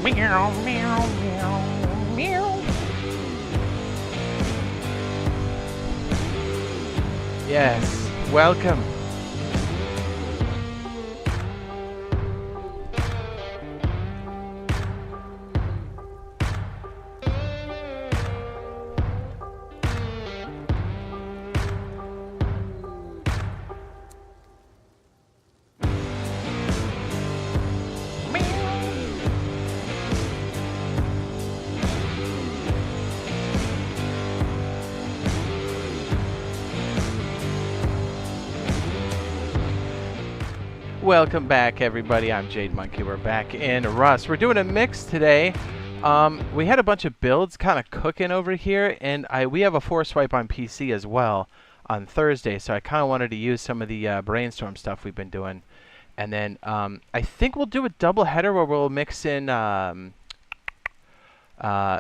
Meow, meow, meow, meow. Yes, welcome. Welcome back, everybody. I'm Jade Monkey. We're back in Rust. We're doing a mix today. We had a bunch of builds kind of cooking over here, and we have a force wipe on PC as well on Thursday, so I kind of wanted to use some of the brainstorm stuff we've been doing. And then I think we'll do a double header where we'll mix in...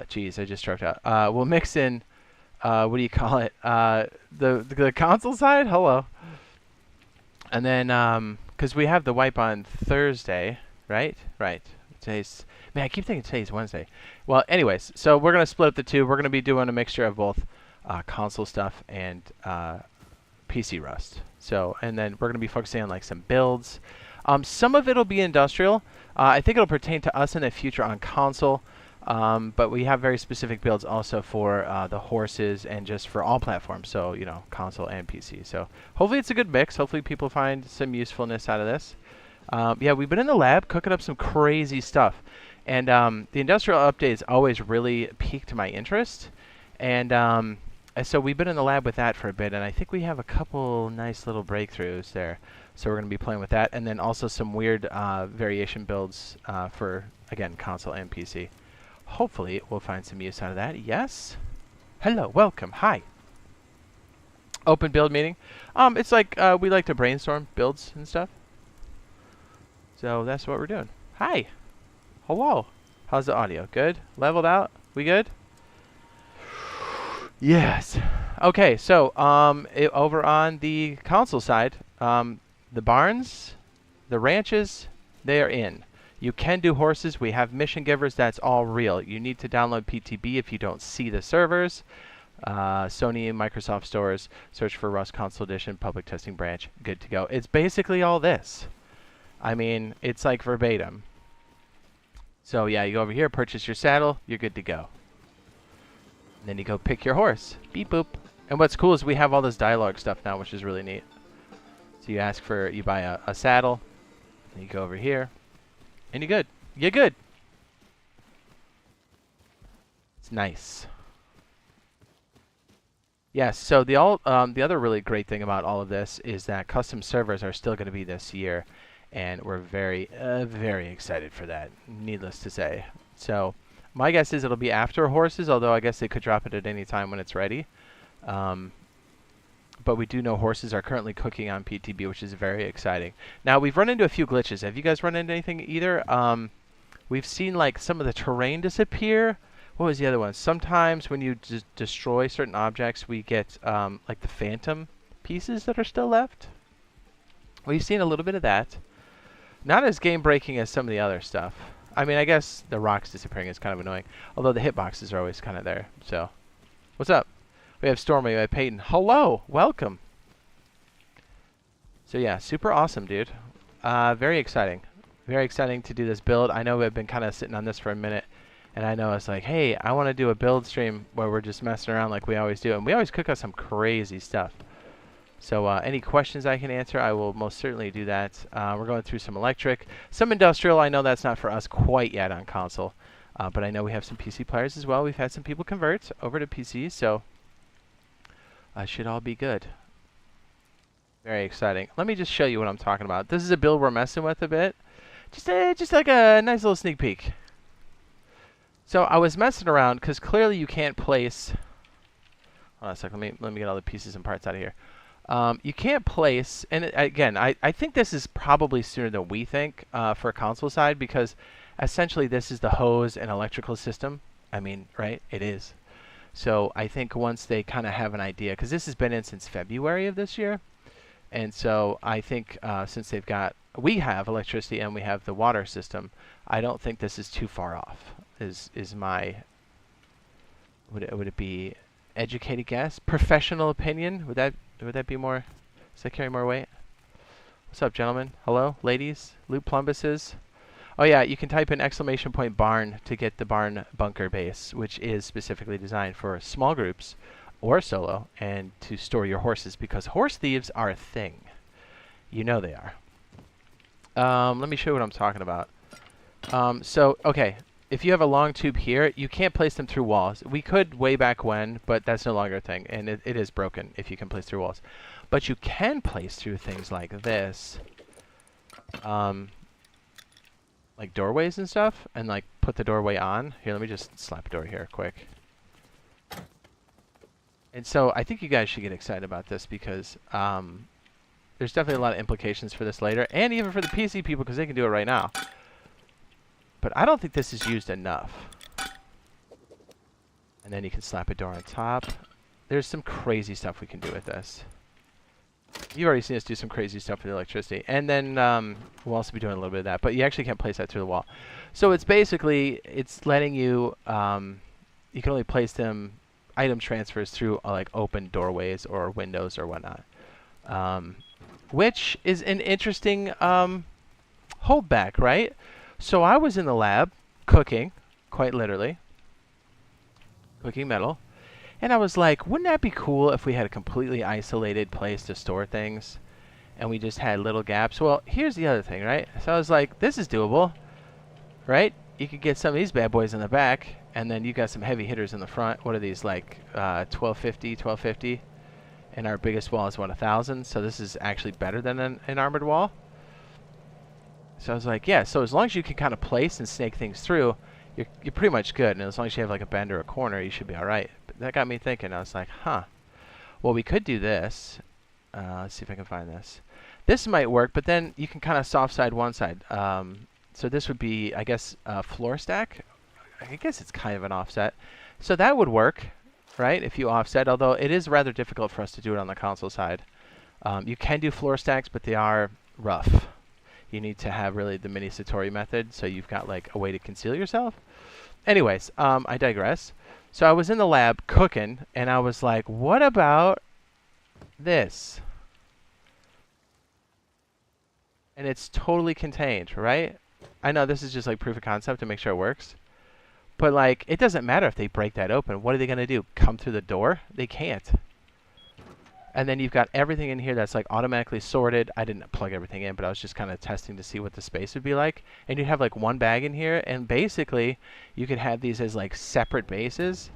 geez, I just stroked out. We'll mix in... what do you call it? The console side? Hello. And then... because we have the wipe on Thursday, right? Right. Today's... Man, I keep thinking today's Wednesday. Well, anyways, so we're going to split up the two. We're going to be doing a mixture of both console stuff and PC Rust. So, and then we're going to be focusing on like some builds. Some of it will be industrial. I think it'll pertain to us in the future on console. But we have very specific builds also for the horses and just for all platforms. So, you know, console and PC. So hopefully it's a good mix. Hopefully people find some usefulness out of this. Yeah, we've been in the lab cooking up some crazy stuff. And the industrial updates always really piqued my interest. And so we've been in the lab with that for a bit. And I think we have a couple nice little breakthroughs there. So we're going to be playing with that. And then also some weird variation builds for, again, console and PC. Hopefully, we'll find some use out of that. Yes? Hello, welcome, hi. Open build meeting. It's like we like to brainstorm builds and stuff. So that's what we're doing. Hi. Hello. How's the audio? Good? Leveled out? We good? Yes. Okay, so over on the console side, the barns, the ranches, they are in. You can do horses. We have mission givers. That's all real. You need to download PTB if you don't see the servers. Sony and Microsoft stores. Search for Rust Console Edition, public testing branch. Good to go. It's basically all this. I mean, it's like verbatim. So yeah, you go over here, purchase your saddle. You're good to go. And then you go pick your horse. Beep boop. And what's cool is we have all this dialogue stuff now, which is really neat. So you buy a saddle. And you go over here. And you're good. You're good. It's nice. Yes, so the other really great thing about all of this is that custom servers are still going to be this year. And we're very, very excited for that, needless to say. So my guess is it'll be after horses, although I guess they could drop it at any time when it's ready. But we do know horses are currently cooking on PTB, which is very exciting. Now, we've run into a few glitches. Have you guys run into anything either? We've seen, like, some of the terrain disappear. What was the other one? Sometimes when you destroy certain objects, we get, like, the phantom pieces that are still left. We've seen a little bit of that. Not as game-breaking as some of the other stuff. I mean, I guess the rocks disappearing is kind of annoying, although the hitboxes are always kind of there. So, what's up? We have Stormy, we have Peyton. Hello, welcome. So yeah, super awesome, dude. Very exciting. Very exciting to do this build. I know we've been kind of sitting on this for a minute, and I know it's like, hey, I want to do a build stream where we're just messing around like we always do, and we always cook up some crazy stuff. So any questions I can answer, I will most certainly do that. We're going through some electric, some industrial. I know that's not for us quite yet on console, but I know we have some PC players as well. We've had some people convert over to PC, so should all be good. Very exciting. Let me just show you what I'm talking about. This is a build we're messing with a bit. Just like a nice little sneak peek. So I was messing around because clearly you can't place. Hold on a second. Let me get all the pieces and parts out of here. You can't place, and again, I think this is probably sooner than we think for a console side, because essentially this is the hose and electrical system. I mean, right? It is. So I think once they kind of have an idea, because this has been in since February of this year, and so I think since they've got we have electricity and we have the water system. I don't think this is too far off. Is my would it be educated guess? Professional opinion? Would that be more? Does that carry more weight? What's up, gentlemen? Hello, ladies, Loot Plumbuses. Oh yeah, you can type in !barn to get the barn bunker base, which is specifically designed for small groups or solo, and to store your horses, because horse thieves are a thing. You know they are. Let me show you what I'm talking about. So, okay, if you have a long tube here, you can't place them through walls. We could way back when, but that's no longer a thing, and it is broken if you can place through walls. But you can place through things like this. Like doorways and stuff, and like put the doorway on. Here, let me just slap a door here quick. And so I think you guys should get excited about this, because there's definitely a lot of implications for this later, and even for the PC people, because they can do it right now. But I don't think this is used enough. And then you can slap a door on top. There's some crazy stuff we can do with this. You've already seen us do some crazy stuff with electricity. And then we'll also be doing a little bit of that. But you actually can't place that through the wall. So it's basically, it's letting you, you can only place them, item transfers through like open doorways or windows or whatnot. Which is an interesting holdback, right? So I was in the lab cooking, quite literally, cooking metal. And I was like, wouldn't that be cool if we had a completely isolated place to store things and we just had little gaps? Well, here's the other thing, right? So I was like, this is doable, right? You could get some of these bad boys in the back, and then you got some heavy hitters in the front. What are these, like 1250? And our biggest wall is, what, 1,000? So this is actually better than an armored wall. So I was like, yeah, so as long as you can kind of place and snake things through, you're pretty much good. And as long as you have like a bend or a corner, you should be all right. But that got me thinking. I was like, huh. Well, we could do this. Let's see if I can find this. This might work, but then you can kind of soft side one side. So this would be, I guess, floor stack. I guess it's kind of an offset. So that would work, right, if you offset, although it is rather difficult for us to do it on the console side. You can do floor stacks, but they are rough. You need to have really the mini Satori method, so you've got like a way to conceal yourself. Anyways, I digress. So I was in the lab cooking, and I was like, what about this? And it's totally contained, right? I know this is just like proof of concept to make sure it works. But like, it doesn't matter if they break that open. What are they going to do? Come through the door? They can't. And then you've got everything in here that's like automatically sorted. I didn't plug everything in, but I was just kind of testing to see what the space would be like. And you'd have like one bag in here, and basically you could have these as like separate bases.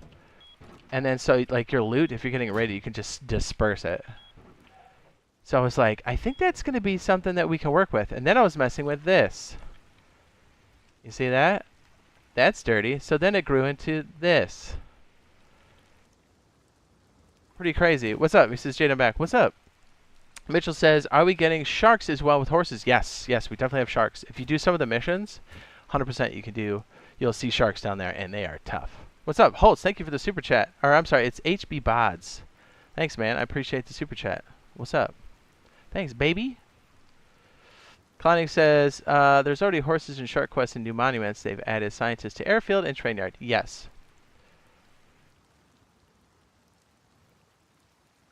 And then so like your loot, if you're getting ready, you can just disperse it. So I was like, I think that's going to be something that we can work with. And then I was messing with this. You see that? That's dirty. So then it grew into this. Pretty crazy. What's up? He says, Jade, I'm back. What's up? Mitchell says, are we getting sharks as well with horses? Yes. Yes, we definitely have sharks. If you do some of the missions, 100% you can do. You'll see sharks down there, and they are tough. What's up? Holtz, thank you for the super chat. Or, I'm sorry, it's HB Bods. Thanks, man. I appreciate the super chat. What's up? Thanks, baby. Clowning says, there's already horses and shark quests and new monuments. They've added scientists to airfield and train yard. Yes.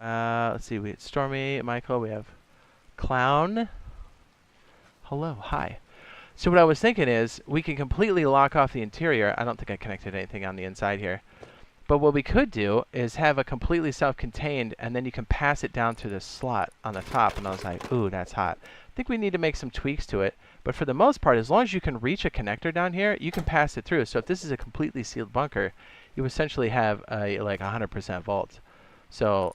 Let's see. We have Stormy, Michael. We have Clown. Hello. Hi. So what I was thinking is we can completely lock off the interior. I don't think I connected anything on the inside here. But what we could do is have a completely self-contained, and then you can pass it down through this slot on the top. And I was like, ooh, that's hot. I think we need to make some tweaks to it. But for the most part, as long as you can reach a connector down here, you can pass it through. So if this is a completely sealed bunker, you essentially have a like 100% vault. So,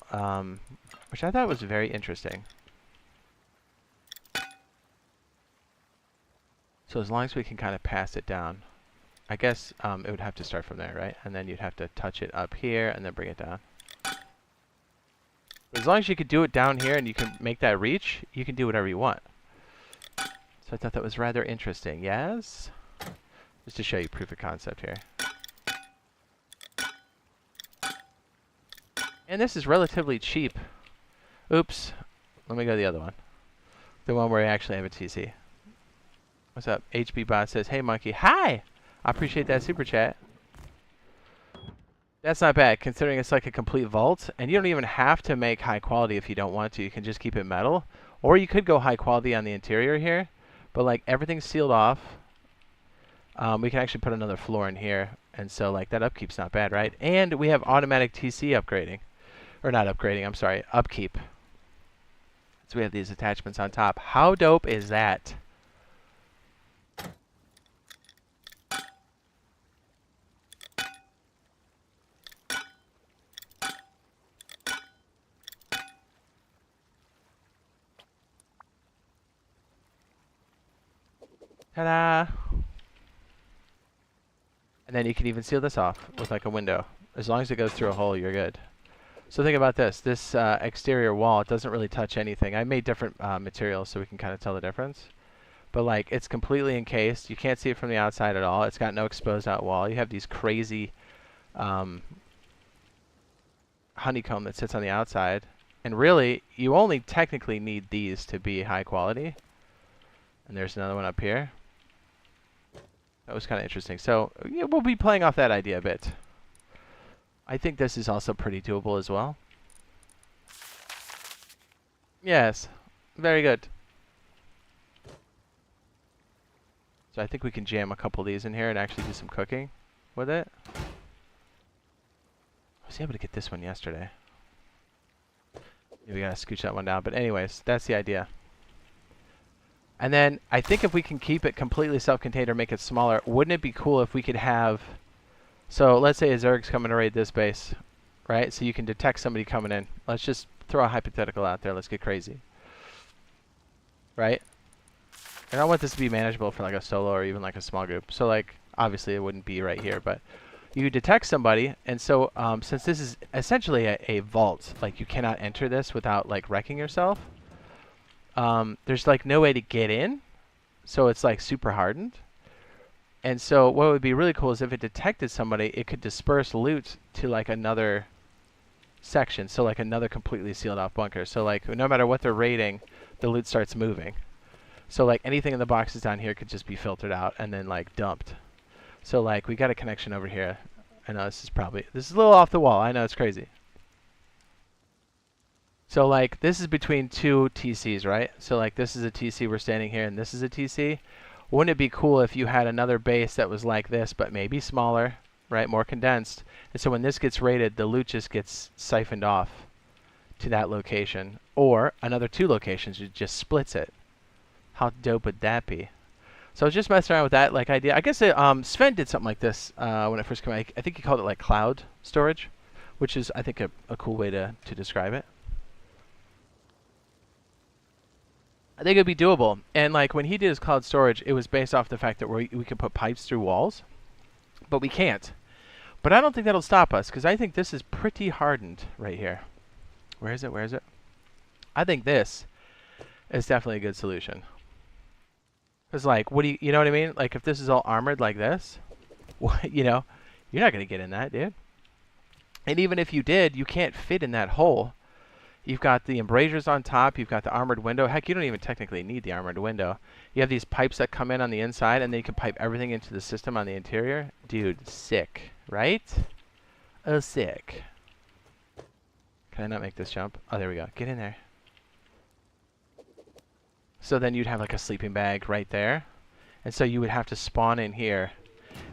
which I thought was very interesting. So as long as we can kind of pass it down, I guess it would have to start from there, right? And then you'd have to touch it up here and then bring it down. But as long as you could do it down here and you can make that reach, you can do whatever you want. So I thought that was rather interesting. Yes? Just to show you proof of concept here. And this is relatively cheap. Oops. Let me go to the other one. The one where I actually have a TC. What's up? HB Bot says, hey, monkey. Hi! I appreciate that super chat. That's not bad, considering it's like a complete vault. And you don't even have to make high quality if you don't want to. You can just keep it metal. Or you could go high quality on the interior here. But, like, everything's sealed off. We can actually put another floor in here. And so, like, that upkeep's not bad, right? And we have automatic TC upgrading. Or not upgrading, I'm sorry. Upkeep. So we have these attachments on top. How dope is that? Ta-da! And then you can even seal this off with like a window. As long as it goes through a hole, you're good. So think about this. This exterior wall, it doesn't really touch anything. I made different materials so we can kind of tell the difference. But like, it's completely encased. You can't see it from the outside at all. It's got no exposed out wall. You have these crazy honeycomb that sits on the outside. And really, you only technically need these to be high quality. And there's another one up here. That was kind of interesting. So yeah, we'll be playing off that idea a bit. I think this is also pretty doable as well. Yes, very good. So I think we can jam a couple of these in here and actually do some cooking with it. I was able to get this one yesterday. We gotta scooch that one down. But anyways, that's the idea. And then I think if we can keep it completely self-contained or make it smaller, wouldn't it be cool if we could have... So let's say a Zerg's coming to raid this base, right? So you can detect somebody coming in. Let's just throw a hypothetical out there. Let's get crazy. Right? And I want this to be manageable for like a solo or even like a small group. So like, obviously it wouldn't be right here, but you detect somebody. And so since this is essentially a vault, like you cannot enter this without like wrecking yourself. There's like no way to get in. So it's like super hardened. And so what would be really cool is if it detected somebody, it could disperse loot to like another section. So like another completely sealed off bunker. So like no matter what they're raiding, the loot starts moving. So like anything in the boxes down here could just be filtered out and then like dumped. So like we got a connection over here. I know this is a little off the wall. I know it's crazy. So like this is between two TCs, right? So like this is a TC, we're standing here, and this is a TC. Wouldn't it be cool if you had another base that was like this, but maybe smaller, right? More condensed. And so when this gets raided, the loot just gets siphoned off to that location. Or another two locations, it just splits it. How dope would that be? So I was just messing around with that like idea. I guess Sven did something like this when it first came out. I think he called it like cloud storage, which is, I think, a cool way to describe it. I think it would be doable. And like when he did his cloud storage, it was based off the fact that we could put pipes through walls, but we can't. But I don't think that'll stop us, because I think this is pretty hardened right here. Where is it? Where is it? I think this is definitely a good solution. Because like, you know what I mean? Like if this is all armored like this, you know, you're not going to get in that, dude. And even if you did, you can't fit in that hole. You've got the embrasures on top. You've got the armored window. Heck, you don't even technically need the armored window. You have these pipes that come in on the inside, and then you can pipe everything into the system on the interior. Dude, sick, right? Oh, sick. Can I not make this jump? Oh, there we go. Get in there. So then you'd have like a sleeping bag right there. And so you would have to spawn in here.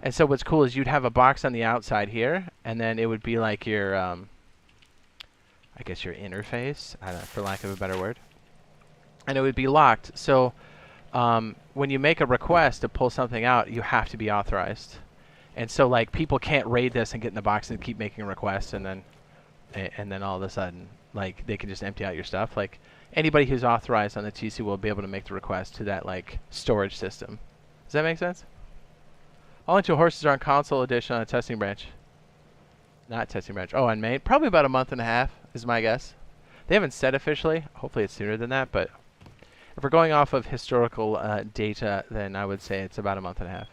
And so what's cool is you'd have a box on the outside here, and then it would be like your... I guess your interface, I don't know, for lack of a better word. And it would be locked. So when you make a request to pull something out, you have to be authorized. And so like people can't raid this and get in the box and keep making requests, and then all of a sudden like they can just empty out your stuff. Like anybody who's authorized on the TC will be able to make the request to that like storage system. Does that make sense? Only 2 horses are on console edition on a testing branch. Not testing branch. Oh, on main. Probably about a month and a half is my guess. They haven't said officially. Hopefully it's sooner than that. But if we're going off of historical data, then I would say it's about a month and a half.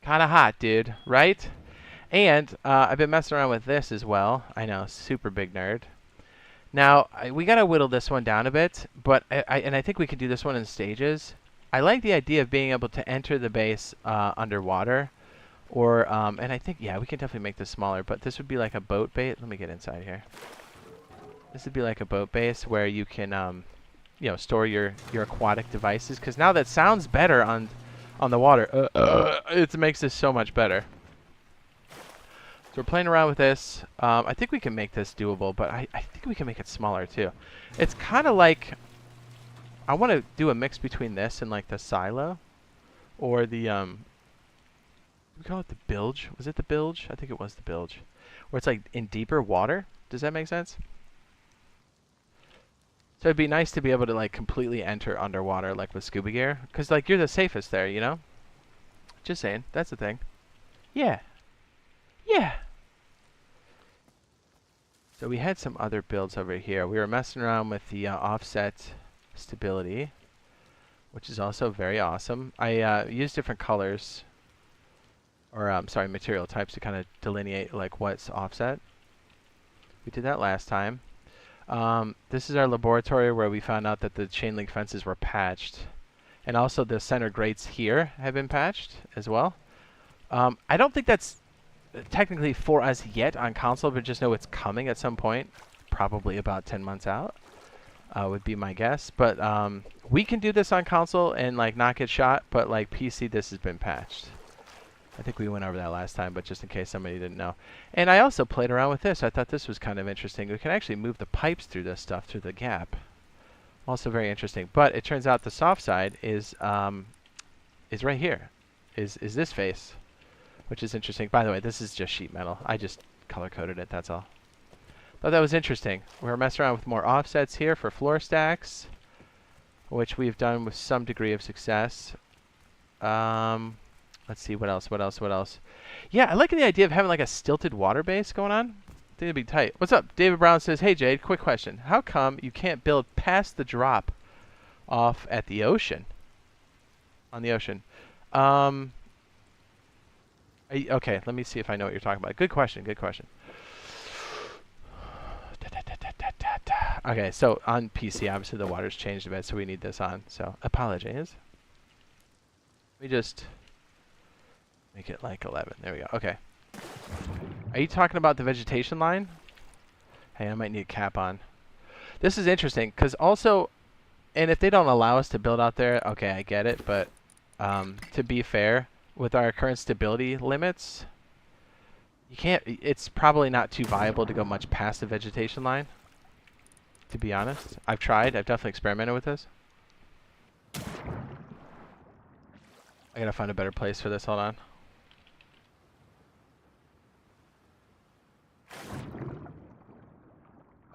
Kind of hot, dude. Right? And I've been messing around with this as well. I know. Super big nerd. Now, we got to whittle this one down a bit, but I think we could do this one in stages. I like the idea of being able to enter the base underwater, or, and I think, yeah, we can definitely make this smaller, but this would be like a boat base. Let me get inside here. This would be like a boat base where you can, you know, store your aquatic devices, because now that sounds better on the water. It makes this so much better. So we're playing around with this. I think we can make this doable, but I think we can make it smaller too. It's kind of like, I want to do a mix between this and like the silo, or the, we call it the bilge. Was it the bilge? I think it was the bilge. Where it's like in deeper water. Does that make sense? So it'd be nice to be able to like completely enter underwater like with scuba gear. Because like you're the safest there, you know? Just saying. That's the thing. Yeah. Yeah. So we had some other builds over here. We were messing around with the offset stability, which is also very awesome. I used different colors, or sorry, material types to kind of delineate like what's offset. We did that last time. This is our laboratory where we found out that the chain link fences were patched. And also the center grates here have been patched as well. I don't think that's technically for us yet on console, but just know it's coming at some point. Probably about 10 months out would be my guess. But we can do this on console and like not get shot, but like PC this has been patched. I think we went over that last time, but just in case somebody didn't know. And I also played around with this. I thought this was kind of interesting. We can actually move the pipes through this stuff, through the gap. Also very interesting. But it turns out the soft side is right here, is this face, which is interesting. By the way, this is just sheet metal. I just color-coded it, that's all. Thought that was interesting. We're messing around with more offsets here for floor stacks, which we've done with some degree of success. Let's see, what else? Yeah, I like the idea of having like a stilted water base going on. I think it'd be tight. What's up? David Brown says, hey Jade, quick question. How come you can't build past the drop off at the ocean? On the ocean. Okay, let me see if I know what you're talking about. Good question. Okay, so on PC, obviously the water's changed a bit, so we need this on. So, apologies. Let me just make it like 11. There we go. Okay. Are you talking about the vegetation line? Hey, I might need a cap on. This is interesting, because also, and if they don't allow us to build out there, okay, I get it, but to be fair, with our current stability limits, you can't, it's probably not too viable to go much past the vegetation line, to be honest. I've tried. I've definitely experimented with this. I gotta find a better place for this. Hold on.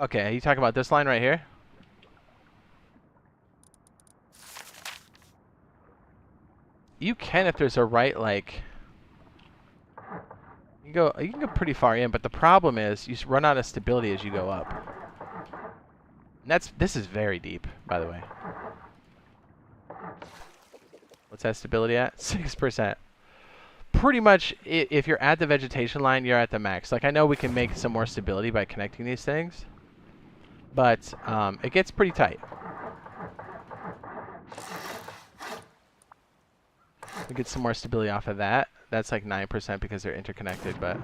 Okay, are you talking about this line right here? You can if there's a right, like, you can go pretty far in, but the problem is you run out of stability as you go up. And this is very deep, by the way. What's that stability at? 6%. Pretty much, if you're at the vegetation line, you're at the max. Like, I know we can make some more stability by connecting these things, but it gets pretty tight. We get some more stability off of that. That's like 9% because they're interconnected, but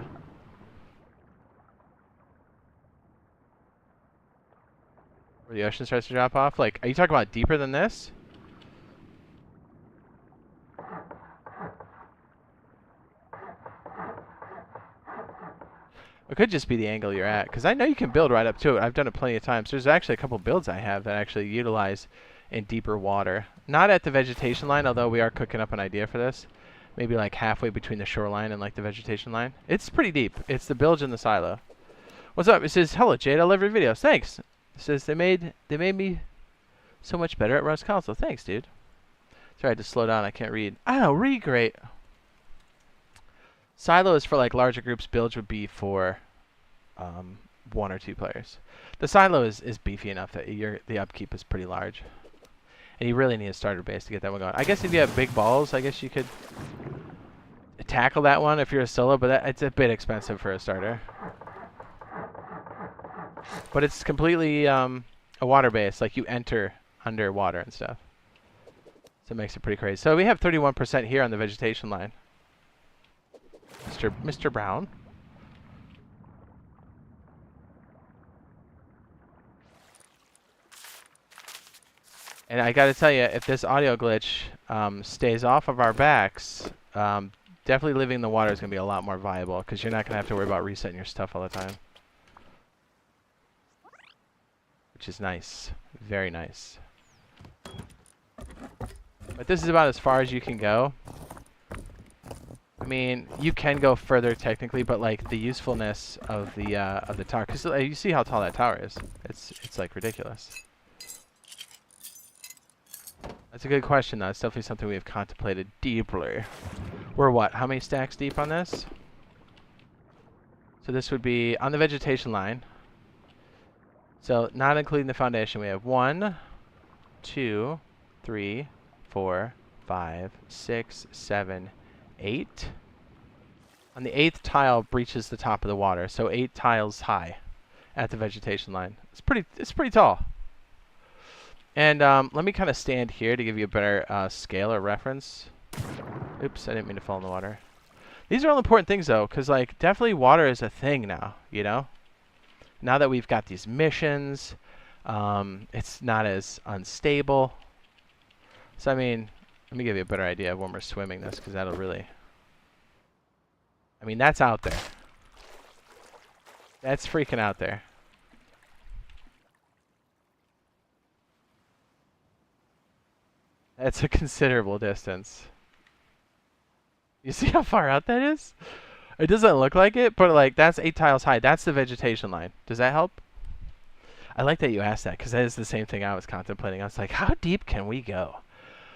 where the ocean starts to drop off. Like, are you talking about deeper than this? It could just be the angle you're at, because I know you can build right up to it. I've done it plenty of times. There's actually a couple builds I have that actually utilize in deeper water. Not at the vegetation line, although we are cooking up an idea for this. Maybe like halfway between the shoreline and like the vegetation line. It's pretty deep. It's the bilge and the silo. What's up? It says, hello Jade, I love your videos. Thanks. It says they made me so much better at Rust console. Thanks, dude. Sorry, I had to slow down. I can't read. I don't read great. Silo is for like larger groups. Bilge would be for 1 or 2 players. The silo is beefy enough that the upkeep is pretty large. And you really need a starter base to get that one going. I guess if you have big balls, I guess you could tackle that one if you're a solo, but it's a bit expensive for a starter. But it's completely a water base. Like you enter underwater and stuff. So it makes it pretty crazy. So we have 31% here on the vegetation line. Mr. Brown. And I gotta tell you, if this audio glitch stays off of our backs, definitely living in the water is gonna be a lot more viable because you're not gonna have to worry about resetting your stuff all the time. Which is nice. Very nice. But this is about as far as you can go. I mean, you can go further technically, but like the usefulness of the tower, because you see how tall that tower is. It's like ridiculous. That's a good question, though. It's definitely something we have contemplated deeply. We're what? How many stacks deep on this? So this would be on the vegetation line. So not including the foundation, we have 1, 2, 3, 4, 5, 6, 7, 8. On the 8th tile breaches the top of the water, so 8 tiles high at the vegetation line. It's pretty tall. And let me kind of stand here to give you a better scale or reference. Oops, I didn't mean to fall in the water. These are all important things, though, because like definitely water is a thing now, you know? Now that we've got these missions, it's not as unstable. So, I mean, let me give you a better idea of when we're swimming this, because that'll really... I mean, that's out there. That's freaking out there. That's a considerable distance. You see how far out that is? It doesn't look like it, but like that's 8 tiles high. That's the vegetation line. Does that help? I like that you asked that because that is the same thing I was contemplating. I was like, how deep can we go?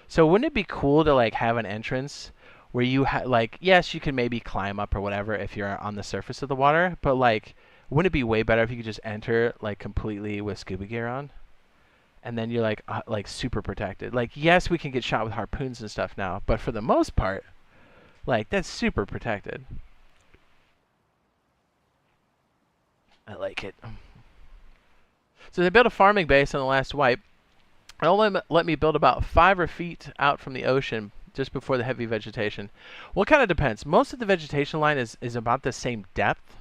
So wouldn't it be cool to like have an entrance where you like, yes, you can maybe climb up or whatever if you're on the surface of the water, but like, wouldn't it be way better if you could just enter like completely with scuba gear on? And then you're like super protected. Like, yes, we can get shot with harpoons and stuff now, but for the most part, like that's super protected. I like it. So they built a farming base on the last wipe. It only let me build about 5 feet out from the ocean just before the heavy vegetation. Well, it kind of depends. Most of the vegetation line is about the same depth.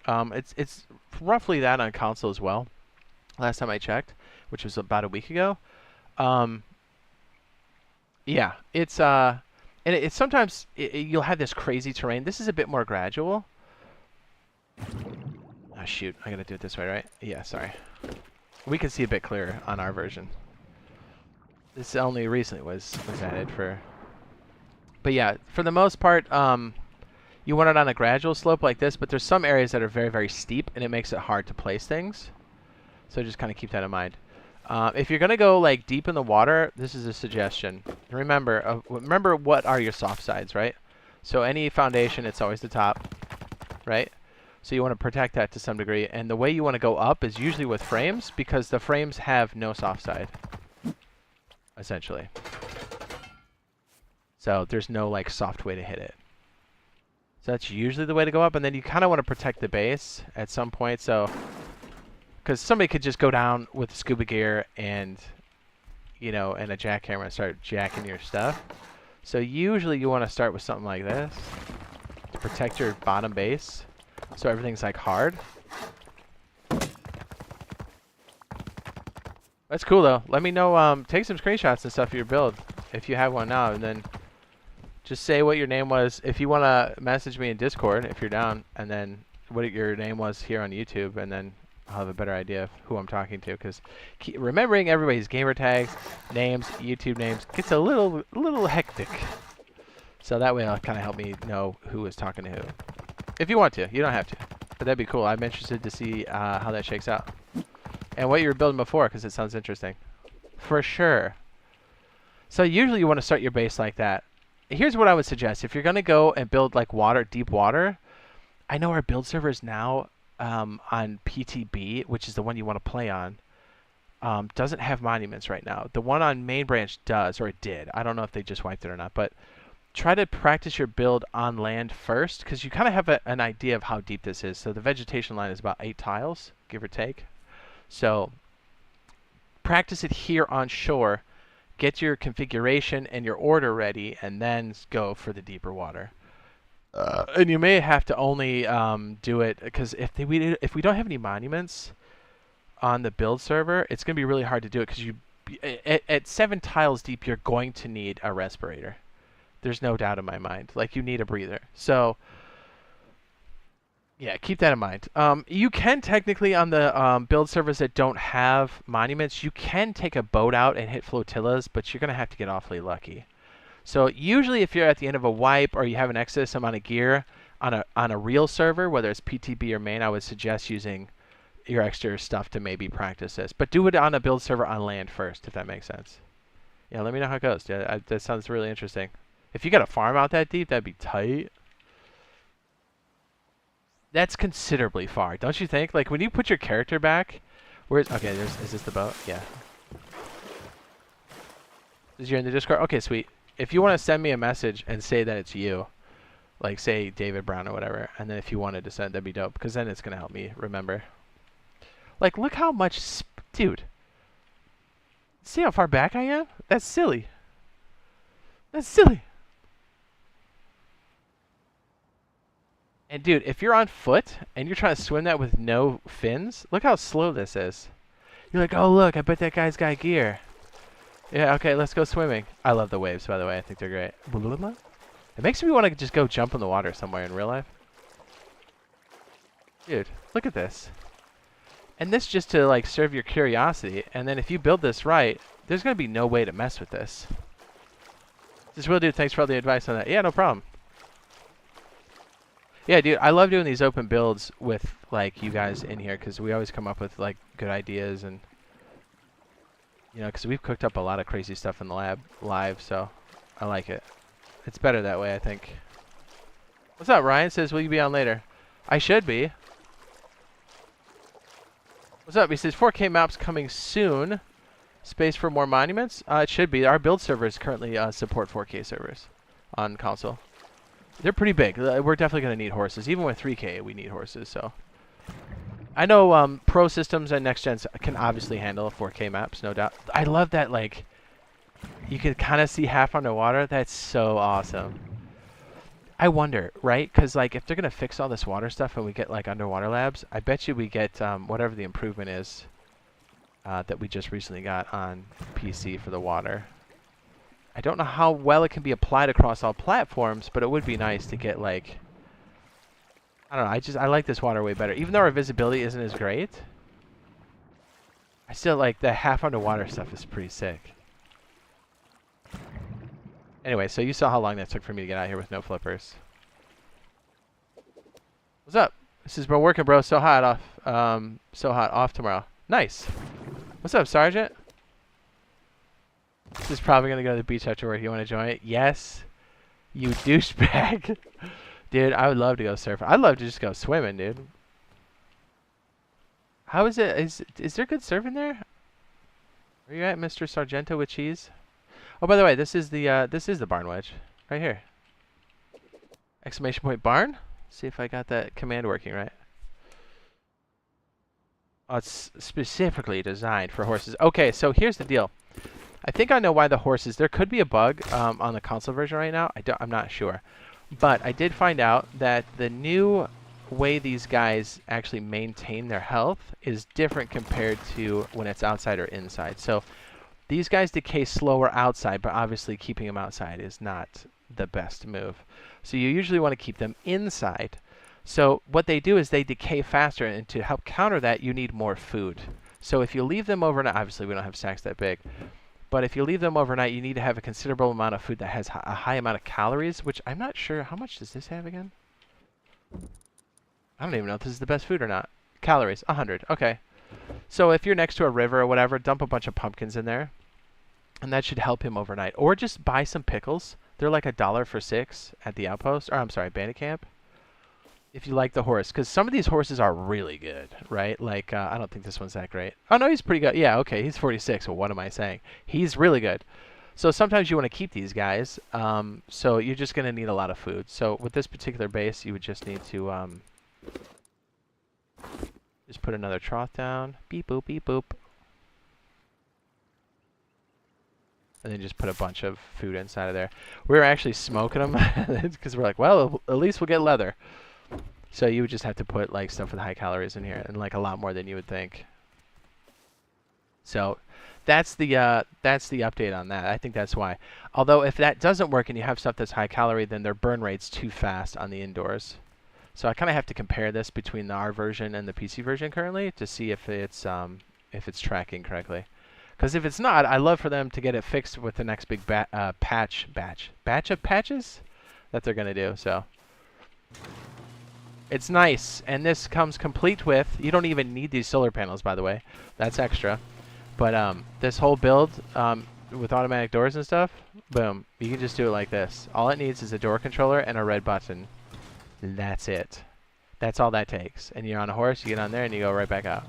It's roughly that on console as well. Last time I checked, which was about a week ago. Yeah, it's and it's sometimes you'll have this crazy terrain. This is a bit more gradual. Oh shoot, I gotta do it this way, right? Yeah, sorry. We can see a bit clearer on our version. This only recently was added for. But yeah, for the most part, you want it on a gradual slope like this, but there's some areas that are very, very steep, and it makes it hard to place things. So just kind of keep that in mind. If you're gonna go like deep in the water, this is a suggestion. Remember, remember what are your soft sides, right? So any foundation, it's always the top, right? So you want to protect that to some degree, and the way you want to go up is usually with frames because the frames have no soft side, essentially. So there's no like soft way to hit it. So that's usually the way to go up, and then you kind of want to protect the base at some point. So. Because somebody could just go down with scuba gear and, you know, and a jackhammer and start jacking your stuff. So usually you want to start with something like this to protect your bottom base, so everything's like hard. That's cool though. Let me know. Take some screenshots and stuff of your build if you have one now, and then just say what your name was. If you want to message me in Discord, if you're down, and then what your name was here on YouTube, and then I'll have a better idea of who I'm talking to, because remembering everybody's gamer tags, names, YouTube names gets a little hectic. So that way it'll kind of help me know who is talking to who. If you want to, you don't have to, but that'd be cool. I'm interested to see how that shakes out and what you were building before, because it sounds interesting, for sure. So usually you want to start your base like that. Here's what I would suggest: if you're gonna go and build like deep water, I know our build servers now. On PTB, which is the one you want to play on, doesn't have monuments right now. The one on main branch does, or it did. I don't know if they just wiped it or not, but try to practice your build on land first, because you kind of have an idea of how deep this is. So the vegetation line is about 8 tiles, give or take. So practice it here on shore, get your configuration and your order ready, and then go for the deeper water. And you may have to only do it because if we don't have any monuments on the build server, it's going to be really hard to do it because at 7 tiles deep, you're going to need a respirator. There's no doubt in my mind. Like, you need a breather. So yeah, keep that in mind. You can technically, on the build servers that don't have monuments, you can take a boat out and hit flotillas, but you're going to have to get awfully lucky. So usually if you're at the end of a wipe or you have an excess amount of gear on a real server, whether it's PTB or main, I would suggest using your extra stuff to maybe practice this. But do it on a build server on land first, if that makes sense. Yeah, let me know how it goes. Yeah, that sounds really interesting. If you got a farm out that deep, that'd be tight. That's considerably far, don't you think? Like, when you put your character back, where's... Okay, is this the boat? Yeah. Is you in the Discord? Okay, sweet. If you want to send me a message and say that it's you, like, say David Brown or whatever, and then if you wanted to send, that'd be dope, because then it's going to help me remember. Like, look how much... Dude. See how far back I am? That's silly. That's silly. And dude, if you're on foot and you're trying to swim that with no fins, look how slow this is. You're like, oh look, I bet that guy's got gear. Yeah, okay, let's go swimming. I love the waves, by the way. I think they're great. It makes me want to just go jump in the water somewhere in real life. Dude, look at this. And this just to like serve your curiosity. And then if you build this right, there's going to be no way to mess with this. This real dude, thanks for all the advice on that. Yeah, no problem. Yeah, dude, I love doing these open builds with like you guys in here because we always come up with like good ideas and you know, because we've cooked up a lot of crazy stuff in the lab live, so I like it. It's better that way, I think. What's up, Ryan? Says, will you be on later? I should be. What's up? He says 4K maps coming soon. Space for more monuments? It should be. Our build servers currently support 4K servers on console. They're pretty big. We're definitely going to need horses. Even with 3K, we need horses, so. I know pro systems and next gens can obviously handle 4K maps, no doubt. I love that, like, you can kind of see half underwater. That's so awesome. I wonder, right? Because, like, if they're going to fix all this water stuff and we get, like, underwater labs, I bet you we get whatever the improvement is that we just recently got on PC for the water. I don't know how well it can be applied across all platforms, but it would be nice to get, like... I don't know, I like this water way better. Even though our visibility isn't as great, I still like the half underwater stuff is pretty sick. Anyway, so you saw how long that took for me to get out here with no flippers. What's up? This has been working, bro. So hot off tomorrow. Nice. What's up, Sergeant? This is probably gonna go to the beach afterward. You want to join it? Yes. You douchebag. Dude, I would love to go surfing. I'd love to just go swimming, dude. How is it? Is there good surfing there? Where you at, Mr. Sargento with cheese? Oh, by the way, this is the barn wedge right here. Exclamation point barn. See if I got that command working right. Oh, it's specifically designed for horses. Okay, so here's the deal. I think I know why the horses. There could be a bug on the console version right now. I'm not sure. But I did find out that the new way these guys actually maintain their health is different compared to when it's outside or inside. So these guys decay slower outside, but obviously keeping them outside is not the best move. So you usually want to keep them inside. So what they do is they decay faster, and to help counter that, you need more food. So if you leave them overnight, obviously we don't have sacks that big, but if you leave them overnight, you need to have a considerable amount of food that has a high amount of calories, which I'm not sure. How much does this have again? I don't even know if this is the best food or not. Calories, 100. Okay. So if you're next to a river or whatever, dump a bunch of pumpkins in there, and that should help him overnight. Or just buy some pickles. They're like $1 for 6 at the outpost, or I'm sorry, bandit camp. If you like the horse, because some of these horses are really good, right? Like, I don't think this one's that great. Oh, no, he's pretty good. Yeah, okay, he's 46, so what am I saying? He's really good. So sometimes you want to keep these guys, so you're just going to need a lot of food. So with this particular base, you would just need to Just put another trough down. Beep boop, beep boop. And then just put a bunch of food inside of there. We were actually smoking them because we're like, well, at least we'll get leather. So you would just have to put like stuff with high calories in here, and like a lot more than you would think. So that's the update on that. I think that's why. Although if that doesn't work and you have stuff that's high calorie, then their burn rate's too fast on the indoors. So I kind of have to compare this between our version and the PC version currently to see if it's tracking correctly. Because if it's not, I'd love for them to get it fixed with the next big batch of patches that they're gonna do. So it's nice, and this comes complete with. You don't even need these solar panels, by the way. That's extra. But this whole build with automatic doors and stuff, boom, you can just do it like this. All it needs is a door controller and a red button. That's it. That's all that takes. And you're on a horse, you get on there, and you go right back out.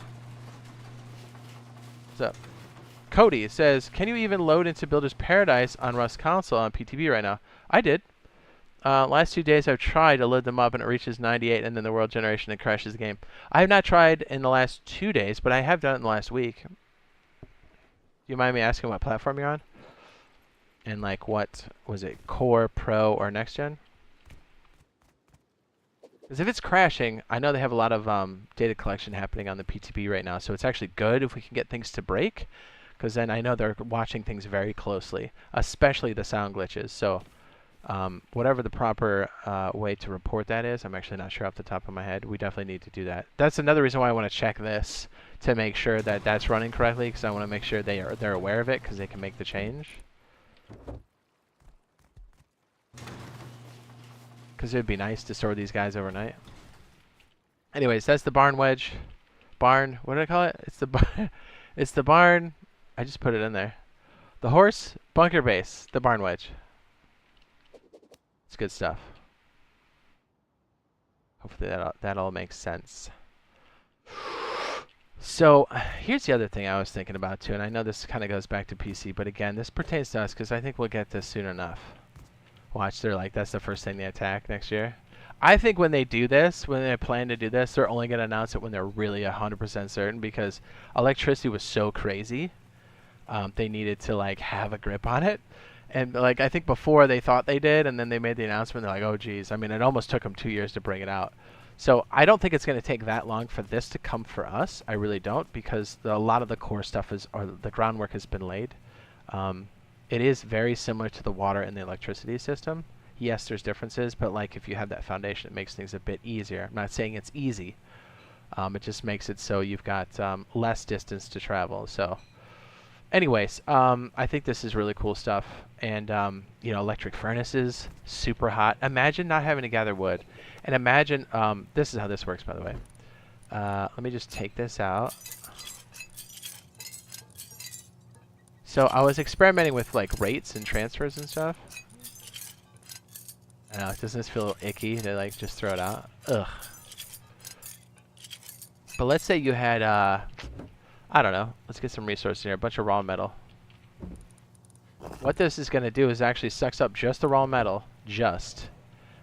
What's up? Cody says, can you even load into Builder's Paradise on Rust console on PTB right now? I did. Last 2 days I've tried to load them up and it reaches 98 and then the world generation and crashes the game. I have not tried in the last 2 days, but I have done it in the last week. You mind me asking what platform you're on? And like what, was it Core, Pro, or Next Gen? Because if it's crashing, I know they have a lot of data collection happening on the PTB right now, so it's actually good if we can get things to break, because then I know they're watching things very closely, especially the sound glitches. So whatever the proper way to report that is, I'm actually not sure off the top of my head. We definitely need to do that. That's another reason why I want to check this to make sure that that's running correctly, because I want to make sure they're aware of it, because they can make the change. Because it would be nice to store these guys overnight. Anyways, that's the barn wedge. Barn, what did I call it? It's the barn. It's the barn. I just put it in there. The horse, bunker base, the barn wedge. It's good stuff. Hopefully that all makes sense. So here's the other thing I was thinking about too, and I know this kind of goes back to PC, but again, this pertains to us because I think we'll get this soon enough. Watch, they're like, that's the first thing they attack next year. I think when they do this, when they plan to do this, they're only going to announce it when they're really 100% certain, because electricity was so crazy. They needed to like have a grip on it. And like I think before they thought they did, and then they made the announcement, they're like, oh geez. I mean, it almost took them 2 years to bring it out. So I don't think it's going to take that long for this to come for us. I really don't, because a lot of the core stuff or the groundwork has been laid. It is very similar to the water and the electricity system. Yes, there's differences, but like if you have that foundation, it makes things a bit easier. I'm not saying it's easy. It just makes it so you've got less distance to travel. So anyways, I think this is really cool stuff. And, you know, electric furnaces, super hot. Imagine not having to gather wood. And imagine, this is how this works, by the way. Let me just take this out. So I was experimenting with like rates and transfers and stuff. I know, doesn't this feel icky to like just throw it out? Ugh. But let's say you had, I don't know, let's get some resources here, a bunch of raw metal. What this is going to do is actually sucks up just the raw metal,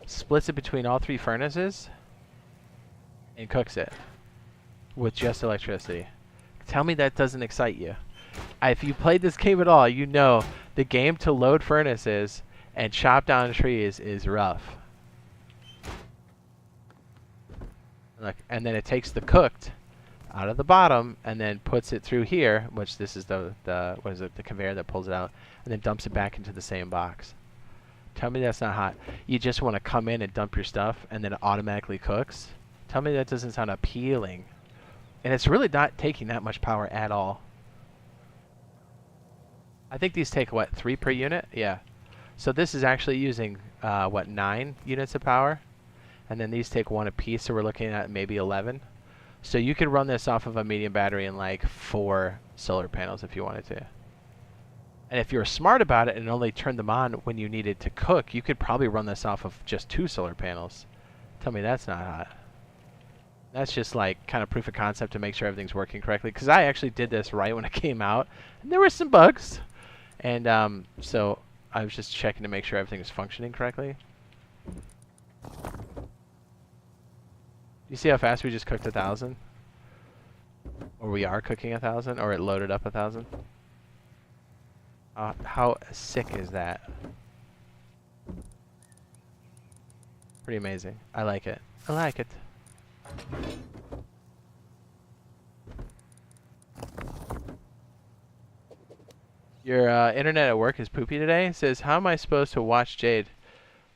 splits it between all 3 furnaces, and cooks it with just electricity. Tell me that doesn't excite you. If you played this game at all, you know the game to load furnaces and chop down trees is rough. Look, and then it takes the cooked out of the bottom and then puts it through here, which this is the what is it, the conveyor that pulls it out, and then dumps it back into the same box. Tell me that's not hot. You just want to come in and dump your stuff and then it automatically cooks. Tell me that doesn't sound appealing. And it's really not taking that much power at all. I think these take, what, 3 per unit? Yeah. So this is actually using, what, 9 units of power? And then these take 1 apiece, so we're looking at maybe 11. So you could run this off of a medium battery and like 4 solar panels if you wanted to. And if you were smart about it and only turned them on when you needed to cook, you could probably run this off of just 2 solar panels. Tell me that's not hot. That's just like kind of proof of concept to make sure everything's working correctly. Because I actually did this right when it came out, and there were some bugs. And so I was just checking to make sure everything was functioning correctly. You see how fast we just cooked 1,000? Or we are cooking 1,000, or it loaded up 1,000. How sick is that? Pretty amazing. I like it. I like it. Your internet at work is poopy today. It says, how am I supposed to watch Jade?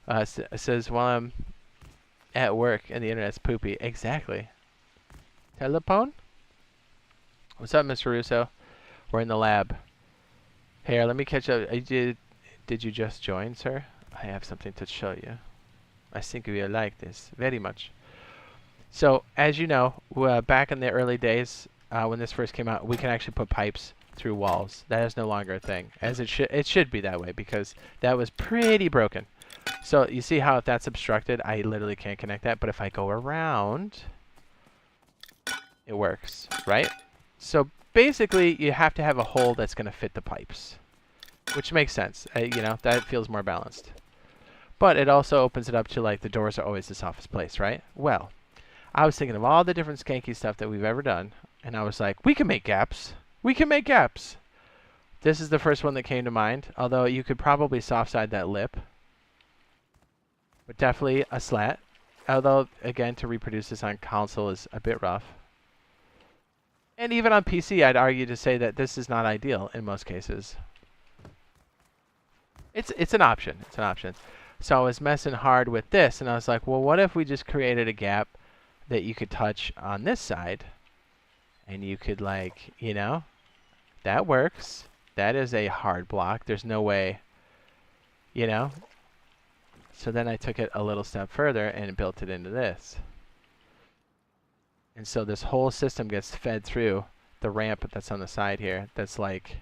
It says, while I'm at work and the internet's poopy. Exactly. Telephone? What's up, Mr. Russo? We're in the lab. Here, let me catch up. Did you just join, sir? I have something to show you. I think you'll like this very much. So, as you know, back in the early days, when this first came out, we can actually put pipes through walls. That is no longer a thing, as it should be that way, because that was pretty broken. So you see how if that's obstructed, I literally can't connect that. But if I go around, it works, right? So basically, you have to have a hole that's going to fit the pipes, which makes sense. You know, that feels more balanced. But it also opens it up to, like, the doors are always the softest place, right? Well, I was thinking of all the different skanky stuff that we've ever done, and I was like, we can make gaps. We can make gaps. This is the first one that came to mind, although you could probably soft side that lip. But definitely a slat. Although, again, to reproduce this on console is a bit rough. And even on PC, I'd argue to say that this is not ideal in most cases. It's an option. It's an option. So I was messing hard with this, and I was like, well, what if we just created a gap that you could touch on this side? And you could, like, you know, that works. That is a hard block. There's no way, you know. So then I took it a little step further and built it into this. And so this whole system gets fed through the ramp that's on the side here. That's like,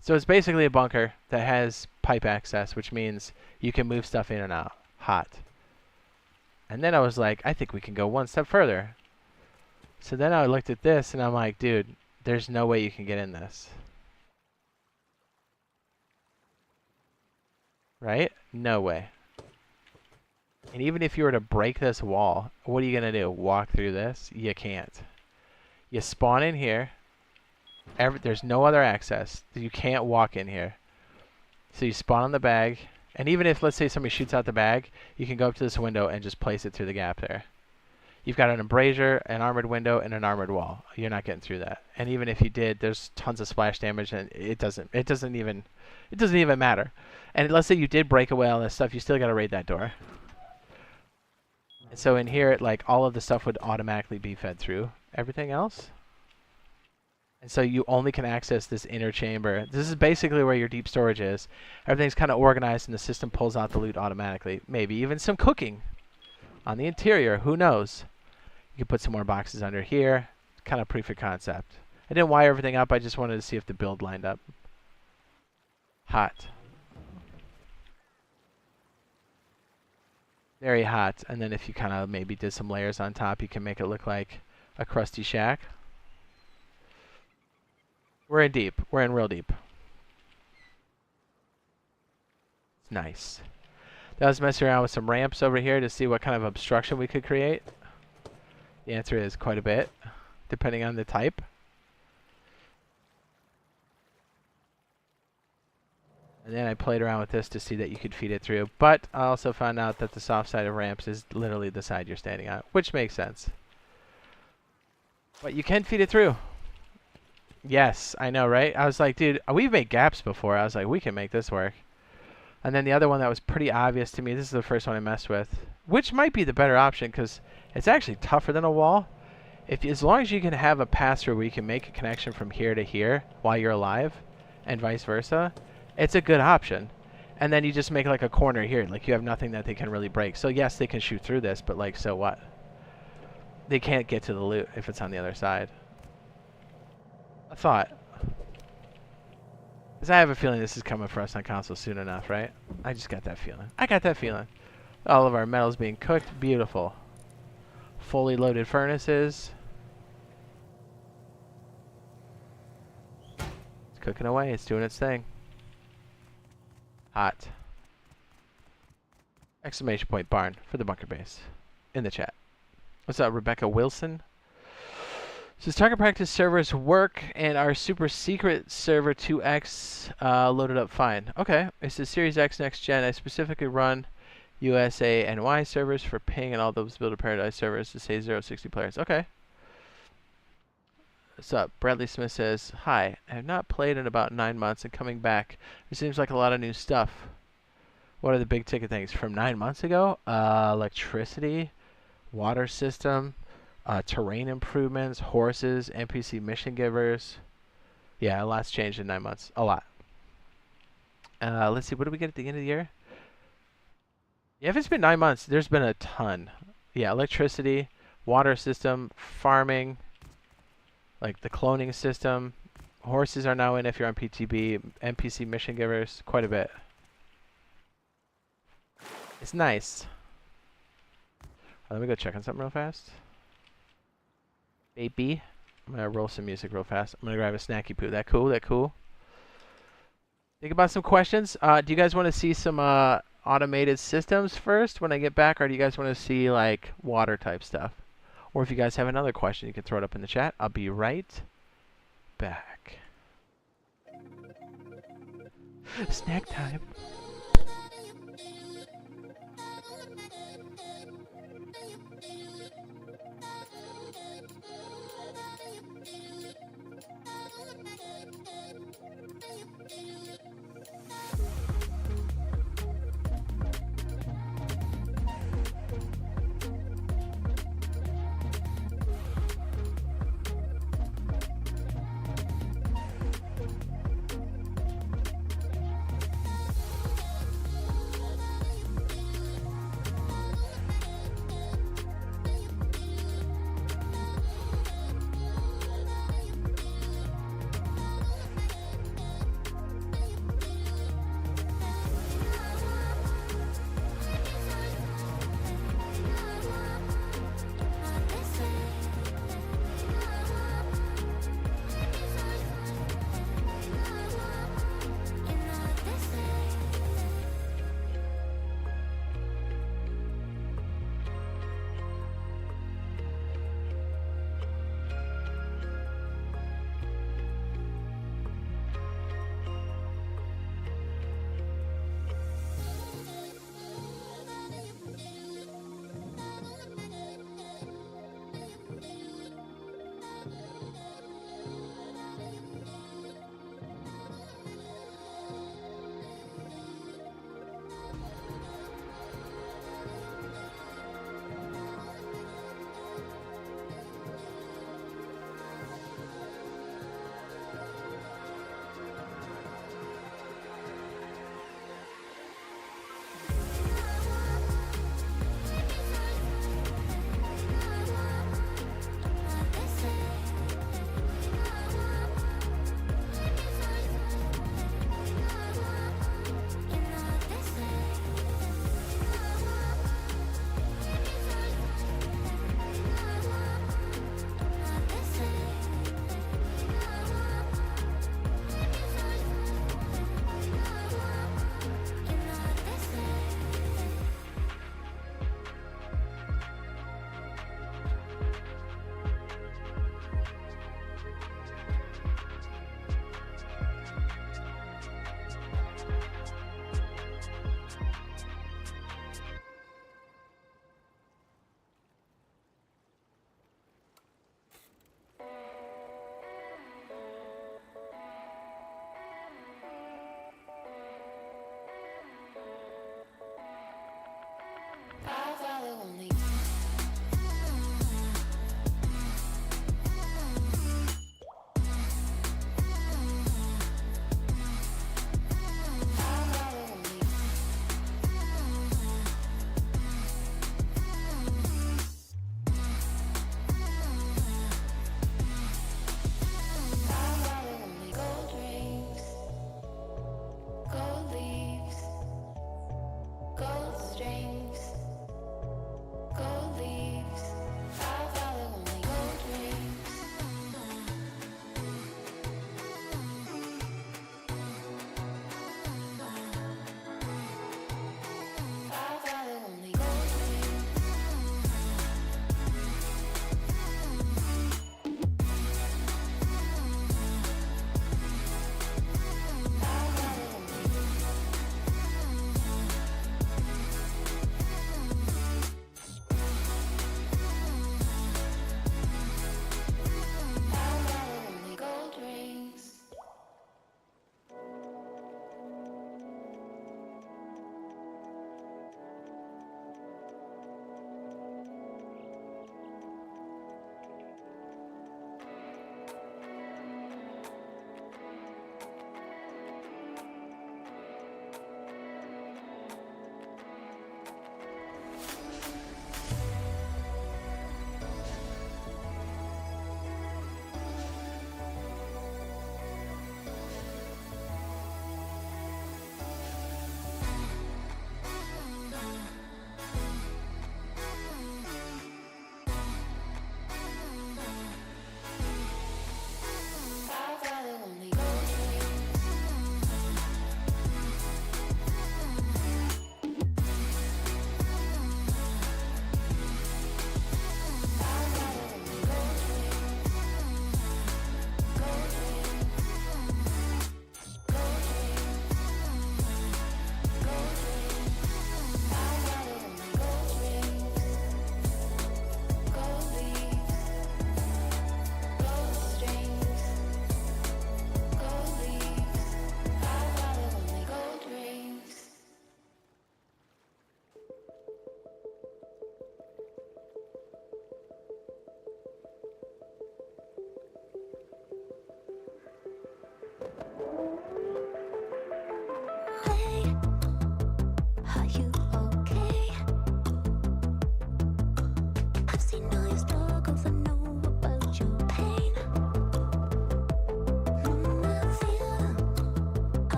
so it's basically a bunker that has pipe access, which means you can move stuff in and out. Hot. And then I was like, I think we can go one step further. So then I looked at this and I'm like, dude, there's no way you can get in this. Right? No way. And even if you were to break this wall, what are you going to do? Walk through this? You can't. You spawn in here. There's no other access. You can't walk in here. So you spawn on the bag. And even if, let's say, somebody shoots out the bag, you can go up to this window and just place it through the gap there. You've got an embrasure, an armored window, and an armored wall. You're not getting through that. And even if you did, there's tons of splash damage, and it doesn't even matter. And let's say you did break away all this stuff, you still got to raid that door. And so in here, like, all of the stuff would automatically be fed through everything else. And so you only can access this inner chamber. This is basically where your deep storage is. Everything's kind of organized, and the system pulls out the loot automatically. Maybe even some cooking on the interior. Who knows? You can put some more boxes under here. Kind of proof of concept. I didn't wire everything up. I just wanted to see if the build lined up. Hot. Very hot. And then if you kind of maybe did some layers on top, you can make it look like a crusty shack. We're in deep. We're in real deep. It's nice. I was messing around with some ramps over here to see what kind of obstruction we could create. The answer is quite a bit, depending on the type. And then I played around with this to see that you could feed it through. But I also found out that the soft side of ramps is literally the side you're standing on, which makes sense. But you can feed it through. Yes, I know, right? I was like, dude, we've made gaps before. I was like, we can make this work. And then the other one that was pretty obvious to me, this is the first one I messed with, which might be the better option because it's actually tougher than a wall. As long as you can have a pass-through where you can make a connection from here to here while you're alive and vice versa, it's a good option. And then you just make like a corner here. Like you have nothing that they can really break. So yes, they can shoot through this, but like, so what? They can't get to the loot if it's on the other side. A thought. Because I have a feeling this is coming for us on console soon enough, right? I just got that feeling. I got that feeling. All of our metals being cooked. Beautiful. Fully loaded furnaces. It's cooking away. It's doing its thing. Hot. Exclamation point barn for the bunker base. In the chat. What's up, Rebecca Wilson? Says target practice servers work and our super secret server 2X loaded up fine. Okay. It says Series X next gen. I specifically run USA and Y servers for ping and all those Builder Paradise servers to say 060 players. Okay. What's up? Bradley Smith says, hi. I have not played in about 9 months and coming back. It seems like a lot of new stuff. What are the big ticket things from 9 months ago? Electricity, water system, terrain improvements, horses, NPC mission givers. Yeah, a lot's changed in 9 months. A lot. Let's see. What do we get at the end of the year? Yeah, if it's been 9 months, there's been a ton. Yeah, electricity, water system, farming, like the cloning system. Horses are now in if you're on PTB. NPC mission givers, quite a bit. It's nice. Let me go check on something real fast. Baby. I'm going to roll some music real fast. I'm going to grab a snacky poo. That cool? That cool? Think about some questions. Do you guys want to see some automated systems first when I get back, or do you guys want to see like water type stuff? Or if you guys have another question, you can throw it up in the chat. I'll be right back. Snack time.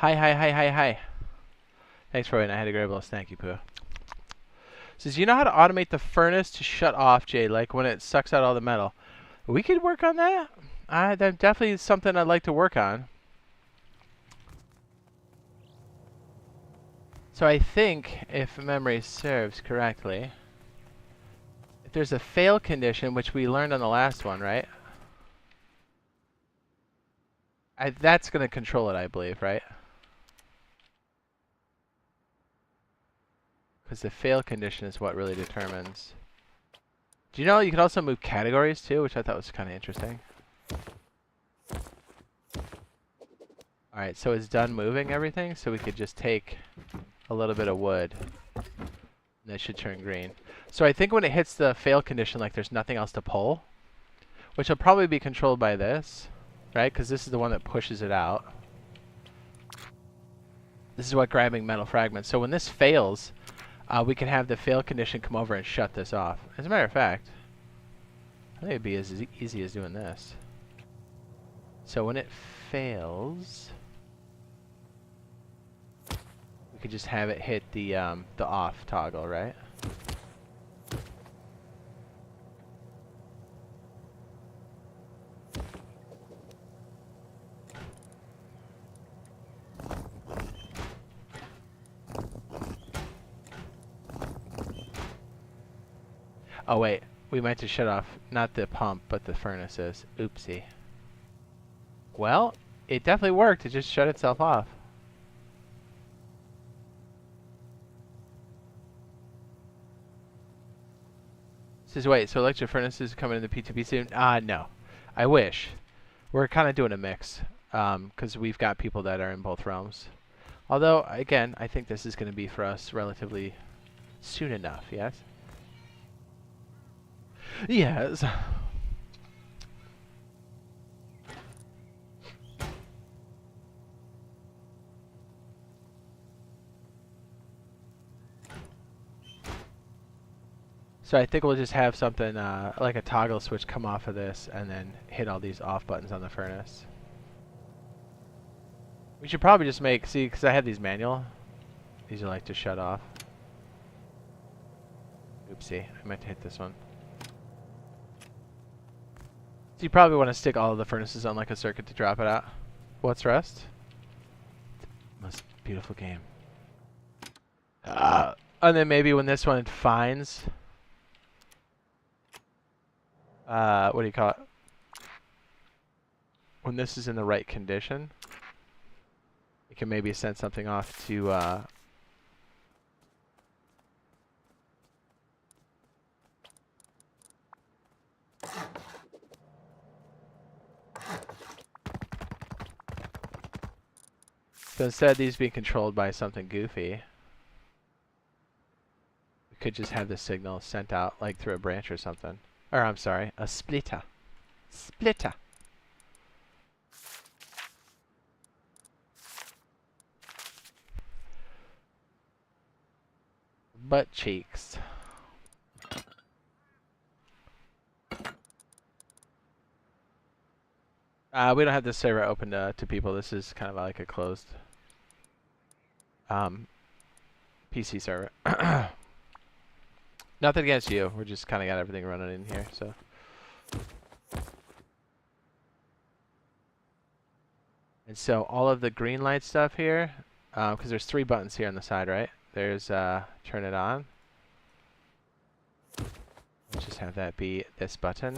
Hi, hi, hi, hi, hi. Thanks for waiting. I had to grab a little snacky poo. Says, you know how to automate the furnace to shut off, Jade, like when it sucks out all the metal. We could work on that. That definitely is something I'd like to work on. So I think, if memory serves correctly, if there's a fail condition, which we learned on the last one, right? That's going to control it, I believe, right? Because the fail condition is what really determines. Do you know you can also move categories too, which I thought was kind of interesting. Alright, so it's done moving everything, so we could just take a little bit of wood. And it should turn green. So I think when it hits the fail condition, like there's nothing else to pull, which will probably be controlled by this, right? Because this is the one that pushes it out. This is what grabbing metal fragments. So when this fails, we can have the fail condition come over and shut this off. As a matter of fact, I think it'd be as easy as doing this. So when it fails, we could just have it hit the off toggle, right? Oh wait, we meant to shut off not the pump, but the furnaces. Oopsie. Well, it definitely worked. It just shut itself off. Says, wait, so electric furnaces coming in the PTB soon? No. I wish. We're kind of doing a mix, because we've got people that are in both realms. Although, again, I think this is going to be for us relatively soon enough, yes? Yes. So I think we'll just have something like a toggle switch come off of this and then hit all these off buttons on the furnace. We should probably just make, see, because I have these manual. These are like to shut off. Oopsie, I meant to hit this one. So you probably want to stick all of the furnaces on like a circuit to drop it out. What's rest? Most beautiful game. And then maybe when this one finds, what do you call it? When this is in the right condition, you can maybe send something off to so instead of these being controlled by something goofy, we could just have the signal sent out like through a branch or something. Or I'm sorry, a splitter. Splitter. Butt cheeks. We don't have this server open to people. This is kind of like a closed PC server. Nothing against you. We're just kind of got everything running in here, so. And so all of the green light stuff here, because there's 3 buttons here on the side, right? There's turn it on. Let's just have that be this button.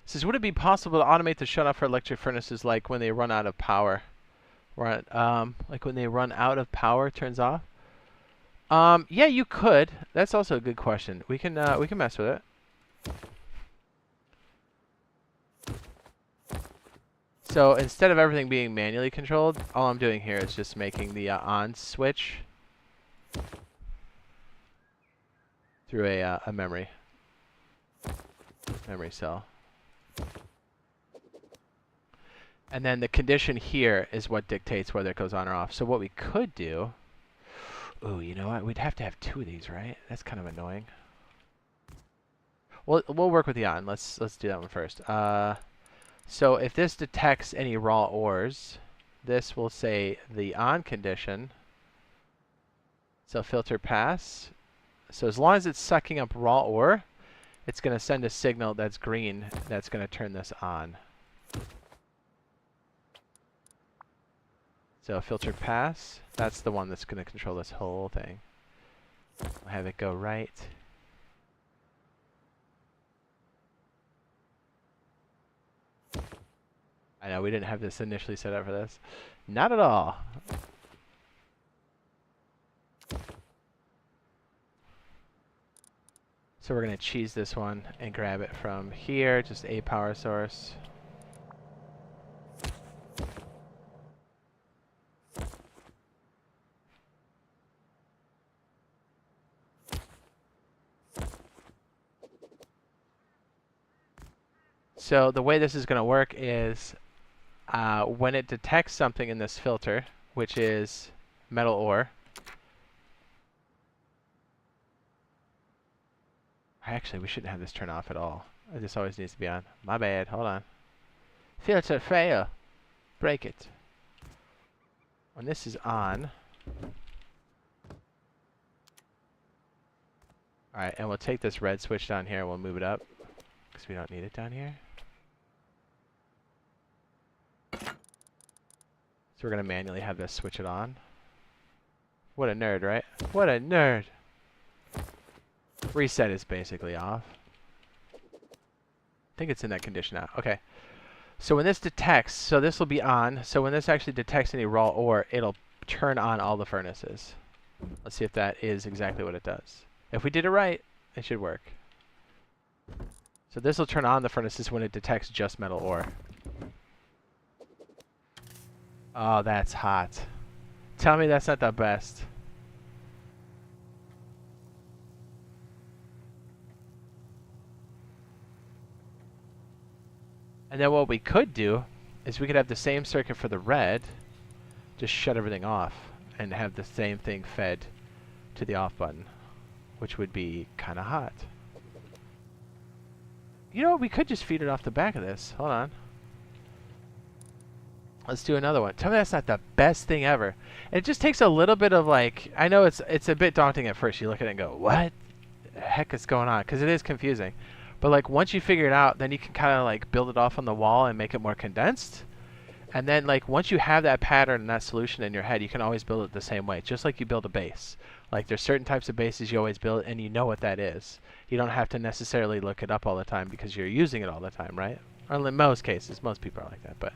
Says, would it be possible to automate the shut off for electric furnaces like when they run out of power? Like when they run out of power, turns off? Yeah, you could. That's also a good question. We can mess with it. So instead of everything being manually controlled, all I'm doing here is just making the on switch through a memory cell. And then the condition here is what dictates whether it goes on or off. So what we could do, ooh, you know what? We'd have to have 2 of these, right? That's kind of annoying. We'll work with the on. Let's do that one first. So if this detects any raw ores, this will say the on condition. So filter pass. So as long as it's sucking up raw ore, it's going to send a signal that's green that's going to turn this on. So filter pass, that's the one that's going to control this whole thing. We'll have it go right. I know we didn't have this initially set up for this. Not at all. So we're going to cheese this one and grab it from here, just a power source. So the way this is going to work is when it detects something in this filter, which is metal ore. Actually, we shouldn't have this turn off at all. This always needs to be on. My bad. Hold on. Filter fail. Break it. When this is on. Alright, and we'll take this red switch down here and we'll move it up. Because we don't need it down here. So we're going to manually have this switch it on. What a nerd, right? What a nerd! Reset is basically off. I think it's in that condition now. Okay. So when this detects, so this will be on. So when this actually detects any raw ore, it'll turn on all the furnaces. Let's see if that is exactly what it does. If we did it right, it should work. So this will turn on the furnaces when it detects just metal ore. Oh, that's hot. Tell me that's not the best. And then what we could do is we could have the same circuit for the red, just shut everything off, and have the same thing fed to the off button, which would be kind of hot. You know what? We could just feed it off the back of this. Hold on. Let's do another one. Tell me that's not the best thing ever. It just takes a little bit of like, I know it's a bit daunting at first. You look at it and go, what the heck is going on? Because it is confusing. But like once you figure it out, then you can kind of like build it off on the wall and make it more condensed. And then like once you have that pattern and that solution in your head, you can always build it the same way, just like you build a base. Like there's certain types of bases you always build and you know what that is. You don't have to necessarily look it up all the time because you're using it all the time, right? Or in most cases, most people are like that, but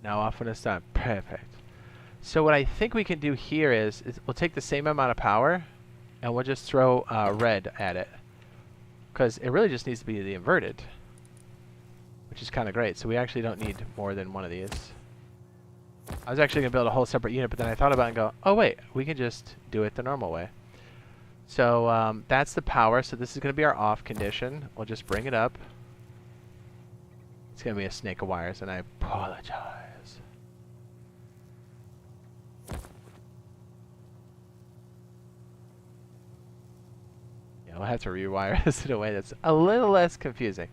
now off when it's done. Perfect. So what I think we can do here is we'll take the same amount of power and we'll just throw red at it. Because it really just needs to be the inverted, which is kind of great. So we actually don't need more than one of these. I was actually going to build a whole separate unit, but then I thought about it and go, oh wait, we can just do it the normal way. So that's the power. So this is going to be our off condition. We'll just bring it up. It's going to be a snake of wires, and I apologize. Yeah, we'll have to rewire this in a way that's a little less confusing.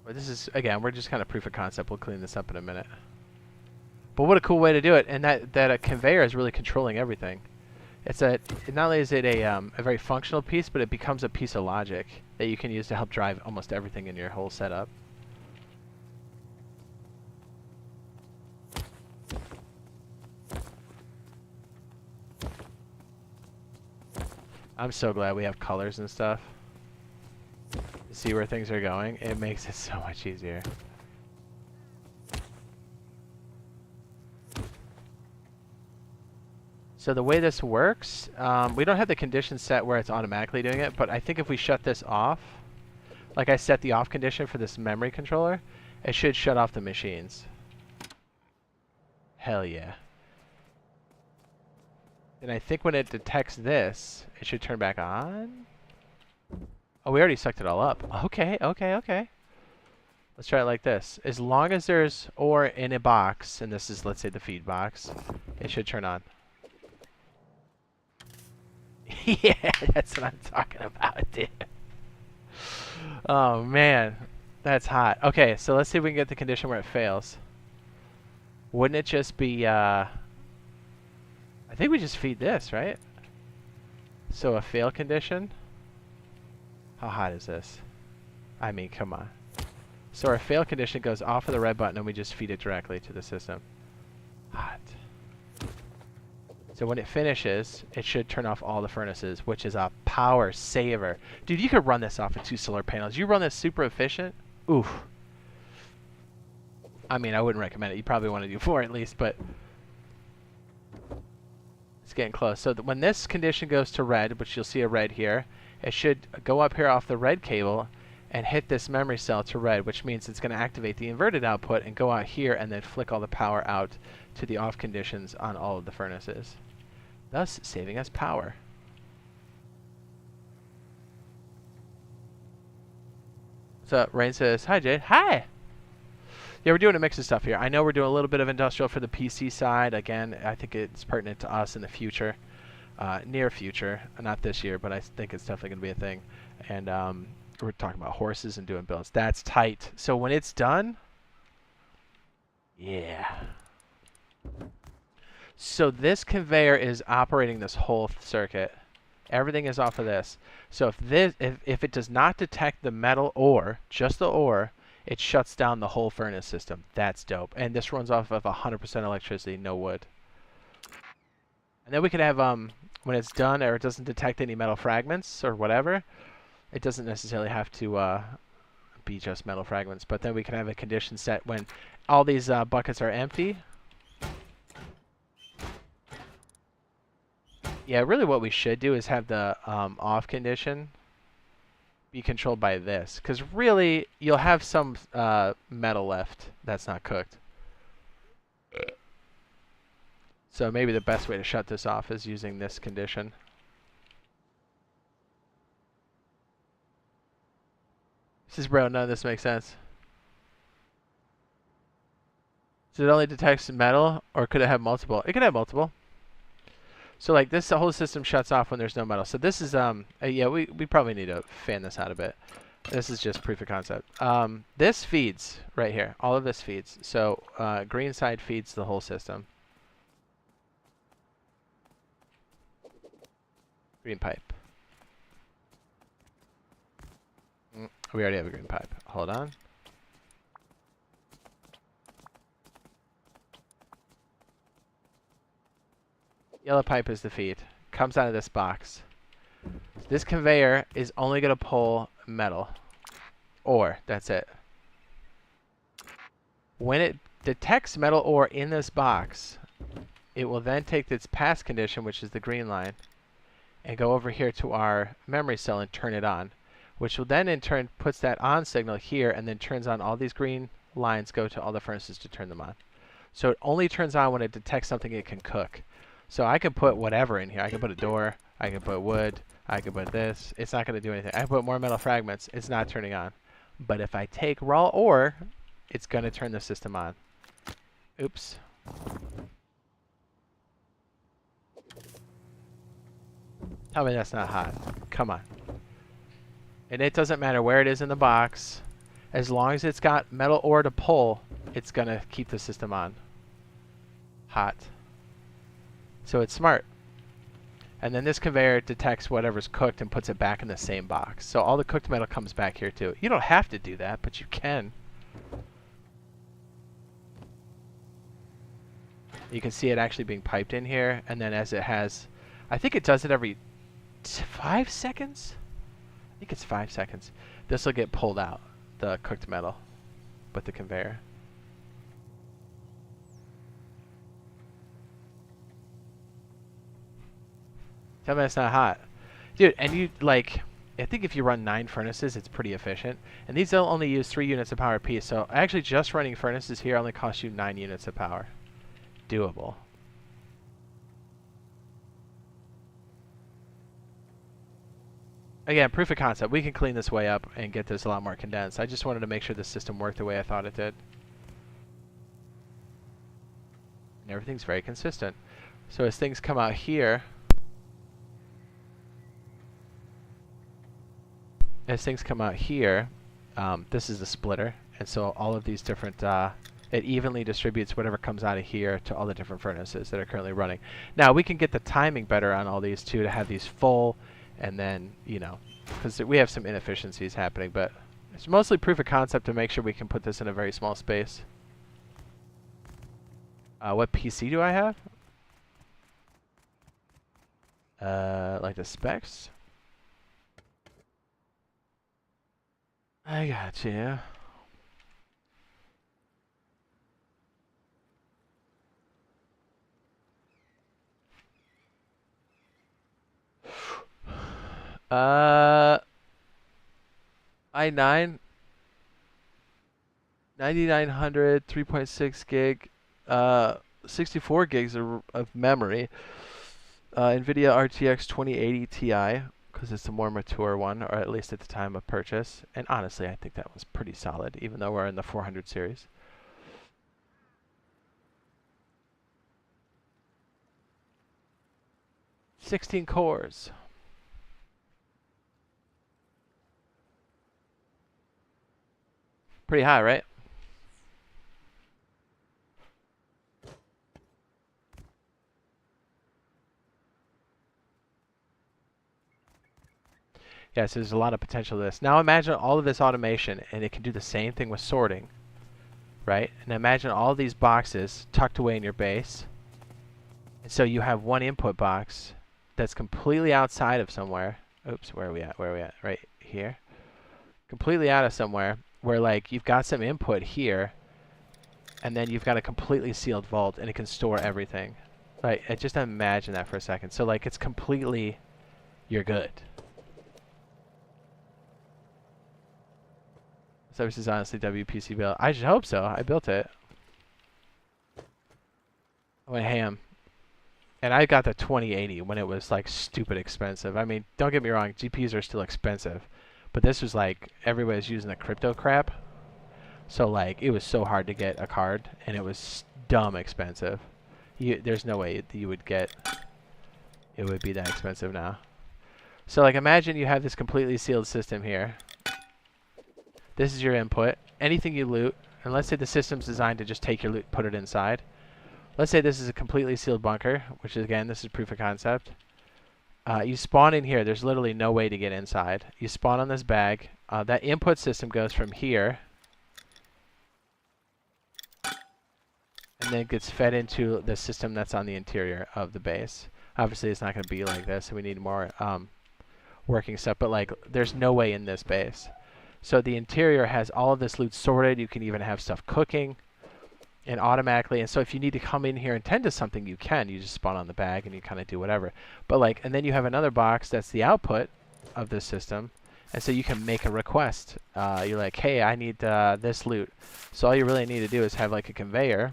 But this is, again, we're just kind of proof of concept. We'll clean this up in a minute. But what a cool way to do it, and that a conveyor is really controlling everything. It's not only is it a very functional piece, but it becomes a piece of logic that you can use to help drive almost everything in your whole setup. I'm so glad we have colors and stuff. To see where things are going, it makes it so much easier. So the way this works, we don't have the condition set where it's automatically doing it, but I think if we shut this off, like I set the off condition for this memory controller, it should shut off the machines. Hell yeah. And I think when it detects this, it should turn back on. Oh, we already sucked it all up. Okay, okay, okay. Let's try it like this. As long as there's ore in a box, and this is, let's say, the feed box, it should turn on. Yeah, that's what I'm talking about, dude. Oh, man. That's hot. Okay, so let's see if we can get the condition where it fails. Wouldn't it just be, I think we just feed this, right? So a fail condition? How hot is this? I mean, come on. So our fail condition goes off of the red button and we just feed it directly to the system. Hot. So when it finishes, it should turn off all the furnaces, which is a power saver. Dude, you could run this off of 2 solar panels. You run this super efficient? Oof. I mean, I wouldn't recommend it. You probably want to do 4 at least, but it's getting close. So when this condition goes to red, which you'll see a red here, it should go up here off the red cable and hit this memory cell to red, which means it's going to activate the inverted output and go out here and then flick all the power out to the off conditions on all of the furnaces, thus saving us power. So Rain says, hi Jade. Hi! Yeah, we're doing a mix of stuff here. I know we're doing a little bit of industrial for the PC side. Again, I think it's pertinent to us in the future, near future. Not this year, but I think it's definitely going to be a thing. And we're talking about horses and doing builds. That's tight. So when it's done, yeah. So this conveyor is operating this whole circuit. Everything is off of this. So if it does not detect the metal ore, just the ore, it shuts down the whole furnace system. That's dope. And this runs off of 100% electricity, no wood. And then we can have, when it's done or it doesn't detect any metal fragments or whatever, it doesn't necessarily have to be just metal fragments. But then we can have a condition set when all these buckets are empty. Yeah, really what we should do is have the off condition be controlled by this, because really you'll have some metal left that's not cooked. So maybe the best way to shut this off is using this condition. Says bro, none of this makes sense. Does it only detect metal, or could it have multiple? It could have multiple. So like this, the whole system shuts off when there's no metal. So this is, yeah, we probably need to fan this out a bit. This is just proof of concept. This feeds right here. All of this feeds. So green side feeds the whole system. Green pipe. We already have a green pipe. Hold on. Yellow pipe is the feed. Comes out of this box. This conveyor is only going to pull metal. Ore. That's it. When it detects metal ore in this box, it will then take its pass condition, which is the green line, and go over here to our memory cell and turn it on, which will then in turn puts that on signal here and then turns on all these green lines, go to all the furnaces to turn them on. So it only turns on when it detects something it can cook. So I could put whatever in here. I could put a door. I could put wood. I could put this. It's not going to do anything. I could put more metal fragments. It's not turning on. But if I take raw ore, it's going to turn the system on. Oops. Tell me that's not hot. Come on. And it doesn't matter where it is in the box. As long as it's got metal ore to pull, it's going to keep the system on. Hot. So it's smart. And then this conveyor detects whatever's cooked and puts it back in the same box. So all the cooked metal comes back here too. You don't have to do that, but you can. You can see it actually being piped in here. And then as it has, I think it does it every 5 seconds? I think it's 5 seconds. This will get pulled out, the cooked metal, with the conveyor. Tell me it's not hot. Dude, and you, like, I think if you run 9 furnaces, it's pretty efficient. And these will only use 3 units of power apiece. So actually just running furnaces here only costs you 9 units of power. Doable. Again, proof of concept. We can clean this way up and get this a lot more condensed. I just wanted to make sure the system worked the way I thought it did. And everything's very consistent. So as things come out here, this is the splitter. And so all of these different, it evenly distributes whatever comes out of here to all the different furnaces that are currently running. Now, we can get the timing better on all these too, to have these full, and then, you know, because we have some inefficiencies happening, but it's mostly proof of concept to make sure we can put this in a very small space. What PC do I have? Like the specs? I got you. i9 9900 3.6 gig 64 gigs of memory, NVIDIA RTX 2080 Ti, because it's the more mature one, or at least at the time of purchase. And honestly, I think that was pretty solid, even though we're in the 400 series. "16 cores. Pretty high, right? Yes, there's a lot of potential to this. Now imagine all of this automation, and it can do the same thing with sorting, right? And imagine all these boxes tucked away in your base. And so you have one input box that's completely outside of somewhere. Oops, where are we at? Where are we at? Right here. Completely out of somewhere, where like you've got some input here, and then you've got a completely sealed vault, and it can store everything. Right? Just imagine that for a second. So like it's completely, you're good. So this is honestly WPC build. I should hope so. I built it. I went ham. And I got the 2080 when it was like stupid expensive. I mean, don't get me wrong, GPUs are still expensive. But this was like, everybody's using the crypto crap. So like, it was so hard to get a card, and it was dumb expensive. There's no way you would get, it would be that expensive now. So like, imagine you have this completely sealed system here. This is your input. Anything you loot, and let's say the system's designed to just take your loot, put it inside. Let's say this is a completely sealed bunker, which is, again, this is proof of concept. You spawn in here. There's literally no way to get inside. You spawn on this bag. That input system goes from here, and then gets fed into the system that's on the interior of the base. Obviously, it's not going to be like this, so we need more working stuff. But like, there's no way in this base. So the interior has all of this loot sorted. You can even have stuff cooking, and automatically. And so if you need to come in here and tend to something, you can. You just spawn on the bag and you kind of do whatever. But like, and then you have another box that's the output of this system. And so you can make a request. You're like, hey, I need this loot. So all you really need to do is have like a conveyor.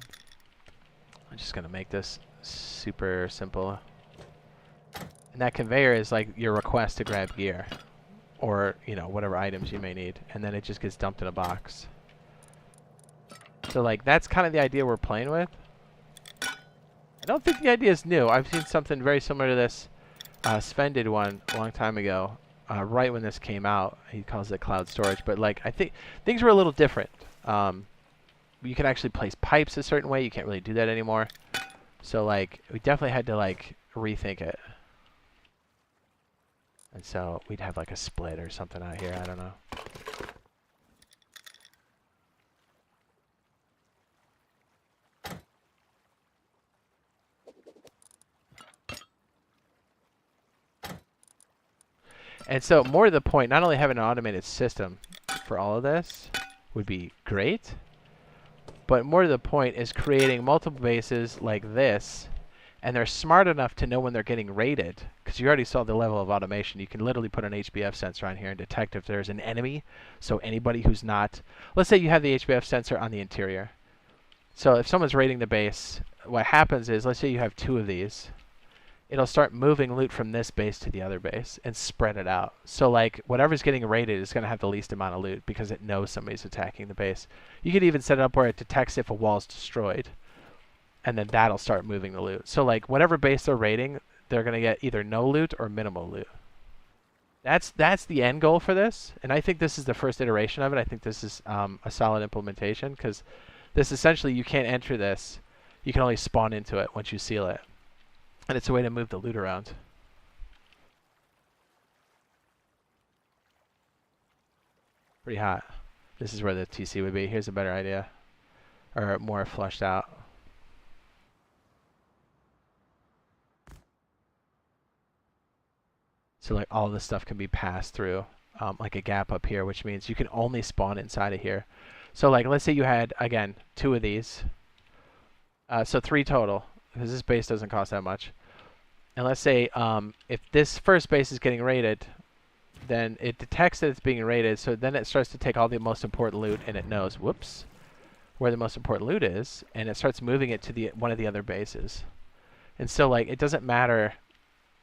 I'm just going to make this super simple. And that conveyor is like your request to grab gear, or, you know, whatever items you may need. And then it just gets dumped in a box. So like, that's kind of the idea we're playing with. I don't think the idea is new. I've seen something very similar to this. Sven did one a long time ago, right when this came out. He calls it cloud storage. But like, I think things were a little different. You can actually place pipes a certain way. You can't really do that anymore. So like, we definitely had to like rethink it. And so we'd have like a split or something out here. I don't know. And so more to the point, not only having an automated system for all of this would be great, but more to the point is creating multiple bases like this, and they're smart enough to know when they're getting raided, because you already saw the level of automation. You can literally put an HBF sensor on here and detect if there's an enemy. So anybody who's not, let's say you have the HBF sensor on the interior. So if someone's raiding the base, what happens is, let's say you have 2 of these. it'll start moving loot from this base to the other base and spread it out. So like whatever's getting raided is going to have the least amount of loot because it knows somebody's attacking the base. You could even set it up where it detects if a wall's destroyed, and then that'll start moving the loot. So like whatever base they're raiding, they're going to get either no loot or minimal loot. That's the end goal for this, and I think this is the first iteration of it. I think this is a solid implementation because this essentially you can't enter this. You can only spawn into it once you seal it. And it's a way to move the loot around. Pretty hot. This is where the TC would be. Here's a better idea. Or more flushed out. So like all this stuff can be passed through like a gap up here, which means you can only spawn inside of here. So like let's say you had, again, 2 of these. So 3 total, because this base doesn't cost that much. And let's say if this first base is getting raided, then it detects that it's being raided, so then it starts to take all the most important loot, and it knows, whoops, where the most important loot is, and it starts moving it to one of the other bases. And so like it doesn't matter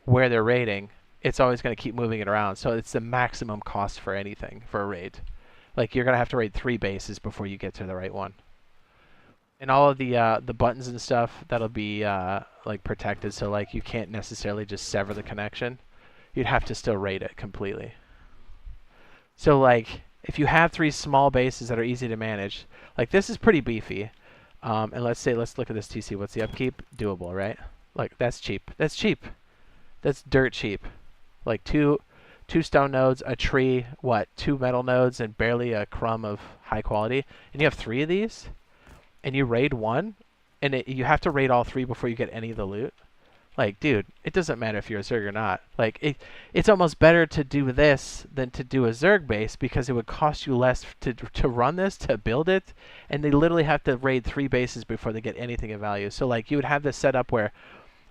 where they're raiding, it's always going to keep moving it around. So it's the maximum cost for anything, for a raid. Like you're going to have to raid 3 bases before you get to the right one. And all of the buttons and stuff, that'll be like protected, so like you can't necessarily just sever the connection. You'd have to still raid it completely. So like if you have 3 small bases that are easy to manage, like this is pretty beefy. And let's look at this TC. What's the upkeep? Doable, right? Like that's cheap. That's cheap. That's dirt cheap. Like two stone nodes, a tree, 2 metal nodes, and barely a crumb of high quality. And you have 3 of these. And you raid 1, and you have to raid all 3 before you get any of the loot. Like, dude, it doesn't matter if you're a Zerg or not. Like, it's almost better to do this than to do a Zerg base because it would cost you less to run this, to build it, and they literally have to raid 3 bases before they get anything of value. So, like, you would have this set up where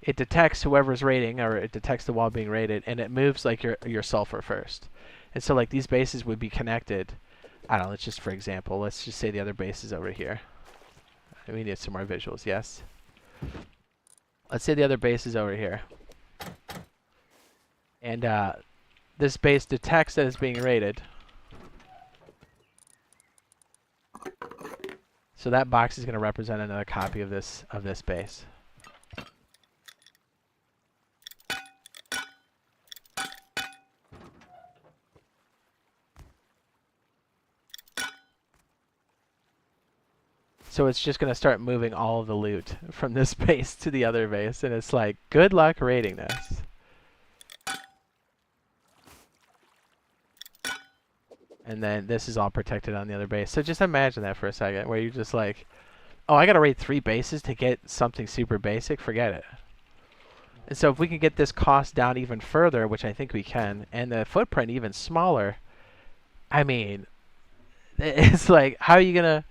it detects whoever's raiding, or it detects the wall being raided, and it moves, like, your sulfur first. And so, like, these bases would be connected. I don't know, let's just, for example, let's just say the other base is over here. We need some more visuals, yes? Let's say the other base is over here. And this base detects that it's being raided. So that box is going to represent another copy of this base. So it's just going to start moving all of the loot from this base to the other base. And it's like, good luck raiding this. And then this is all protected on the other base. So just imagine that for a second, where you're just like, oh, I got to raid 3 bases to get something super basic? Forget it. And so if we can get this cost down even further, which I think we can, and the footprint even smaller, I mean, it's like, how are you going to...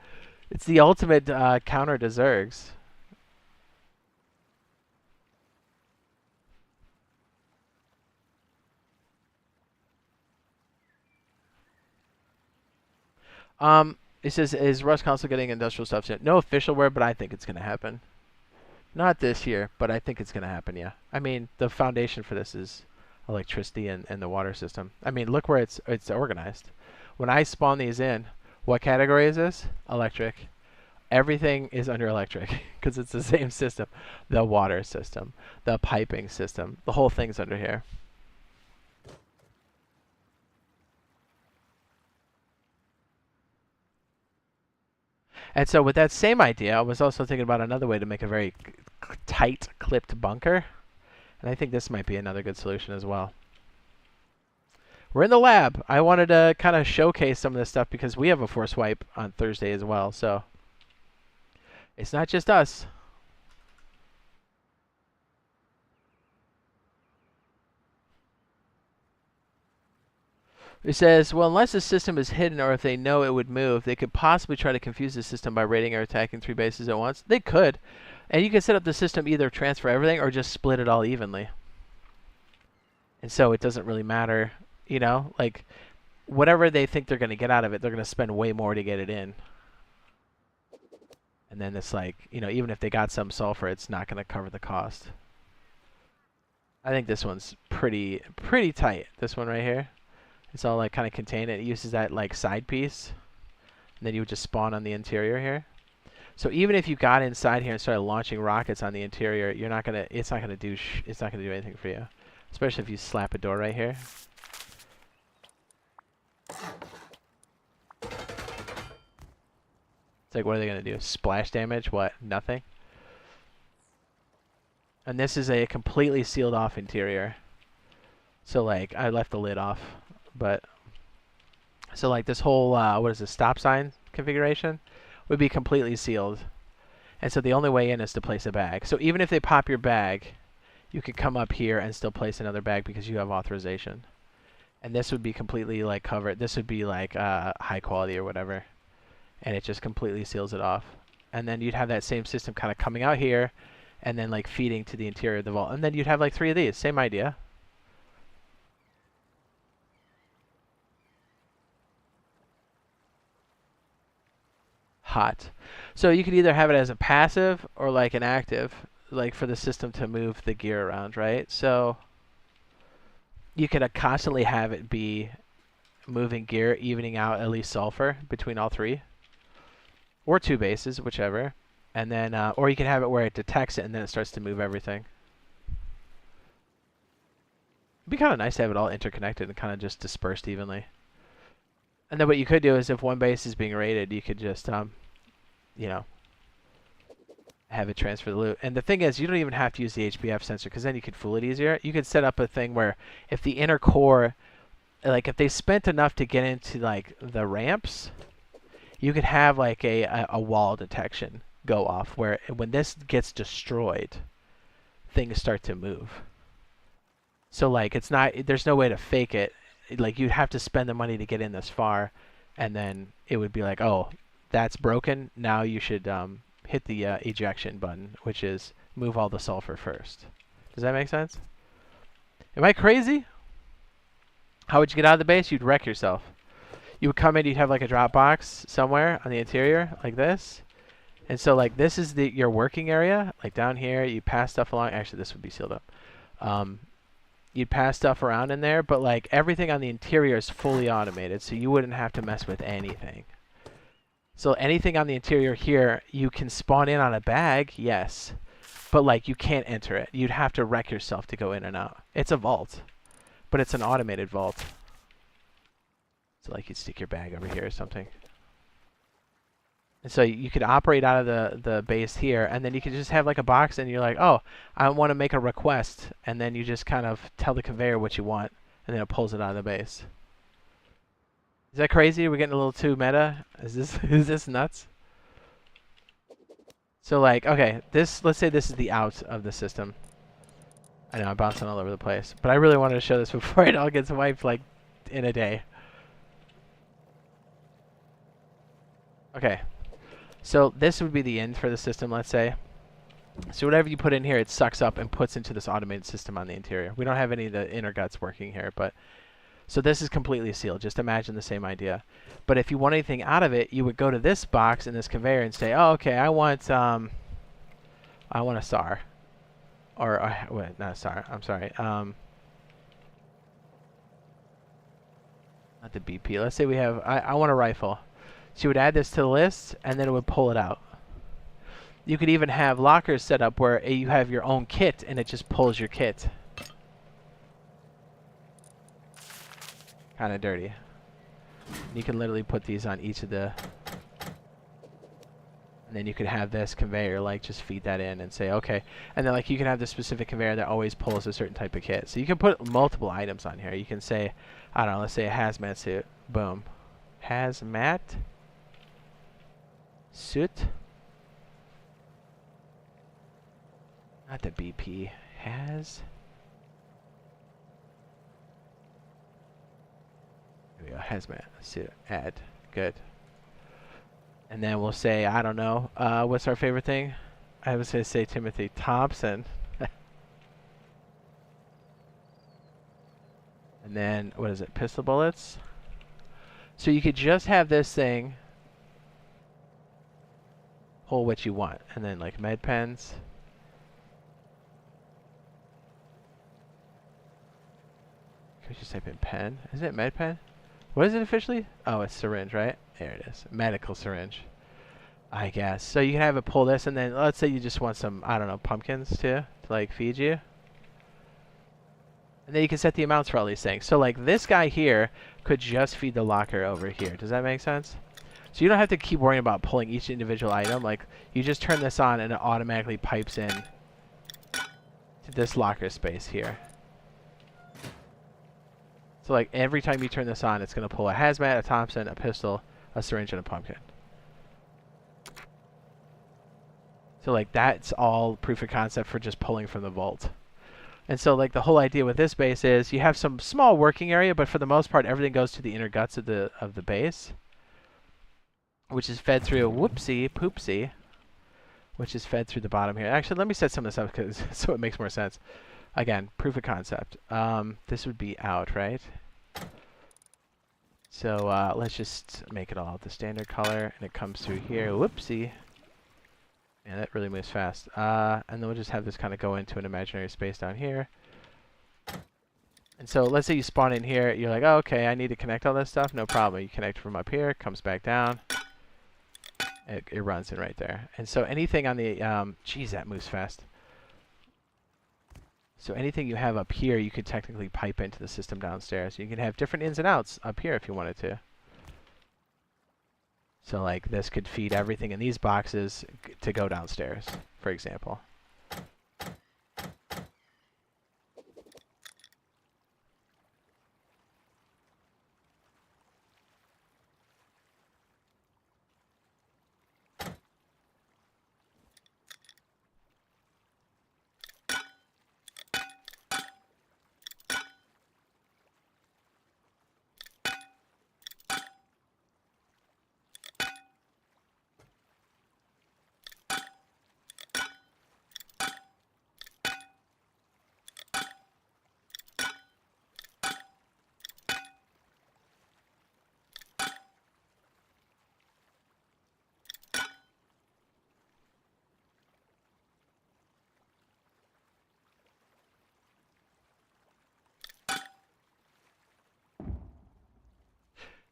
It's the ultimate counter to Zergs. It says, is Rust Council getting industrial stuff soon? No official word, but I think it's going to happen. Not this year, but I think it's going to happen, yeah. I mean, the foundation for this is electricity and the water system. I mean, look where it's organized. When I spawn these in, what category is this? Electric. Everything is under electric because it's the same system. The water system, the piping system, the whole thing's under here. And so with that same idea, I was also thinking about another way to make a very tight clipped bunker. And I think this might be another good solution as well. We're in the lab. I wanted to kind of showcase some of this stuff because we have a force wipe on Thursday as well. So it's not just us. It says, well, unless the system is hidden or if they know it would move, they could possibly try to confuse the system by raiding or attacking 3 bases at once. They could. And you can set up the system either transfer everything or just split it all evenly. And so it doesn't really matter, you know, like whatever they think they're going to get out of it, they're going to spend way more to get it in. And then it's like, you know, even if they got some sulfur, it's not going to cover the cost. I think this one's pretty tight. This one right here. It's all like kind of contained. It uses that like side piece. And then you would just spawn on the interior here. So even if you got inside here and started launching rockets on the interior, you're not gonna. It's not gonna do. It's not gonna do anything for you. Especially if you slap a door right here. It's like, what are they gonna do? Splash damage? What? Nothing. And this is a completely sealed off interior. So like, I left the lid off, but so like this whole what is this, stop sign configuration would be completely sealed. And so the only way in is to place a bag. So even if they pop your bag, you could come up here and still place another bag because you have authorization. And this would be completely like covered. This would be like high quality or whatever. And it just completely seals it off. And then you'd have that same system kind of coming out here and then like feeding to the interior of the vault. And then you'd have like 3 of these. Same idea. Hot. So you could either have it as a passive or like an active, like for the system to move the gear around, right? So you could constantly have it be moving gear, evening out at least sulfur between all 3. Or 2 bases, whichever. And then, or you can have it where it detects it and then it starts to move everything. It'd be kind of nice to have it all interconnected and kind of just dispersed evenly. And then what you could do is if one base is being raided, you could just, you know, have it transfer the loot. And the thing is, you don't even have to use the HPF sensor because then you could fool it easier. You could set up a thing where if the inner core, like if they spent enough to get into like the ramps, you could have like a wall detection go off where when this gets destroyed, things start to move. So like it's not, there's no way to fake it. Like you'd have to spend the money to get in this far, and then it would be like, oh, that's broken. Now you should hit the ejection button, which is move all the sulfur first. Does that make sense? Am I crazy? How would you get out of the base? You'd wreck yourself. You would come in, you'd have like a drop box somewhere on the interior, like this. And so like this is your working area. Like down here, you pass stuff along. Actually, this would be sealed up. You'd pass stuff around in there, but like everything on the interior is fully automated, so you wouldn't have to mess with anything. So anything on the interior here, you can spawn in on a bag, yes, but like you can't enter it. You'd have to wreck yourself to go in and out. It's a vault, but it's an automated vault. So like you'd stick your bag over here or something. And so you could operate out of the base here, and then you could just have like a box, and you're like, oh, I want to make a request, and then you just kind of tell the conveyor what you want, and then it pulls it out of the base. Is that crazy? Are we getting a little too meta? Is this nuts? So like, okay, let's say this is the out of the system. I know I'm bouncing all over the place, but I really wanted to show this before it all gets wiped like in a day. Okay. So this would be the end for the system, let's say. So whatever you put in here, it sucks up and puts into this automated system on the interior. We don't have any of the inner guts working here, but so this is completely sealed. Just imagine the same idea. But if you want anything out of it, you would go to this box in this conveyor and say, oh, okay, I want a SAR. Or, wait, not a SAR, I'm sorry. Not the BP. Let's say we have, I want a rifle. So you would add this to the list, and then it would pull it out. You could even have lockers set up where you have your own kit, and it just pulls your kit. Kind of dirty. You can literally put these on each of the... And then you could have this conveyor, like, just feed that in and say, okay. And then, like, you can have this specific conveyor that always pulls a certain type of kit. So you can put multiple items on here. You can say, I don't know, let's say a hazmat suit. Boom. Hazmat suit. Not the BP. Has. There we go. Hazmat suit. Add. Good. And then we'll say, I don't know, what's our favorite thing? I was going to say Timothy Thompson. And then, what is it? Pistol bullets. So you could just have this thing pull what you want. And then like med pens. Can we just type in pen? Isn't it med pen? What is it officially? Oh, it's syringe, right? There it is. Medical syringe, I guess. So you can have it pull this, and then let's say you just want some, I don't know, pumpkins to like feed you. And then you can set the amounts for all these things. So like this guy here could just feed the locker over here. Does that make sense? So you don't have to keep worrying about pulling each individual item. Like you just turn this on and it automatically pipes in to this locker space here. So like every time you turn this on, it's going to pull a hazmat, a Thompson, a pistol, a syringe, and a pumpkin. So like that's all proof of concept for just pulling from the vault. And so like the whole idea with this base is you have some small working area, but for the most part everything goes to the inner guts of the base, which is fed through whoopsie poopsie, which is fed through the bottom here. Actually, let me set some of this up so it makes more sense. Again, proof of concept. This would be out, right? So let's just make it all the standard color, and it comes through here. Whoopsie. Man, that really moves fast. And then we'll just have this kind of go into an imaginary space down here. And so let's say you spawn in here. You're like, oh, okay, I need to connect all this stuff. No problem. You connect from up here, comes back down. It runs in right there. And so anything on the... geez, that moves fast. So anything you have up here, you could technically pipe into the system downstairs. You can have different ins and outs up here if you wanted to. So like this could feed everything in these boxes to go downstairs, for example.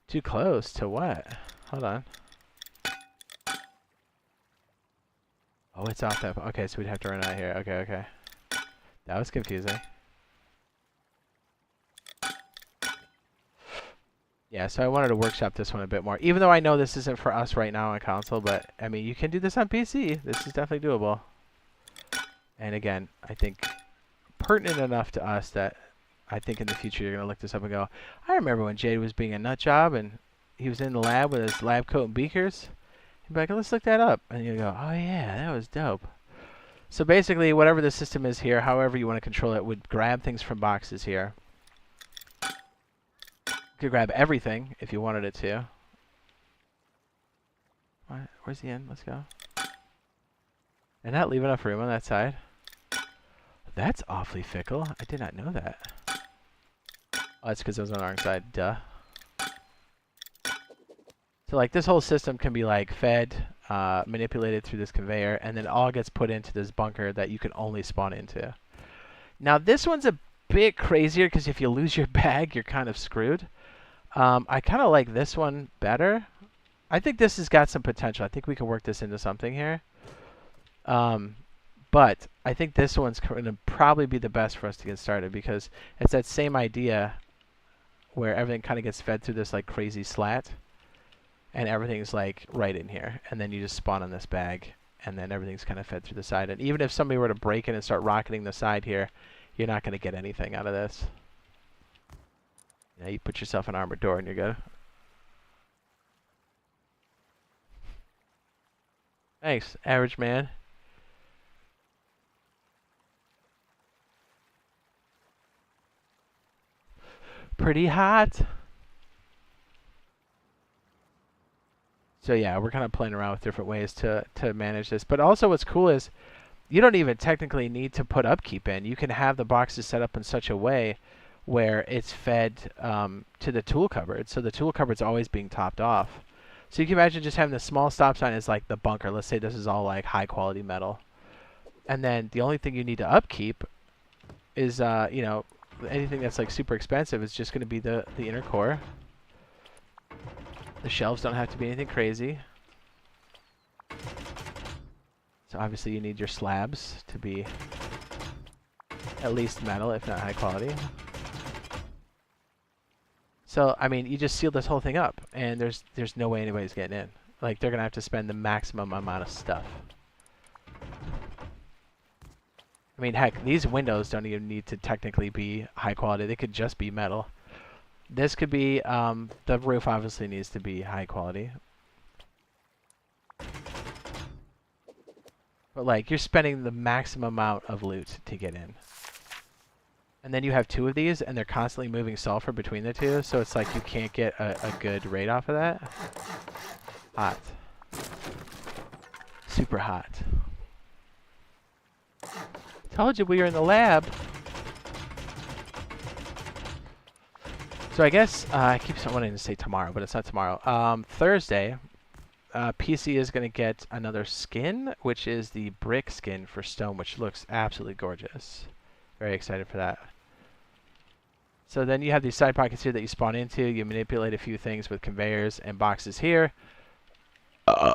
Too close to what? Hold on. Oh, it's off that. Okay, so we'd have to run out here. Okay, okay. That was confusing. Yeah, so I wanted to workshop this one a bit more. Even though I know this isn't for us right now on console, but I mean, you can do this on PC. This is definitely doable. And again, I think pertinent enough to us that I think in the future you're going to look this up and go, I remember when Jade was being a nut job and he was in the lab with his lab coat and beakers. You'd be like, let's look that up. And you go, oh yeah, that was dope. So basically, whatever the system is here, however you want to control it, would grab things from boxes here. You could grab everything if you wanted it to. What? Where's the end? Let's go. And not leave enough room on that side. That's awfully fickle. I did not know that. Oh, that's because it was on the wrong side. Duh. So like this whole system can be like fed, manipulated through this conveyor, and then it all gets put into this bunker that you can only spawn into. Now this one's a bit crazier because if you lose your bag, you're kind of screwed. I kind of like this one better. I think this has got some potential. I think we can work this into something here. But I think this one's going to probably be the best for us to get started because it's that same idea where everything kind of gets fed through this like crazy slat and everything's like right in here. And then you just spawn on this bag and then everything's kind of fed through the side. And even if somebody were to break in and start rocketing the side here, you're not going to get anything out of this. You know, you put yourself an armored door and you're good. Thanks, average man. Pretty hot. So yeah, we're kind of playing around with different ways to manage this. But also what's cool is you don't even technically need to put upkeep in. You can have the boxes set up in such a way where it's fed to the tool cupboard. So the tool cupboard's always being topped off. So you can imagine just having the small stop sign as like the bunker. Let's say this is all like high quality metal. And then the only thing you need to upkeep is, you know, anything that's like super expensive is just going to be the inner core. The shelves don't have to be anything crazy. So obviously you need your slabs to be at least metal, if not high quality. So, I mean, you just seal this whole thing up, and there's no way anybody's getting in. Like, they're going to have to spend the maximum amount of stuff. I mean, heck, these windows don't even need to technically be high quality. They could just be metal. This could be, the roof obviously needs to be high quality. But, like, you're spending the maximum amount of loot to get in. And then you have two of these, and they're constantly moving sulfur between the two, so it's like you can't get a good rate off of that. Hot. Super hot. Told you we were in the lab. So I guess, I keep wanting to say tomorrow, but it's not tomorrow. Thursday, PC is going to get another skin, which is the brick skin for stone, which looks absolutely gorgeous. Very excited for that. So then you have these side pockets here that you spawn into. You manipulate a few things with conveyors and boxes here. And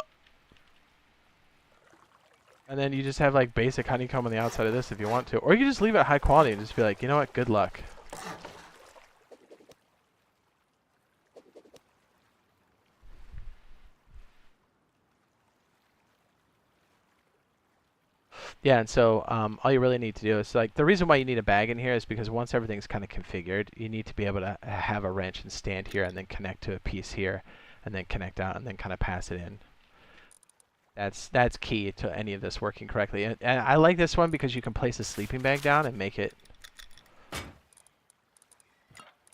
then you just have like basic honeycomb on the outside of this if you want to. Or you can just leave it high quality and just be like, you know what, good luck. Yeah, and so all you really need to do is, like, the reason why you need a bag in here is because once everything's kind of configured, you need to be able to have a wrench and stand here and then connect to a piece here and then connect out and then kind of pass it in. That's key to any of this working correctly. And I like this one because you can place a sleeping bag down and make it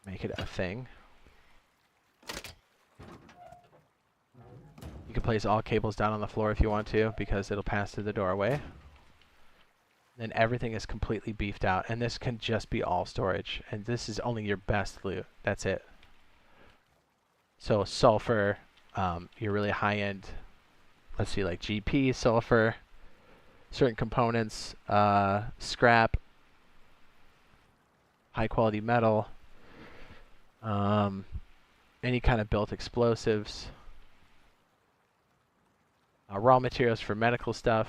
a thing. You can place all cables down on the floor if you want to because it'll pass through the doorway. Then everything is completely beefed out, and this can just be all storage, and this is only your best loot. That's it. So sulfur, your really high-end, let's see, like GP, sulfur, certain components, scrap, high-quality metal, any kind of built explosives, raw materials for medical stuff.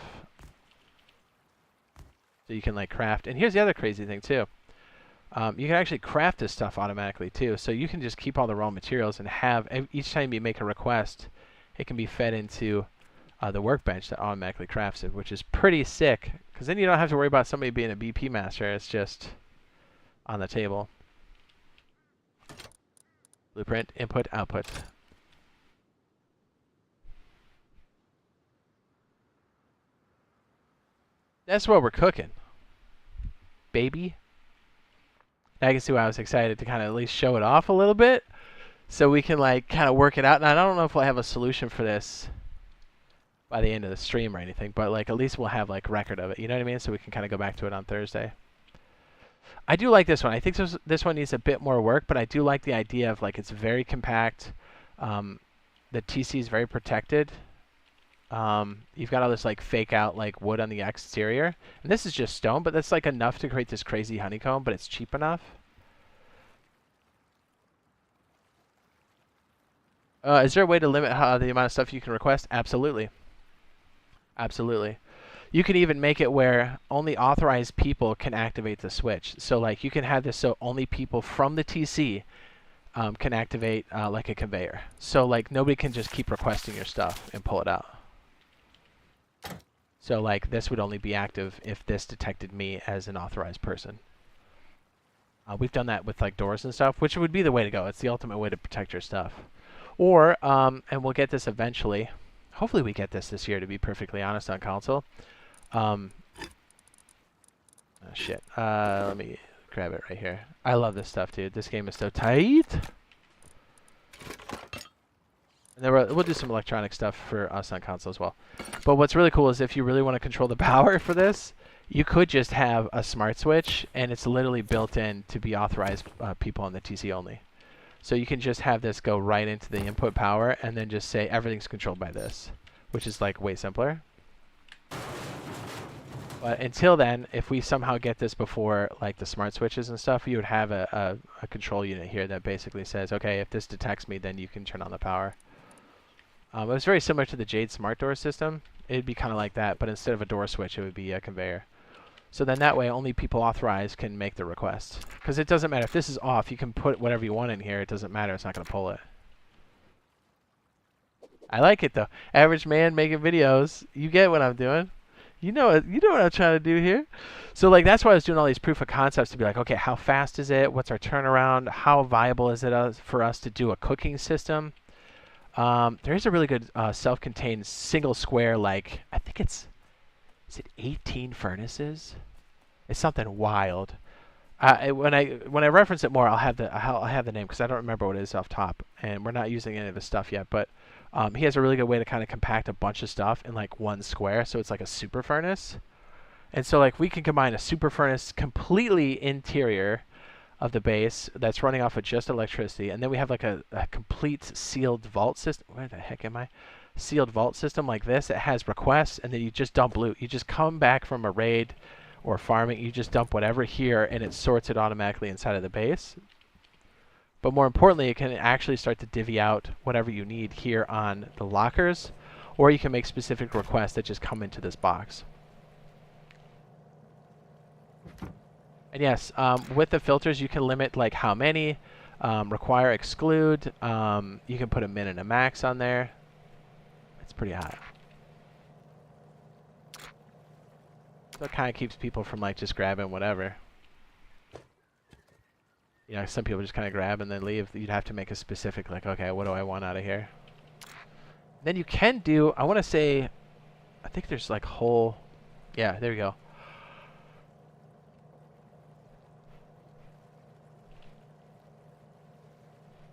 So you can like craft, and here's the other crazy thing too. You can actually craft this stuff automatically too. So you can just keep all the raw materials and have, each time you make a request, it can be fed into the workbench that automatically crafts it, which is pretty sick. Because then you don't have to worry about somebody being a BP master. It's just on the table. Blueprint, input, output. That's what we're cooking, baby. Now you can see why I was excited to kind of at least show it off a little bit, so we can like kind of work it out. And I don't know if we'll have a solution for this by the end of the stream or anything, but like at least we'll have like record of it. You know what I mean? So we can kind of go back to it on Thursday. I do like this one. I think this one needs a bit more work, but I do like the idea of like it's very compact. The TC is very protected. You've got all this like fake out like wood on the exterior, and this is just stone, but that's like enough to create this crazy honeycomb, but it's cheap enough. Is there a way to limit the amount of stuff you can request? Absolutely. Absolutely. You can even make it where only authorized people can activate the switch. So like you can have this so only people from the TC can activate like a conveyor. So like nobody can just keep requesting your stuff and pull it out. So like this would only be active if this detected me as an authorized person. We've done that with like doors and stuff, which would be the way to go. It's the ultimate way to protect your stuff. Or, and we'll get this eventually. Hopefully we get this year, to be perfectly honest, on console. Oh shit. Let me grab it right here. I love this stuff, dude. This game is so tight. And then we'll do some electronic stuff for us on console as well. But what's really cool is if you really want to control the power for this, you could just have a smart switch, and it's literally built in to be authorized people on the TC only. So you can just have this go right into the input power, and then just say everything's controlled by this, which is like way simpler. But until then, if we somehow get this before like the smart switches and stuff, you would have a control unit here that basically says, okay, if this detects me, then you can turn on the power. It was very similar to the Jade smart door system. It'd be kind of like that, but instead of a door switch, it would be a conveyor. So then that way, only people authorized can make the request. Because it doesn't matter. If this is off, you can put whatever you want in here. It doesn't matter. It's not going to pull it. I like it, though. Average man making videos. You get what I'm doing. You know what I'm trying to do here. So like that's why I was doing all these proof of concepts to be like, okay, how fast is it? What's our turnaround? How viable is it for us to do a cooking system? There's a really good self-contained single square, like I think is it 18 furnaces? It's something wild. When I reference it more, I'll have the name because I don't remember what it is off top, and we're not using any of his stuff yet. But he has a really good way to kind of compact a bunch of stuff in like one square, so it's like a super furnace. And so like we can combine a super furnace completely interior of the base that's running off of just electricity, and then we have like a complete sealed vault system. Where the heck am I? Sealed vault system like this. It has requests, and then you just dump loot. You just come back from a raid or farming, you just dump whatever here, and it sorts it automatically inside of the base. But more importantly, it can actually start to divvy out whatever you need here on the lockers, or you can make specific requests that just come into this box. And yes, with the filters, you can limit like how many, require, exclude. You can put a min and a max on there. It's pretty hot. So it kind of keeps people from like just grabbing whatever. You know, some people just kind of grab and then leave. You'd have to make a specific like, okay, what do I want out of here? Then you can do, I want to say, I think there's like whole, yeah, there you go.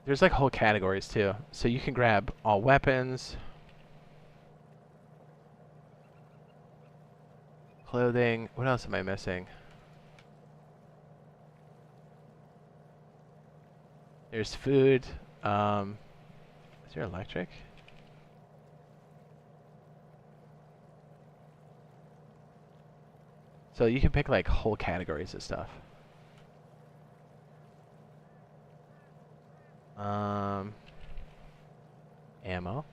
There's like whole categories too. So you can grab all weapons, clothing. What else am I missing? There's food. Is there electric? So you can pick like whole categories of stuff. Ammo.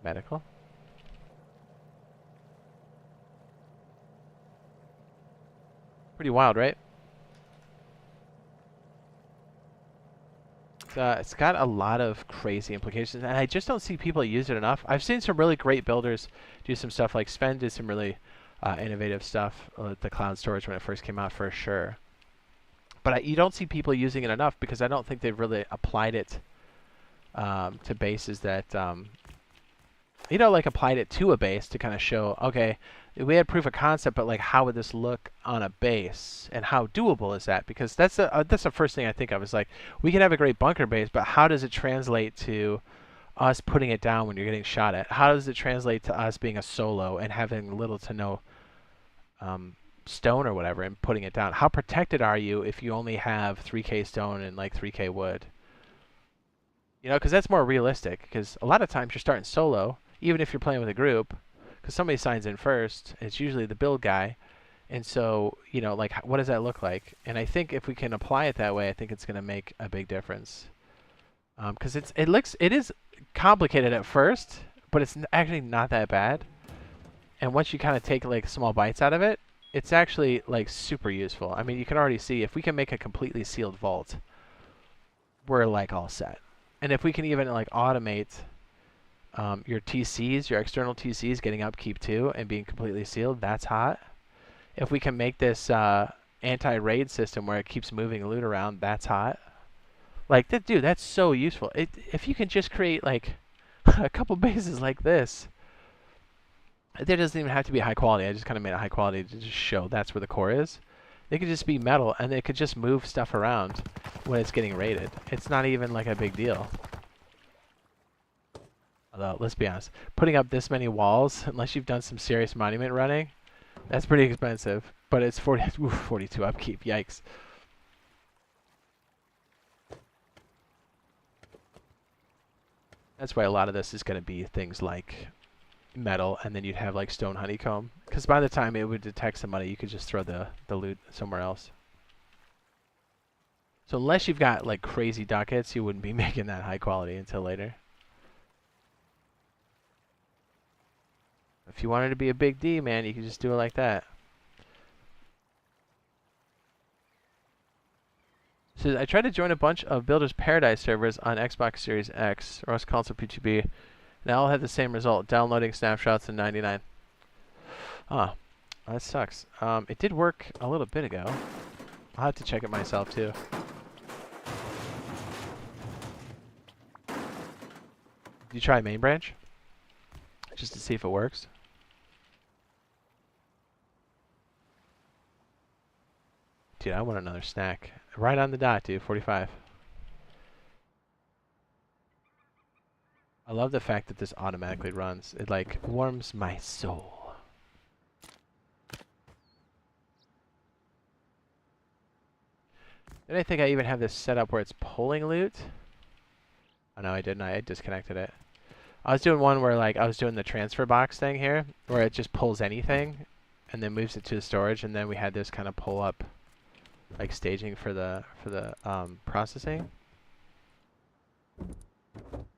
Medical. Pretty wild, right? It's got a lot of crazy implications, and I just don't see people use it enough. I've seen some really great builders do some stuff, like Sven did some really innovative stuff with the cloud storage when it first came out, for sure. But you don't see people using it enough because I don't think they've really applied it to bases that, you know, like applied it to a base to kind of show, okay, we had proof of concept, but like how would this look on a base and how doable is that? Because that's the first thing I think of is like, we can have a great bunker base, but how does it translate to us putting it down when you're getting shot at? How does it translate to us being a solo and having little to no stone or whatever and putting it down? How protected are you if you only have 3k stone and like 3k wood? You know, because that's more realistic, because a lot of times you're starting solo, even if you're playing with a group, because somebody signs in first. It's usually the build guy. And so, you know, like, what does that look like? And I think if we can apply it that way, I think it's going to make a big difference. Because it is complicated at first, but it's actually not that bad. And once you kind of take like small bites out of it, it's actually like super useful. I mean, you can already see if we can make a completely sealed vault, we're like all set. And if we can even like automate your TCs, your external TCs getting upkeep too and being completely sealed, that's hot. If we can make this anti-raid system where it keeps moving loot around, that's hot. Like, dude, that's so useful. If you can just create like a couple bases like this, there doesn't even have to be high quality. I just kind of made it high quality to just show that's where the core is. They could just be metal, and they could just move stuff around when it's getting raided. It's not even like a big deal. Although, let's be honest, putting up this many walls, unless you've done some serious monument running, that's pretty expensive. But it's 42 upkeep. Yikes. That's why a lot of this is going to be things like metal, and then you'd have like stone honeycomb. Because by the time it would detect somebody, you could just throw the loot somewhere else. So unless you've got like crazy ducats, you wouldn't be making that high quality until later. If you wanted to be a big D, man, you could just do it like that. So I tried to join a bunch of Builder's Paradise servers on Xbox Series X or else console PTB. They all had the same result, downloading snapshots in 99. Ah, that sucks. It did work a little bit ago. I'll have to check it myself too. Did you try main branch? Just to see if it works? Dude, I want another snack. Right on the dot, dude. 45. I love the fact that this automatically runs. It, like, warms my soul. Then I think I even have this set up where it's pulling loot. Oh, no, I didn't. I disconnected it. I was doing one where, like, I was doing the transfer box thing here, where it just pulls anything and then moves it to the storage, and then we had this kind of pull up, like, staging for the processing.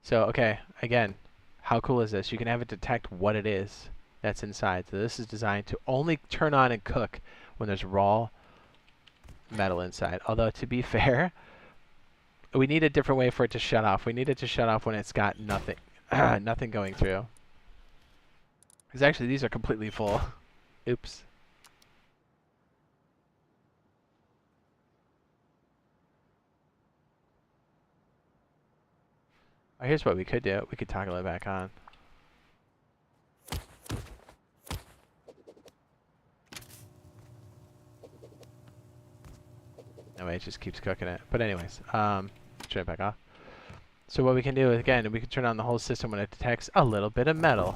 So, okay, again, how cool is this? You can have it detect what it is that's inside. So this is designed to only turn on and cook when there's raw metal inside. Although, to be fair, we need a different way for it to shut off. We need it to shut off when it's got nothing, nothing going through. Because actually, these are completely full. Oops. Oh, here's what we could do. We could toggle it back on. No way, it just keeps cooking it. But anyways, turn it back off. So what we can do is, again, we can turn on the whole system when it detects a little bit of metal.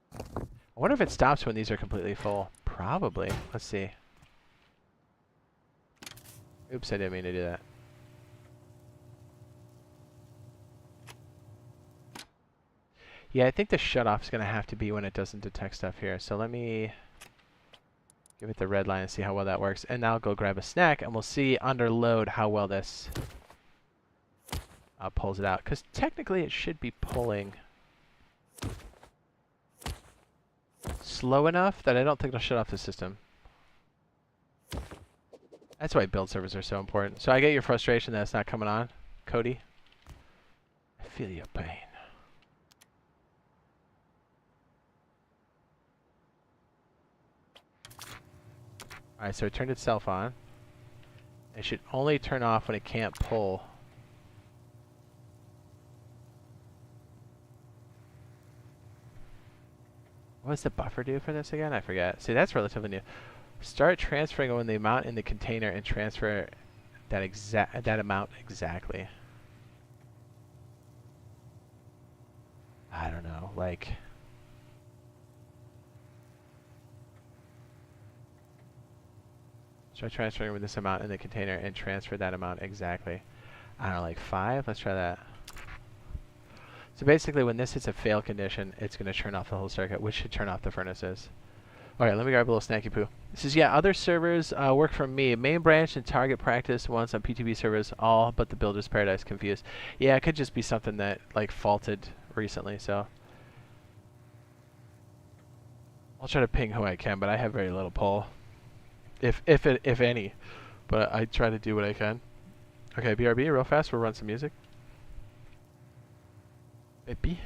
I wonder if it stops when these are completely full. Probably. Let's see. Oops, I didn't mean to do that. Yeah, I think the shutoff is going to have to be when it doesn't detect stuff here. So let me give it the red line and see how well that works. And now I'll go grab a snack, and we'll see under load how well this pulls it out. Because technically it should be pulling slow enough that I don't think it'll shut off the system. That's why build servers are so important. So I get your frustration that it's not coming on, Cody. I feel your pain. Alright, so it turned itself on. It should only turn off when it can't pull. What does the buffer do for this again? I forget. See, that's relatively new. Start transferring when the amount in the container and transfer that amount exactly. I don't know, like... Try transferring with this amount in the container and transfer that amount exactly. I don't know, like 5? Let's try that. So basically, when this hits a fail condition, it's going to turn off the whole circuit, which should turn off the furnaces. Alright, let me grab a little snacky poo. This is, yeah, other servers work for me. Main branch and target practice once on PTB servers, all but the Builder's Paradise confused. Yeah, it could just be something that, like, faulted recently, so. I'll try to ping who I can, but I have very little pull. If any. But I try to do what I can. Okay, BRB, real fast, we'll run some music. Baby.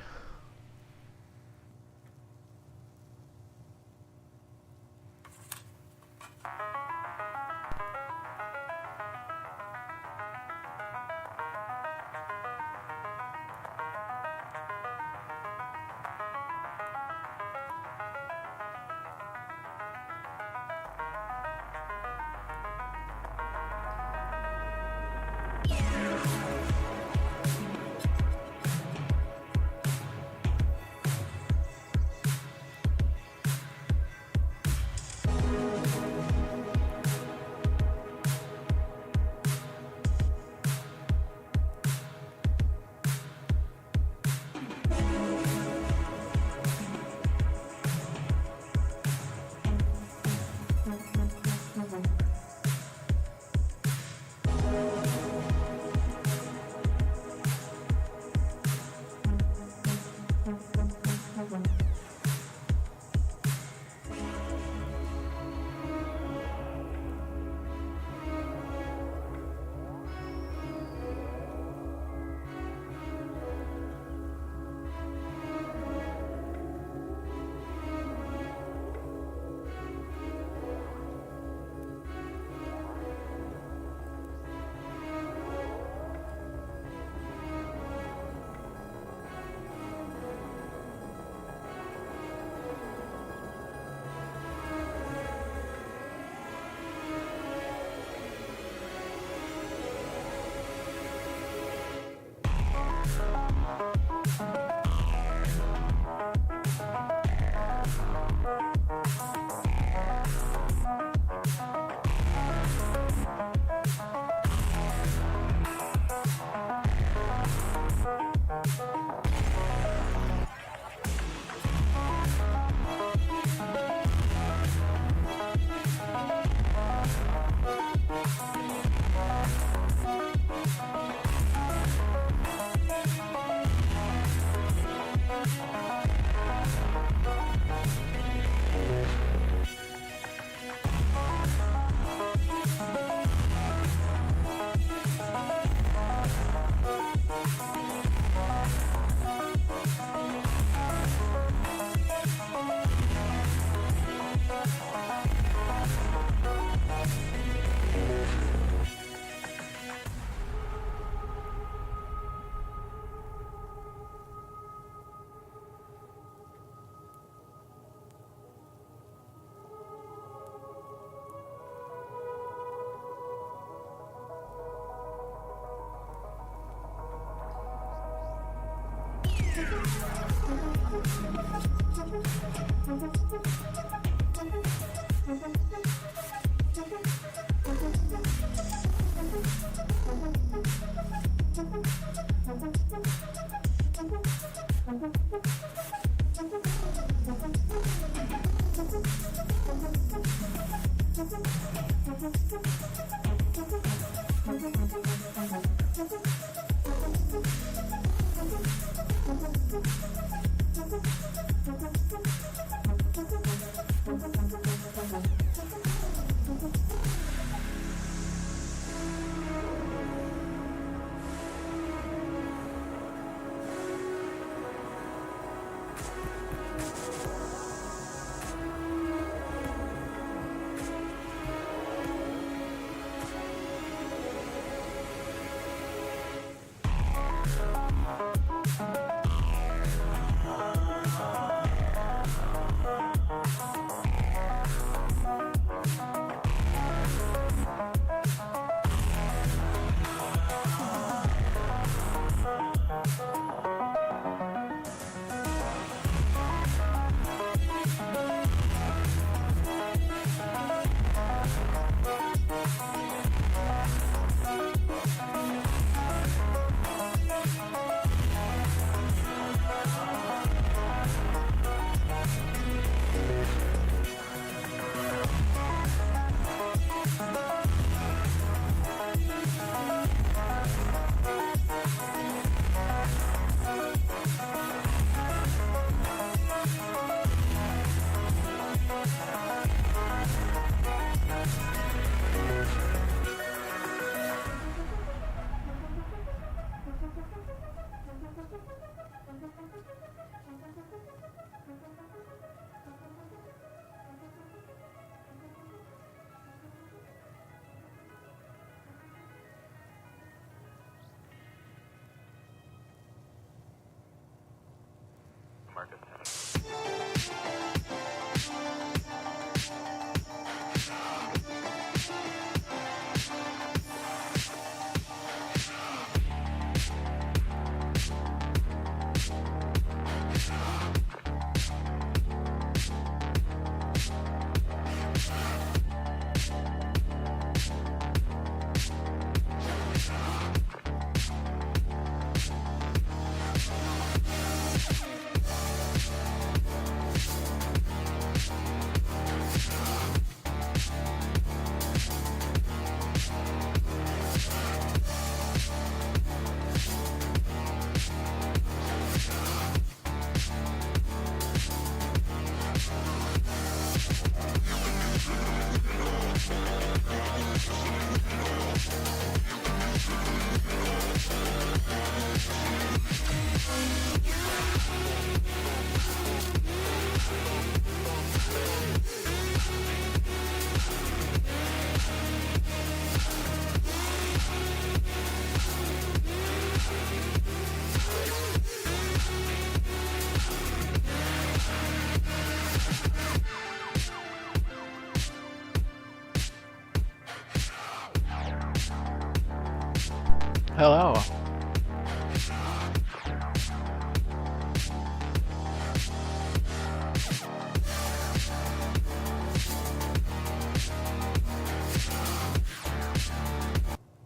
Hello.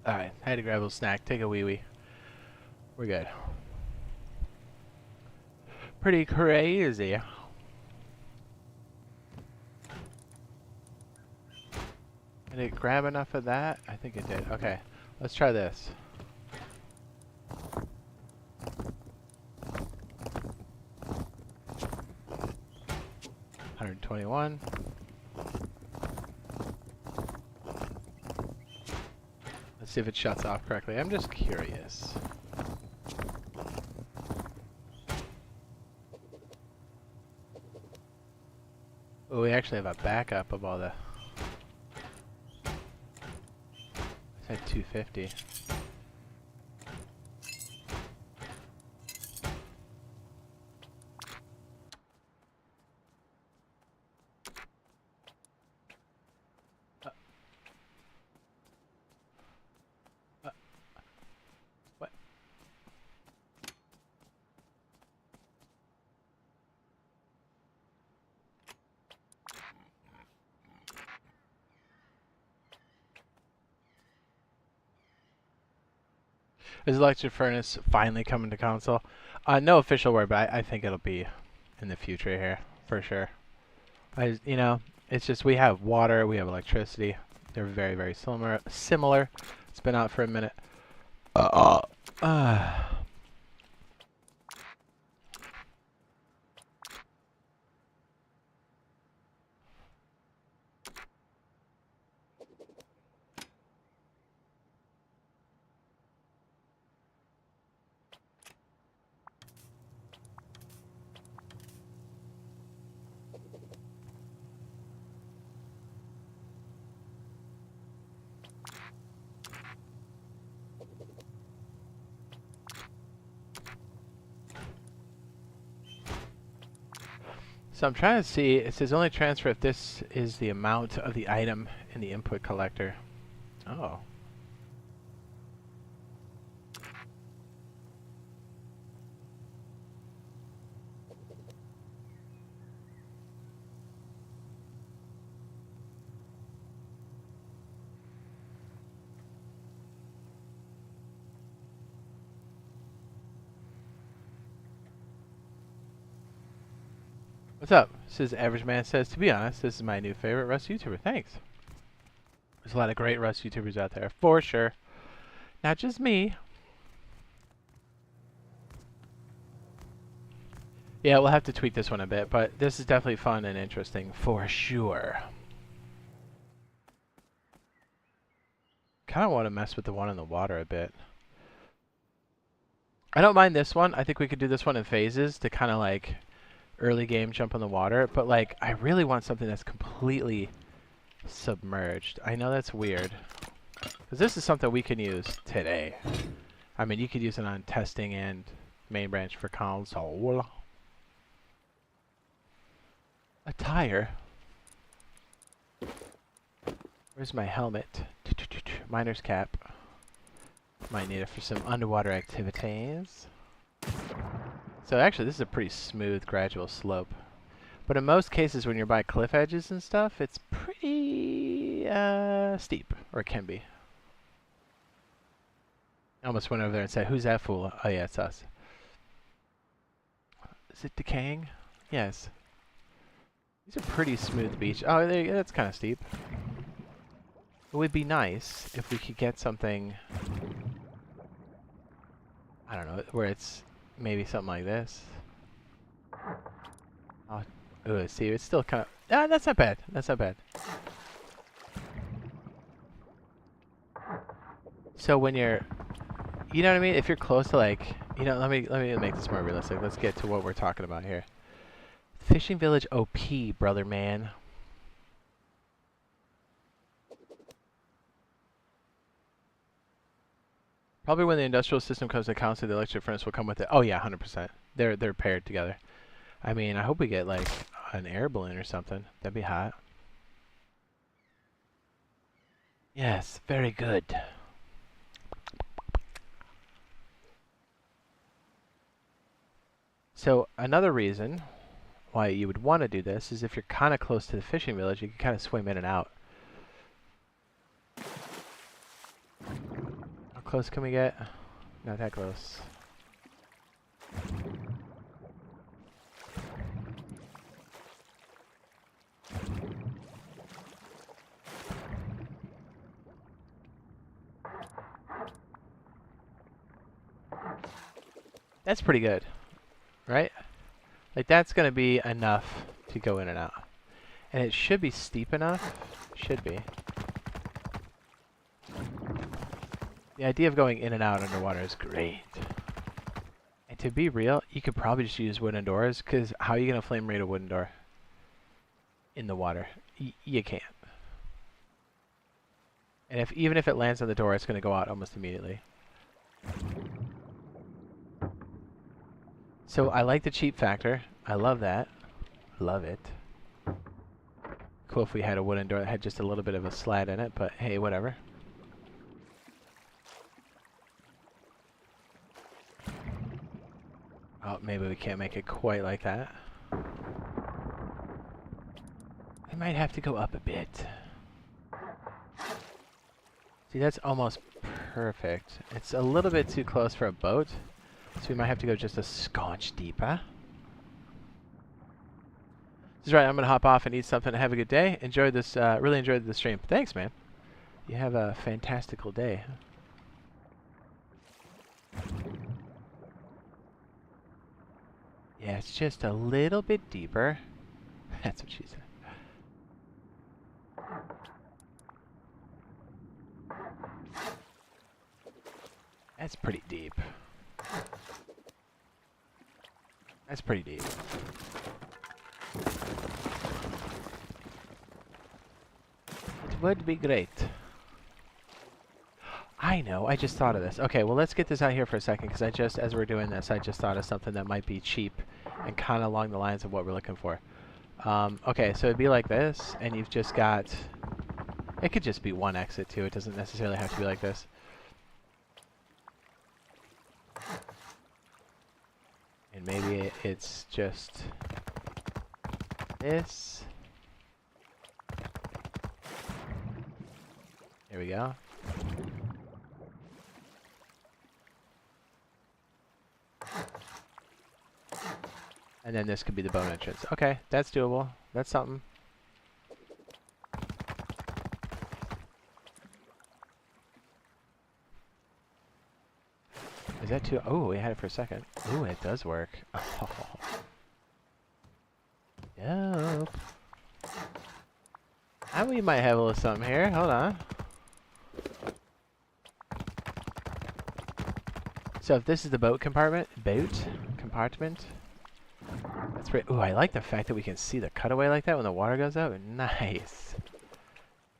Alright, I had to grab a little snack, take a wee-wee. We're good. Pretty crazy. Did it grab enough of that? I think it did. Okay, let's try this. $121. Let's see if it shuts off correctly. I'm just curious. Oh, we actually have a backup of all the... I said 250. What? Is electric furnace finally coming to console? No official word, but I think it'll be in the future here for sure. You know, it's just we have water, we have electricity. They're very, very similar. It's been out for a minute. So I'm trying to see, it says only transfer if this is the amount of the item in the input collector. Oh. What's up? Says Average Man says, to be honest, this is my new favorite Rust YouTuber. Thanks. There's a lot of great Rust YouTubers out there, for sure. Not just me. Yeah, we'll have to tweak this one a bit, but this is definitely fun and interesting, for sure. Kind of want to mess with the one in the water a bit. I don't mind this one. I think we could do this one in phases to kind of like early game jump on the water, but like I really want something that's completely submerged. I know that's weird, because this is something we can use today. I mean, you could use it on testing and main branch for console. A tire. Where's my helmet? Miner's cap. Might need it for some underwater activities. So actually, this is a pretty smooth, gradual slope. But in most cases, when you're by cliff edges and stuff, it's pretty steep, or it can be. I almost went over there and said, "Who's that fool?" Oh yeah, it's us. Is it decaying? Yes. These are pretty smooth beach. Oh, that's kind of steep. It would be nice if we could get something, I don't know, where it's maybe something like this. Oh, ooh, see, it's still kind of... Ah, that's not bad. That's not bad. So when you're... You know what I mean? If you're close to like... You know, let me make this more realistic. Let's get to what we're talking about here. Fishing Village OP, brother man. Probably when the industrial system comes to console, the electric furnace will come with it. Oh yeah, 100%. They're paired together. I mean, I hope we get like an air balloon or something. That'd be hot. Yes, very good. So another reason why you would want to do this is if you're kind of close to the fishing village, you can kind of swim in and out. How close can we get? Not that close. That's pretty good, right? Like that's going to be enough to go in and out. And it should be steep enough. Should be. The idea of going in and out underwater is great. And to be real, you could probably just use wooden doors, because how are you going to flame rate a wooden door in the water? You can't. And even if it lands on the door, it's going to go out almost immediately. So I like the cheap factor. I love that. Love it. Cool if we had a wooden door that had just a little bit of a slat in it, but hey, whatever. Oh, maybe we can't make it quite like that. I might have to go up a bit. See, that's almost Perfect. It's a little bit too close for a boat, so we might have to go just a scotch deeper. This is right. I'm going to hop off and eat something. Have a good day. Enjoyed this. Really enjoyed the stream. Thanks, man. You have a fantastical day. Yeah, it's just a little bit deeper. That's what she said. That's pretty deep. That's pretty deep. It would be great. I know, I just thought of this. Okay, well, let's get this out here for a second, because as we're doing this, I just thought of something that might be cheap and kind of along the lines of what we're looking for. Okay, so it'd be like this, and you've just got... It could just be one exit, too. It doesn't necessarily have to be like this. And maybe it's just this. There we go. And then this could be the boat entrance. Okay, that's doable. That's something. Is that too... Oh, we had it for a second. Ooh, it does work. Oh. Dope. And we might have a little something here. Hold on. So if this is the boat compartment, that's great. Ooh, I like the fact that we can see the cutaway like that when the water goes out. Nice.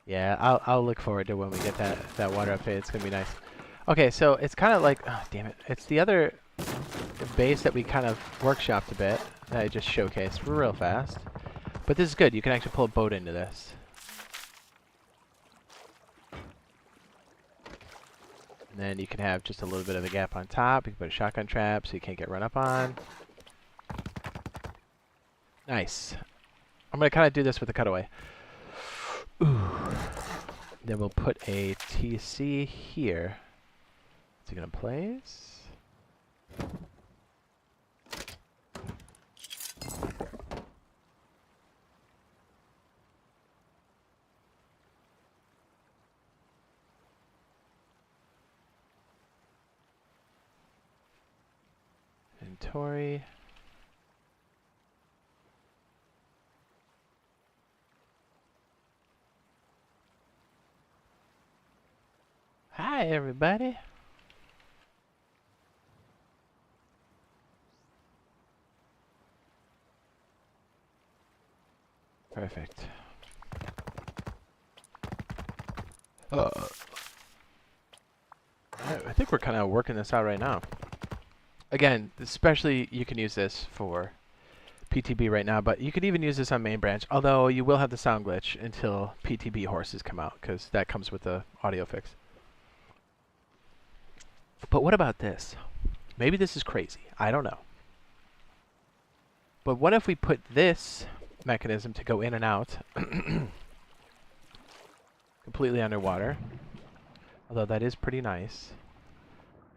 Yeah, I'll look forward to when we get that water update. It's gonna be nice. Okay, so it's kind of like, oh damn it, it's the other base that we kind of workshopped a bit that I just showcased real fast. But this is good. You can actually pull a boat into this. And then you can have just a little bit of a gap on top. You can put a shotgun trap so you can't get run up on. Nice. I'm going to kind of do this with the cutaway. Ooh. Then we'll put a TC here. Is it going to place? Inventory. Hi, everybody. Perfect. I think we're kind of working this out right now. Again, especially you can use this for PTB right now, but you could even use this on main branch, although you will have the sound glitch until PTB horses come out, because that comes with the audio fix. But what about this? Maybe this is crazy. I don't know. But what if we put this mechanism to go in and out completely underwater? Although that is pretty nice.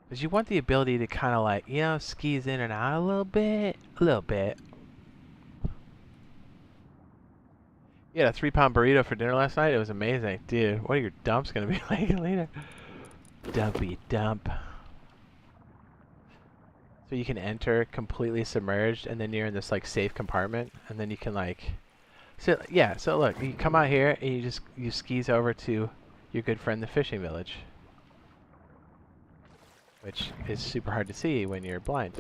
Because you want the ability to kind of like, you know, skis in and out a little bit. A little bit. You had a 3-pound burrito for dinner last night? It was amazing. Dude, what are your dumps going to be like later? Dumpy dump. So you can enter completely submerged, and then you're in this like safe compartment, and then you can like... So yeah, so look, you come out here, and you skis over to your good friend, the fishing village. Which is super hard to see when you're blind.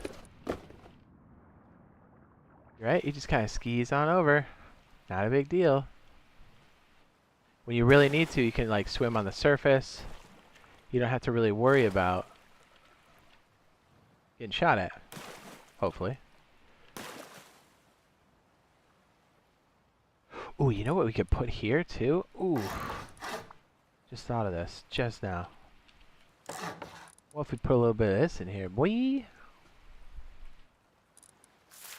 Right? You just kind of skis on over. Not a big deal. When you really need to, you can like swim on the surface. You don't have to really worry about getting shot at. Hopefully. Ooh, you know what we could put here too? Ooh. Just thought of this just now. What if we put a little bit of this in here, boy?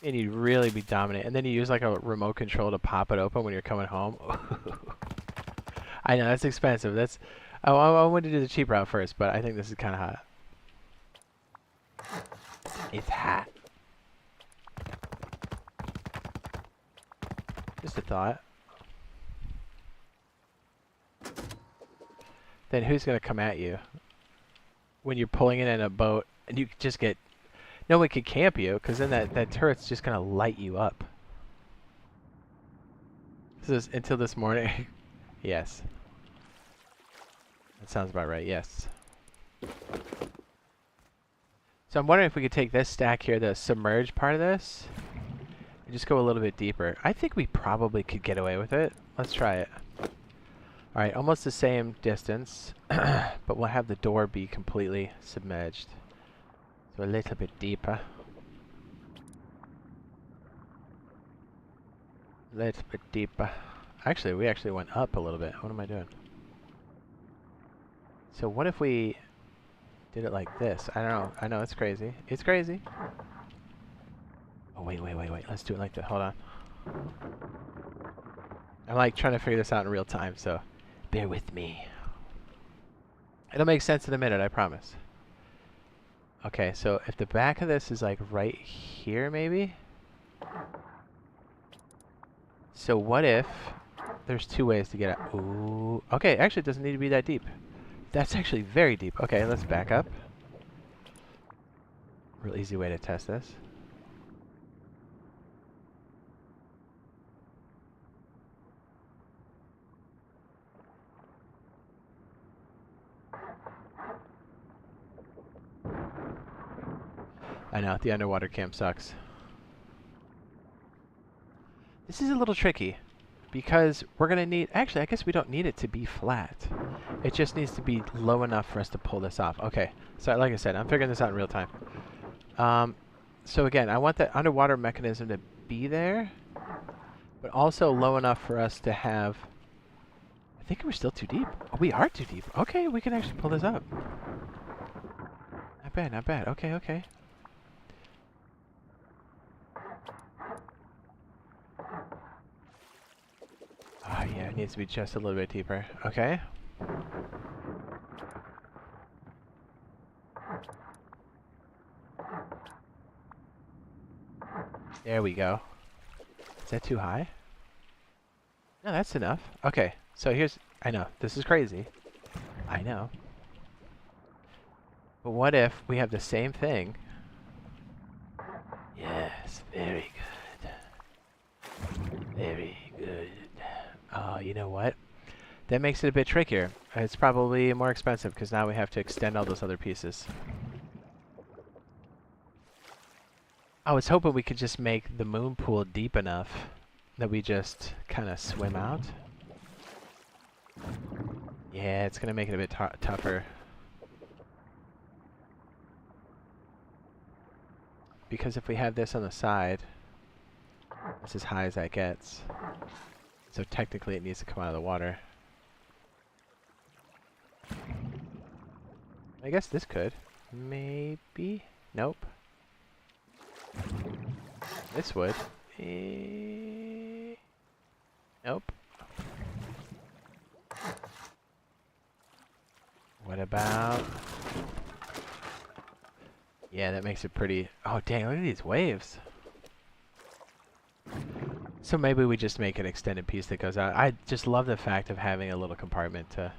And you'd really be dominant. And then you use like a remote control to pop it open when you're coming home. I know, that's expensive. I wanted to do the cheap route first, but I think this is kind of hot. It's hot. Just a thought. Then who's gonna come at you when you're pulling it in a boat and you just get? No one can camp you, because then that turret's just gonna light you up. This is until this morning. Yes. That sounds about right. Yes. So I'm wondering if we could take this stack here, the submerged part of this, and just go a little bit deeper. I think we probably could get away with it. Let's try it. All right, almost the same distance, but we'll have the door be completely submerged. So a little bit deeper. A little bit deeper. Actually, we actually went up a little bit. What am I doing? So what if we did it like this? I don't know. I know it's crazy. It's crazy. Oh, wait. Let's do it like that. Hold on. I'm like trying to figure this out in real time, so bear with me. It'll make sense in a minute, I promise. Okay, so if the back of this is like right here, maybe? So what if there's two ways to get out? Ooh. Okay, actually it doesn't need to be that deep. That's actually very deep. Okay, let's back up. Real easy way to test this. I know, the underwater camp sucks. This is a little tricky because we're going to need... Actually, I guess we don't need it to be flat. It just needs to be low enough for us to pull this off. Okay, so like I said, I'm figuring this out in real time. So again, I want that underwater mechanism to be there, but also low enough for us to have... I think we're still too deep. Oh, we are too deep. Okay, we can actually pull this up. Not bad, not bad. Okay, okay. Oh, yeah, it needs to be just a little bit deeper. Okay. There we go. Is that too high? No, that's enough. Okay, so here's... I know, this is crazy. I know. But what if we have the same thing? Yes, very good. Very good. Oh, you know what? That makes it a bit trickier. It's probably more expensive because now we have to extend all those other pieces. I was hoping we could just make the moon pool deep enough that we just kind of swim out. Yeah, it's going to make it a bit tougher. Because if we have this on the side, it's as high as that gets. So technically it needs to come out of the water. I guess this could. Maybe? Nope. This would. Nope. What about... Yeah, that makes it pretty... Oh, dang, look at these waves. So maybe we just make an extended piece that goes out. I just love the fact of having a little compartment to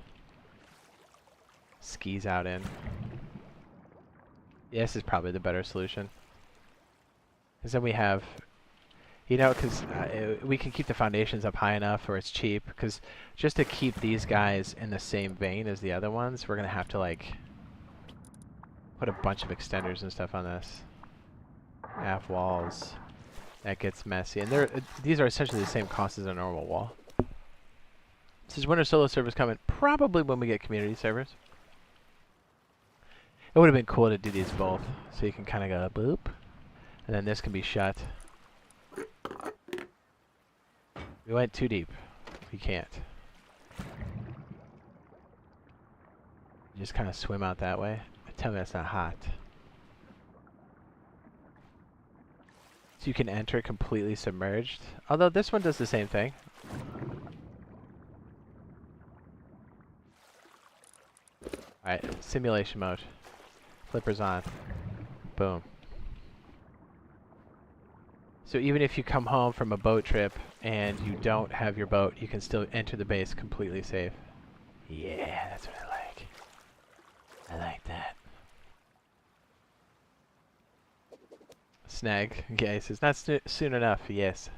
skis out in. Yeah, this is probably the better solution. Because then we have... You know, because we can keep the foundations up high enough where it's cheap. Because just to keep these guys in the same vein as the other ones, we're going to have to, like, put a bunch of extenders and stuff on this. Half walls. That gets messy. And these are essentially the same cost as a normal wall. This is Winter Solo servers coming probably when we get community servers. It would have been cool to do these both. So you can kind of go boop. And then this can be shut. We went too deep. We can't. You just kind of swim out that way. Tell me that's not hot. So you can enter completely submerged. Although this one does the same thing. Alright, simulation mode. Flippers on. Boom. So even if you come home from a boat trip and you don't have your boat, you can still enter the base completely safe. Yeah, that's what I like. I like that. Snag. Okay, he says, not soon enough. Yes.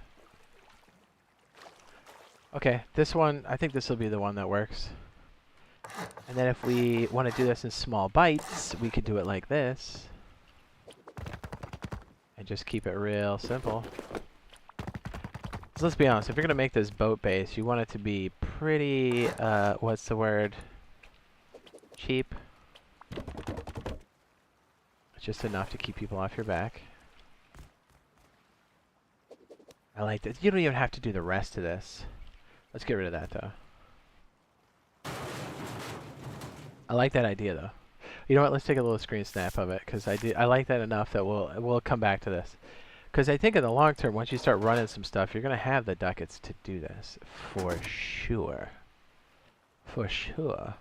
Okay, this one, I think this will be the one that works. And then if we want to do this in small bites, we could do it like this. And just keep it real simple. So let's be honest, if you're going to make this boat base, you want it to be pretty, what's the word? Cheap. Just enough to keep people off your back. I like this. You don't even have to do the rest of this. Let's get rid of that, though. I like that idea, though. You know what? Let's take a little screen snap of it, because I like that enough that we'll come back to this. Because I think in the long term, once you start running some stuff, you're going to have the ducats to do this. For sure. For sure.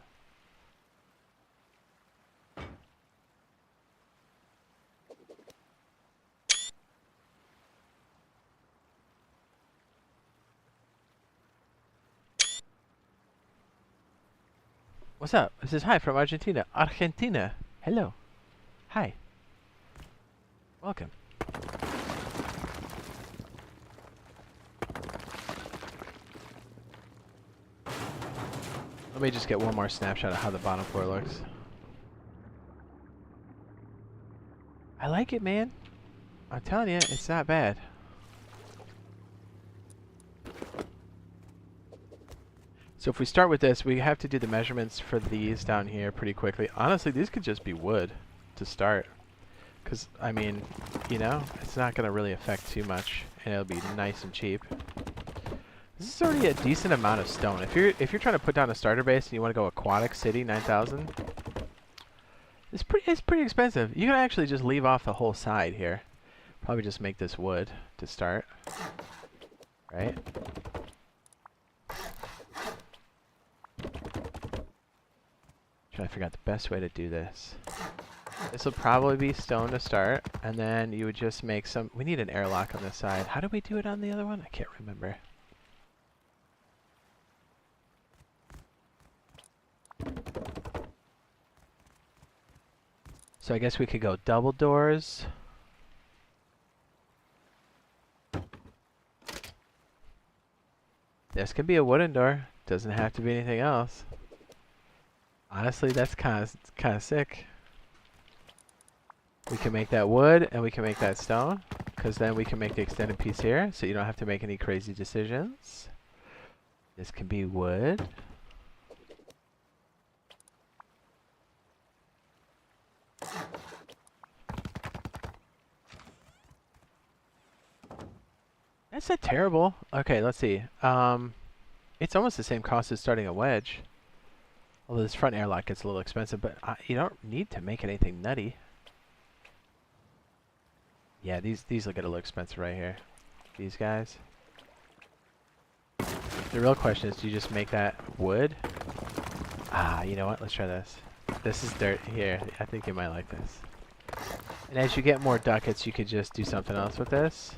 What's up? This is Hi from Argentina. Argentina. Hello. Hi. Welcome. Let me just get one more snapshot of how the bottom floor looks. I like it, man. I'm telling you, it's not bad. So if we start with this, we have to do the measurements for these down here pretty quickly. Honestly, these could just be wood to start. Because, I mean, you know, it's not going to really affect too much. And it'll be nice and cheap. This is already a decent amount of stone. If you're trying to put down a starter base and you want to go Aquatic City 9,000, it's pretty expensive. You can actually just leave off the whole side here. Probably just make this wood to start. Right? Trying to figure out the best way to do this. This will probably be stone to start, and then you would just make some... We need an airlock on this side. How do we do it on the other one? I can't remember. So I guess we could go double doors. This could be a wooden door. Doesn't have to be anything else. Honestly, that's kind of sick. We can make that wood, and we can make that stone, because then we can make the extended piece here, so you don't have to make any crazy decisions. This can be wood. That's not terrible. Okay, let's see. It's almost the same cost as starting a wedge. Although this front airlock gets a little expensive, but you don't need to make it anything nutty. Yeah, these will get a little expensive right here. These guys. The real question is, do you just make that wood? Ah, you know what? Let's try this. This is dirt here. I think you might like this. And as you get more ducats, you could just do something else with this.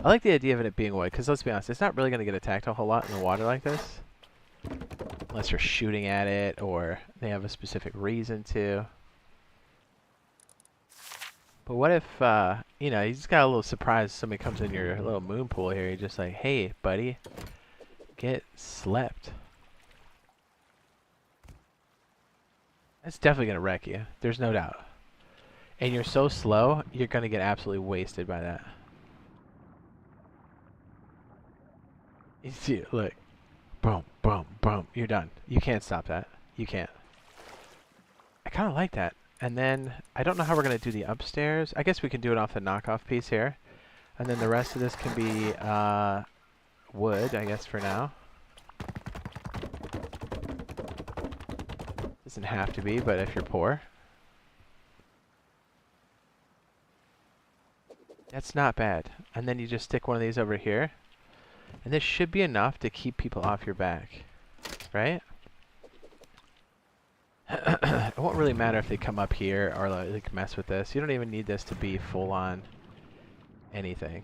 I like the idea of it being wood, because let's be honest, it's not really going to get attacked a whole lot in the water like this. Unless you're shooting at it, or they have a specific reason to. But what if, you know, you just got a little surprise somebody comes in your little moon pool here, you're just like, hey, buddy, get slept. That's definitely going to wreck you. There's no doubt. And you're so slow, you're going to get absolutely wasted by that. You see it, look. Boom, boom, boom. You're done. You can't stop that. You can't. I kind of like that. And then, I don't know how we're going to do the upstairs. I guess we can do it off the knockoff piece here. And then the rest of this can be wood, I guess, for now. Doesn't have to be, but if you're poor. That's not bad. And then you just stick one of these over here. And this should be enough to keep people off your back. Right? It won't really matter if they come up here or like mess with this. You don't even need this to be full on anything.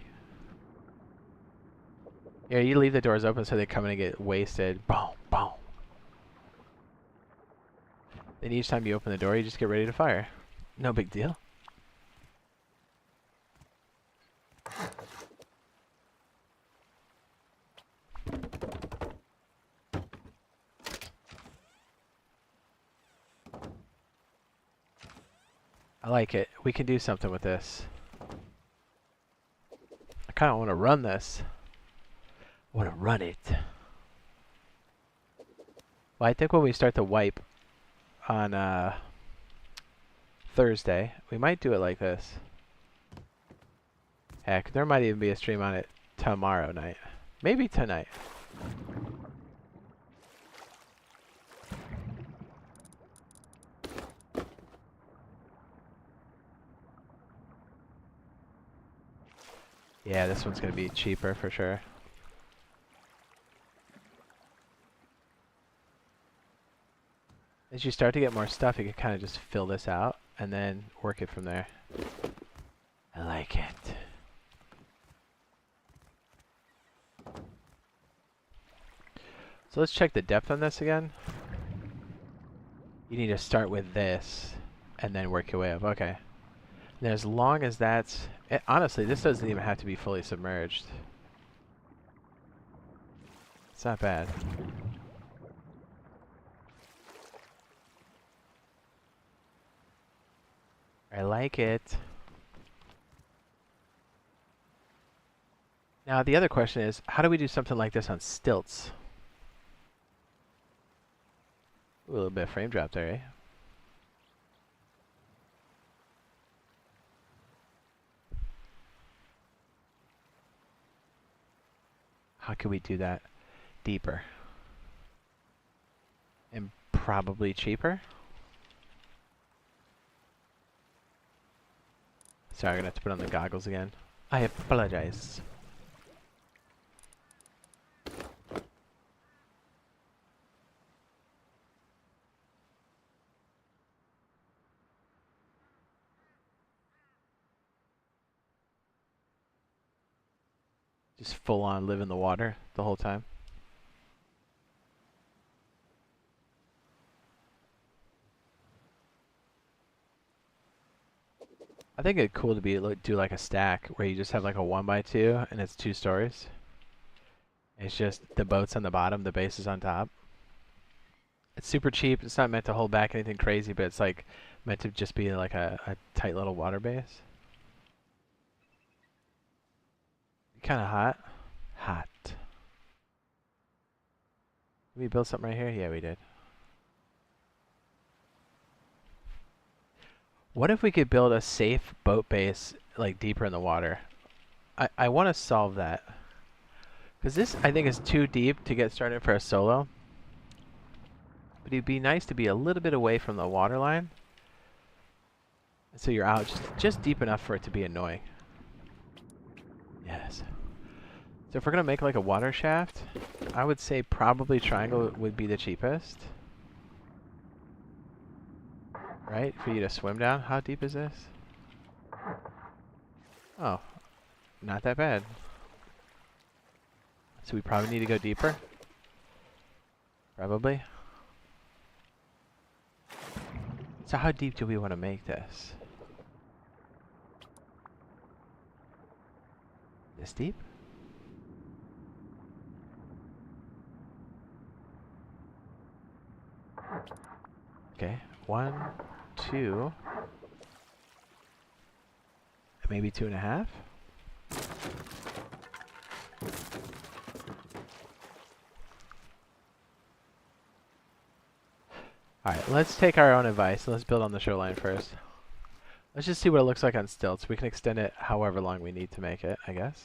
Yeah, you leave the doors open so they come in and get wasted. Boom, boom. Then each time you open the door, you just get ready to fire. No big deal. I like it. We can do something with this. I kind of want to run this. I want to run it. Well, I think when we start the wipe on Thursday, we might do it like this. Heck, there might even be a stream on it tomorrow night. Maybe tonight. Yeah, this one's going to be cheaper for sure. As you start to get more stuff, you can kind of just fill this out and then work it from there. I like it. So let's check the depth on this again. You need to start with this and then work your way up. Okay. And as long as that's... honestly, this doesn't even have to be fully submerged. It's not bad. I like it. Now, the other question is, how do we do something like this on stilts? Ooh, a little bit of frame drop there, eh? How can we do that deeper? And probably cheaper? Sorry, I'm gonna have to put on the goggles again. I apologize. Just full on live in the water the whole time. I think it'd cool to be do like a stack where you just have like a 1x2 and it's 2 stories. It's just the boat's on the bottom, the base is on top. It's super cheap. It's not meant to hold back anything crazy, but it's like meant to just be like a tight little water base. Kind of hot. Hot. Did we build something right here? Yeah, we did. What if we could build a safe boat base like deeper in the water? I want to solve that. Because this, I think, is too deep to get started for a solo. But it'd be nice to be a little bit away from the water line. So you're out just deep enough for it to be annoying. Yes. So if we're going to make like a water shaft, I would say probably triangle would be the cheapest. Right? For you to swim down. How deep is this? Oh. Not that bad. So we probably need to go deeper. Probably. So how deep do we want to make this? This deep? Okay. 1, 2. Maybe 2.5. Alright, let's take our own advice. Let's build on the shoreline first. Let's just see what it looks like on stilts. We can extend it however long we need to make it, I guess.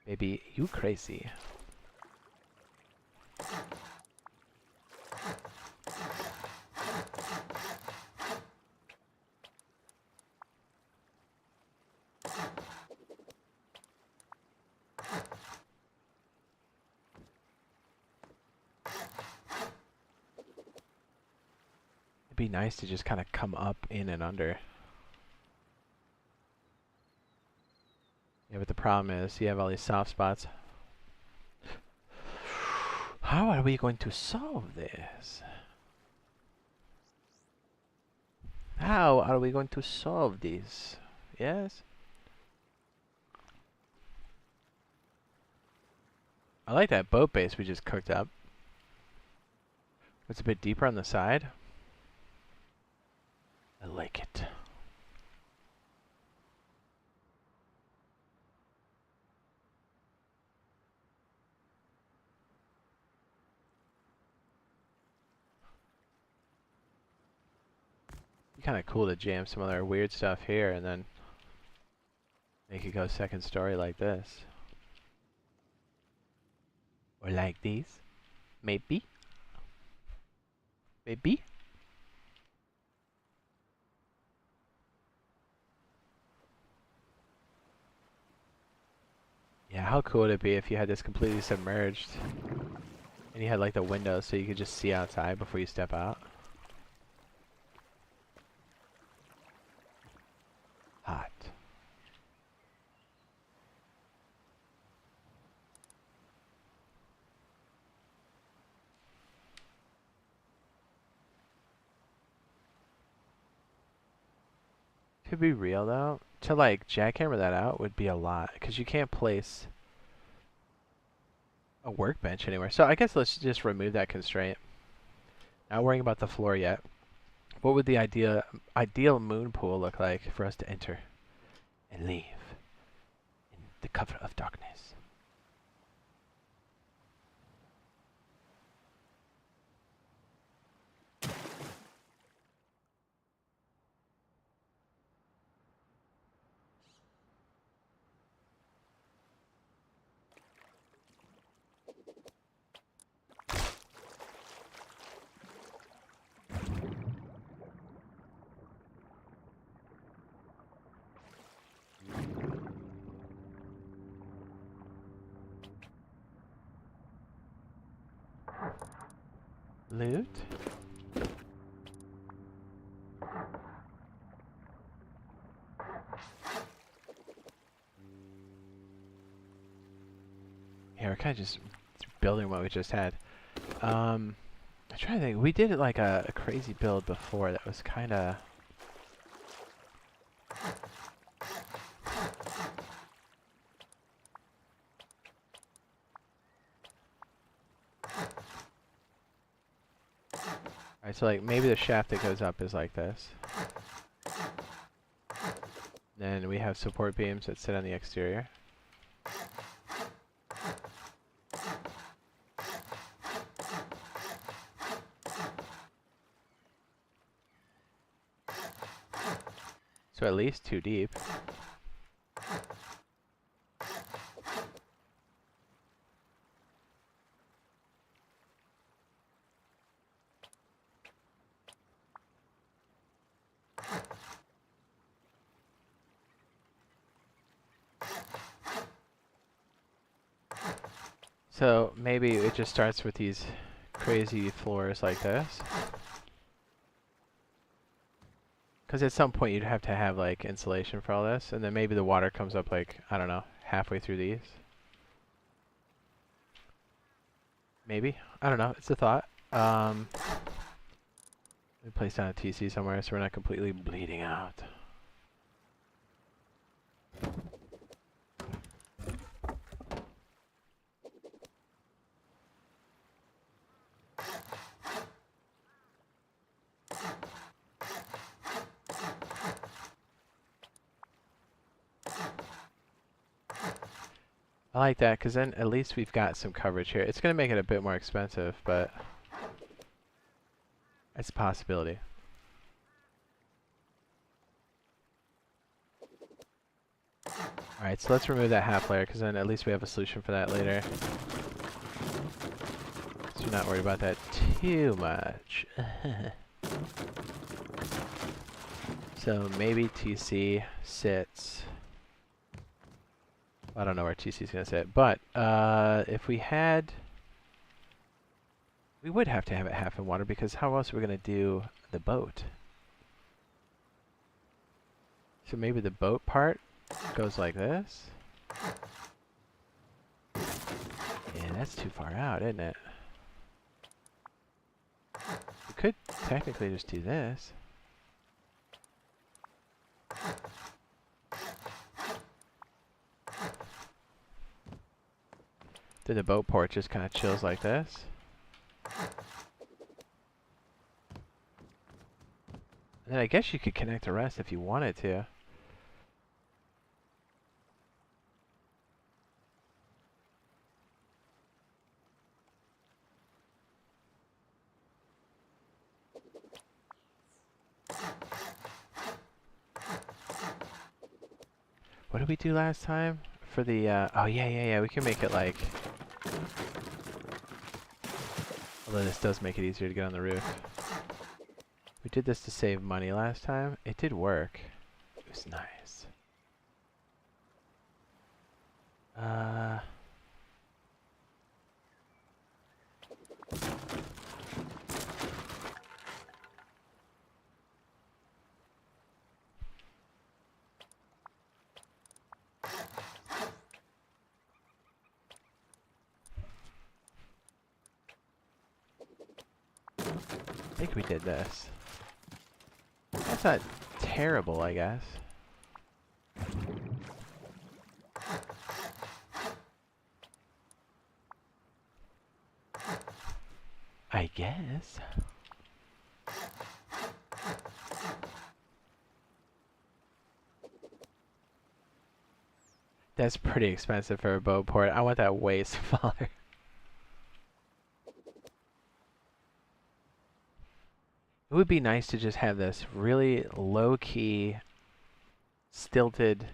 Baby, you crazy. It'd be nice to just kind of come up, in, and under. Yeah, but the problem is you have all these soft spots. How are we going to solve this? How are we going to solve this? Yes? I like that boat base we just cooked up. It's a bit deeper on the side. I like it. Kind of cool to jam some other weird stuff here and then make it go second story like this. Or like these. Maybe. Maybe. Yeah, how cool would it be if you had this completely submerged and you had like the windows so you could just see outside before you step out? Hot. To be real though, to like jackhammer that out would be a lot because you can't place a workbench anywhere. So I guess let's just remove that constraint. Not worrying about the floor yet. What would the ideal moon pool look like for us to enter and leave in the cover of darkness? Loot? Yeah, we're kind of just building what we just had. I'm trying to think. We did like a crazy build before that was kind of... Alright, so like maybe the shaft that goes up is like this. Then we have support beams that sit on the exterior. So at least 2 deep. So maybe it just starts with these crazy floors like this. Because at some point you'd have to have like insulation for all this, and then maybe the water comes up like, I don't know, halfway through these. Maybe. I don't know. It's a thought. Let me place down a TC somewhere so we're not completely bleeding out. I like that because then at least we've got some coverage here. It's going to make it a bit more expensive, but it's a possibility. Alright, so let's remove that half layer because then at least we have a solution for that later. So you're not worried about that too much. So maybe TC sits... I don't know where TC is going to sit, but if we had We would have to have it half in water because how else are we going to do the boat? So maybe the boat part goes like this. Yeah, that's too far out, isn't it? We could technically just do this. Then the boat port just kind of chills like this. And then I guess you could connect the rest if you wanted to. What did we do last time? For the, oh yeah, we can make it like... Although this does make it easier to get on the roof. We did this to save money last time. It did work. It was nice. I think we did this. That's not terrible, I guess. I guess. That's pretty expensive for a boat port. I want that way smaller. It would be nice to just have this really low-key, stilted...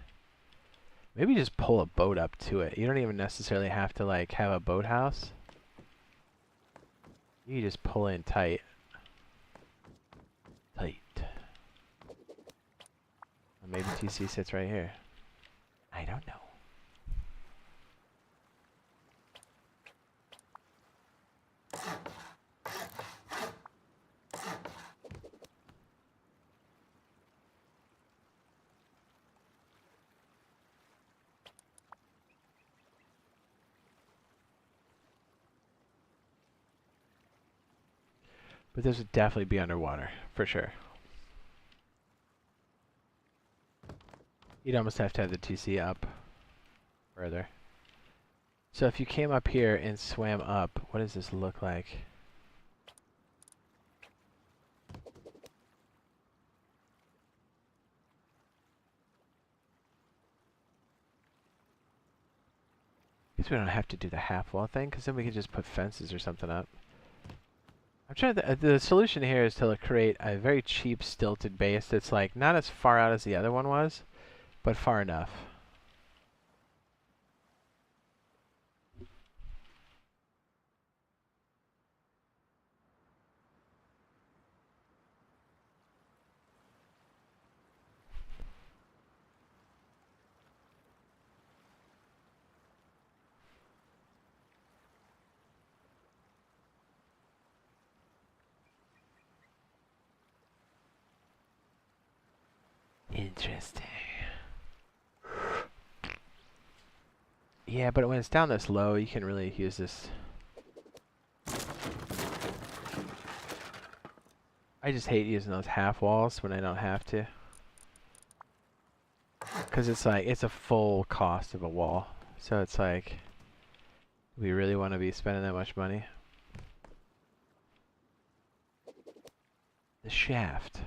Maybe just pull a boat up to it. You don't even necessarily have to, like, have a boathouse. You just pull in tight. Tight. Or maybe TC sits right here. I don't know. But this would definitely be underwater, for sure. You'd almost have to have the TC up further. So if you came up here and swam up, what does this look like? I guess we don't have to do the half wall thing, because then we could just put fences or something up. I'm trying to the solution here is to create a very cheap stilted base that's like not as far out as the other one was, but far enough. Interesting. Yeah, but when it's down this low, you can really use this. I just hate using those half walls when I don't have to. Because it's like, it's a full cost of a wall. So it's like, we really want to be spending that much money. The shaft.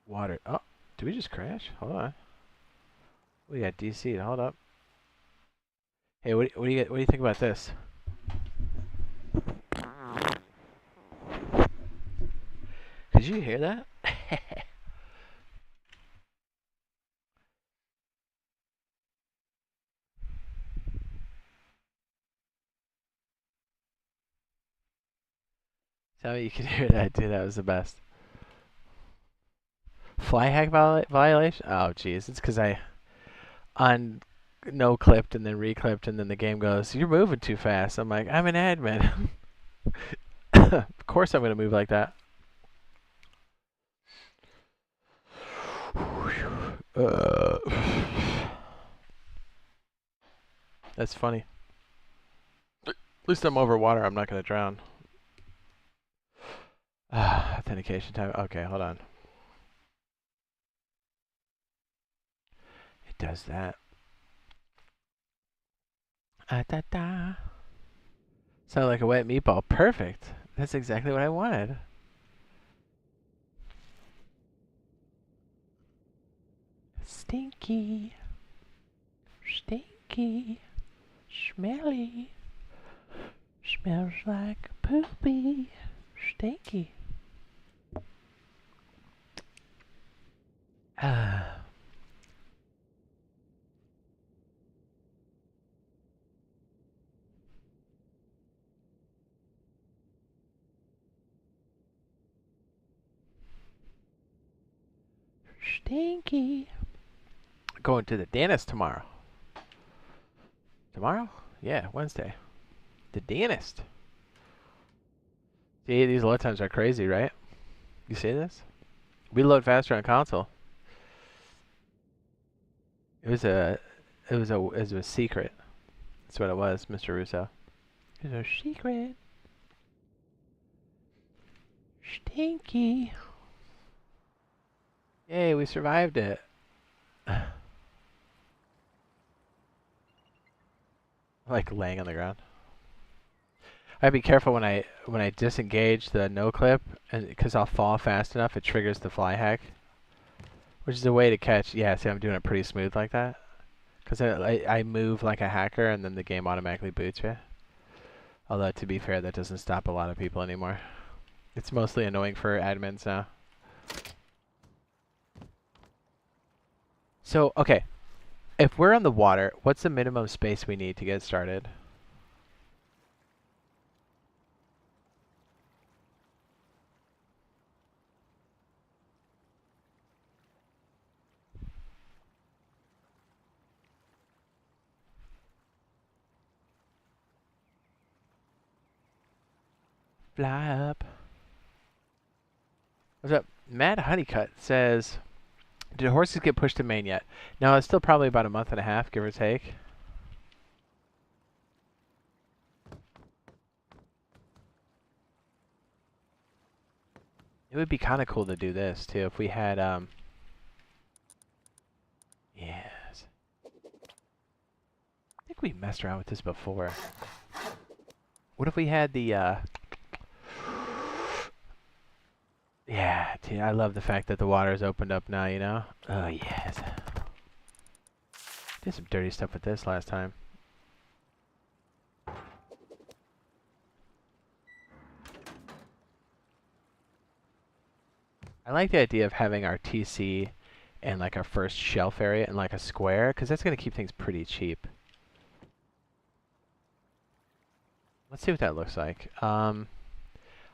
Water. Oh, did we just crash? Hold on. We got DC'd. Hold up. Hey, what do you think about this? Did you hear that? Tell me you could hear that, dude. That was the best. Fly hack violation? Oh, jeez. It's because on no clipped and then reclipped, and then the game goes, "You're moving too fast." I'm like, "I'm an admin." Of course I'm gonna move like that. That's funny. At least I'm over water. I'm not gonna drown. Authentication time. Okay, hold on. It does that. Da da. Sound like a wet meatball. Perfect. That's exactly what I wanted. Stinky. Stinky. Smelly. Smells like poopy. Stinky. Ah. Stinky. Going to the dentist tomorrow. Tomorrow? Yeah, Wednesday. The dentist. See, these load times are crazy, right? You see this? We load faster on console. It was a secret. That's what it was, Mr. Russo. It was a secret. Stinky. Yay, we survived it. Like laying on the ground. I'd be careful when I disengage the no clip, and because I'll fall fast enough, it triggers the fly hack, which is a way to catch. Yeah, see, I'm doing it pretty smooth like that, because I move like a hacker, and then the game automatically boots you. Although to be fair, that doesn't stop a lot of people anymore. It's mostly annoying for admins now. So okay, if we're on the water, what's the minimum space we need to get started? Fly up. What's up? Mad Honeycut says, did horses get pushed to main yet? No, it's still probably about a month and a half, give or take. It would be kind of cool to do this too if we had yes. I think we messed around with this before. What if we had the yeah, dude, I love the fact that the water's opened up now, you know? Oh yes. Did some dirty stuff with this last time. I like the idea of having our TC and like our first shelf area in like a square, because that's going to keep things pretty cheap. Let's see what that looks like.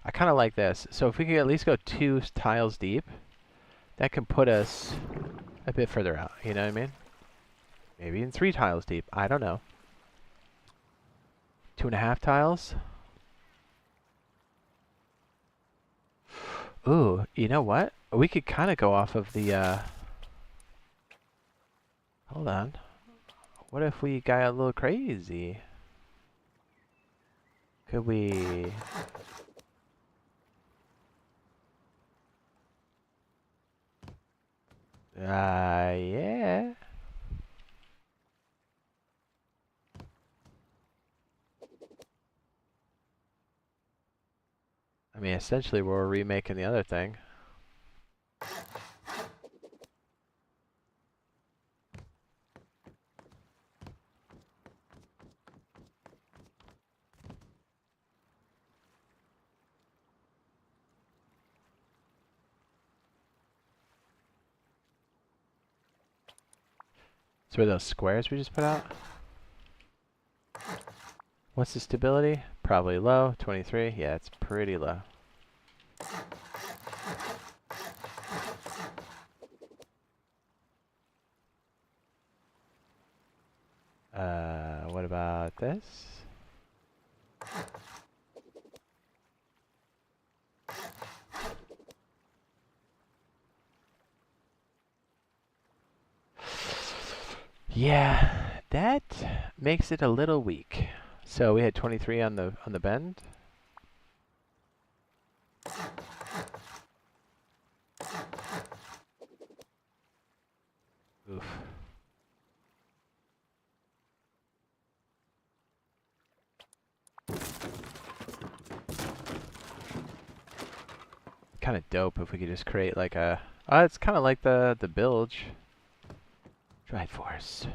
I kind of like this. So if we could at least go 2 tiles deep, that can put us a bit further out. You know what I mean? Maybe even 3 tiles deep. I don't know. 2.5 tiles? Ooh, you know what? We could kind of go off of the, hold on. What if we got a little crazy? Could we... yeah. I mean, essentially we're remaking the other thing. So are those squares we just put out? What's the stability? Probably low. 23. Yeah, it's pretty low. What about this? Yeah, that makes it a little weak. So we had 23 on the bend. Oof. Kind of dope if we could just create like a. It's kind of like the bilge. Drive force.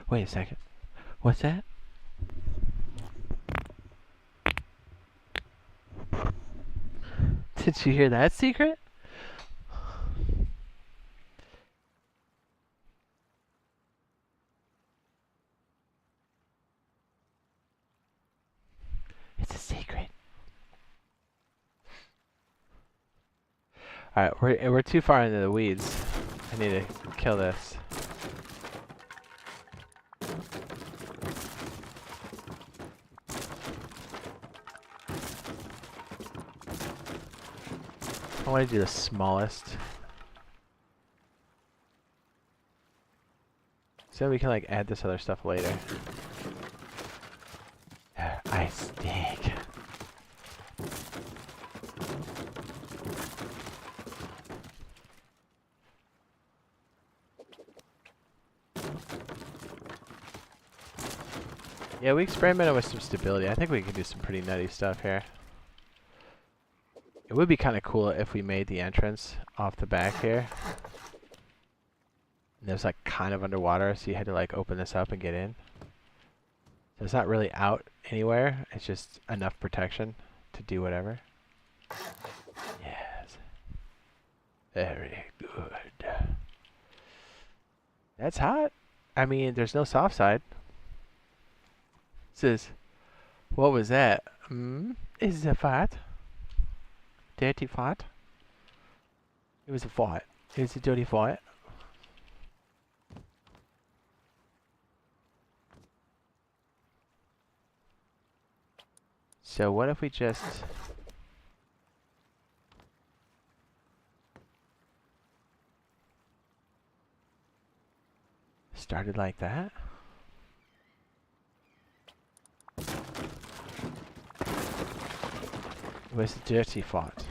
Wait a second. What's that? Did you hear that secret? It's a secret. Alright, we're too far into the weeds. I need to kill this. I want to do the smallest. So we can like add this other stuff later. I stink. Yeah, we experimented with some stability. I think we can do some pretty nutty stuff here. It would be kind of cool if we made the entrance off the back here. And it was like kind of underwater, so you had to like open this up and get in. So it's not really out anywhere. It's just enough protection to do whatever. Yes. Very good. That's hot. I mean, there's no soft side. Says, what was that? Is it a fart? Dirty fart? It was a fart. It was a dirty fart. So what if we just started like that? Where's the dirty fart?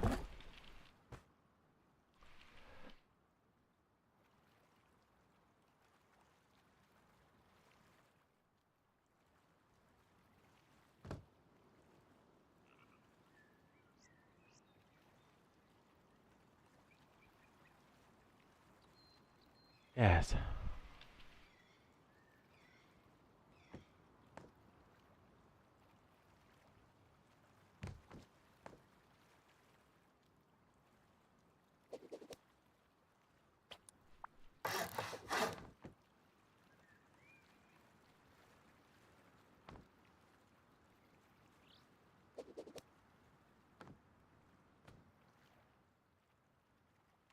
Yes.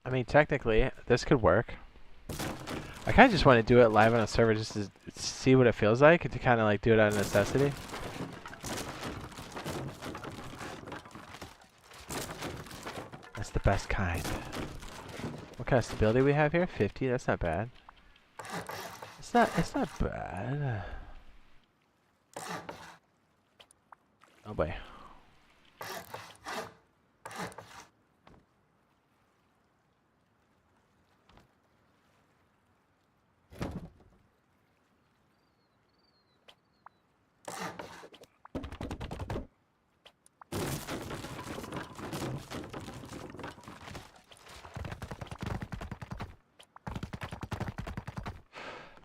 I mean, technically, this could work. I kind of just want to do it live on a server just to see what it feels like and to kind of like do it out of necessity. That's the best kind. What kind of stability we have here? 50. That's not bad. It's not bad. Oh boy.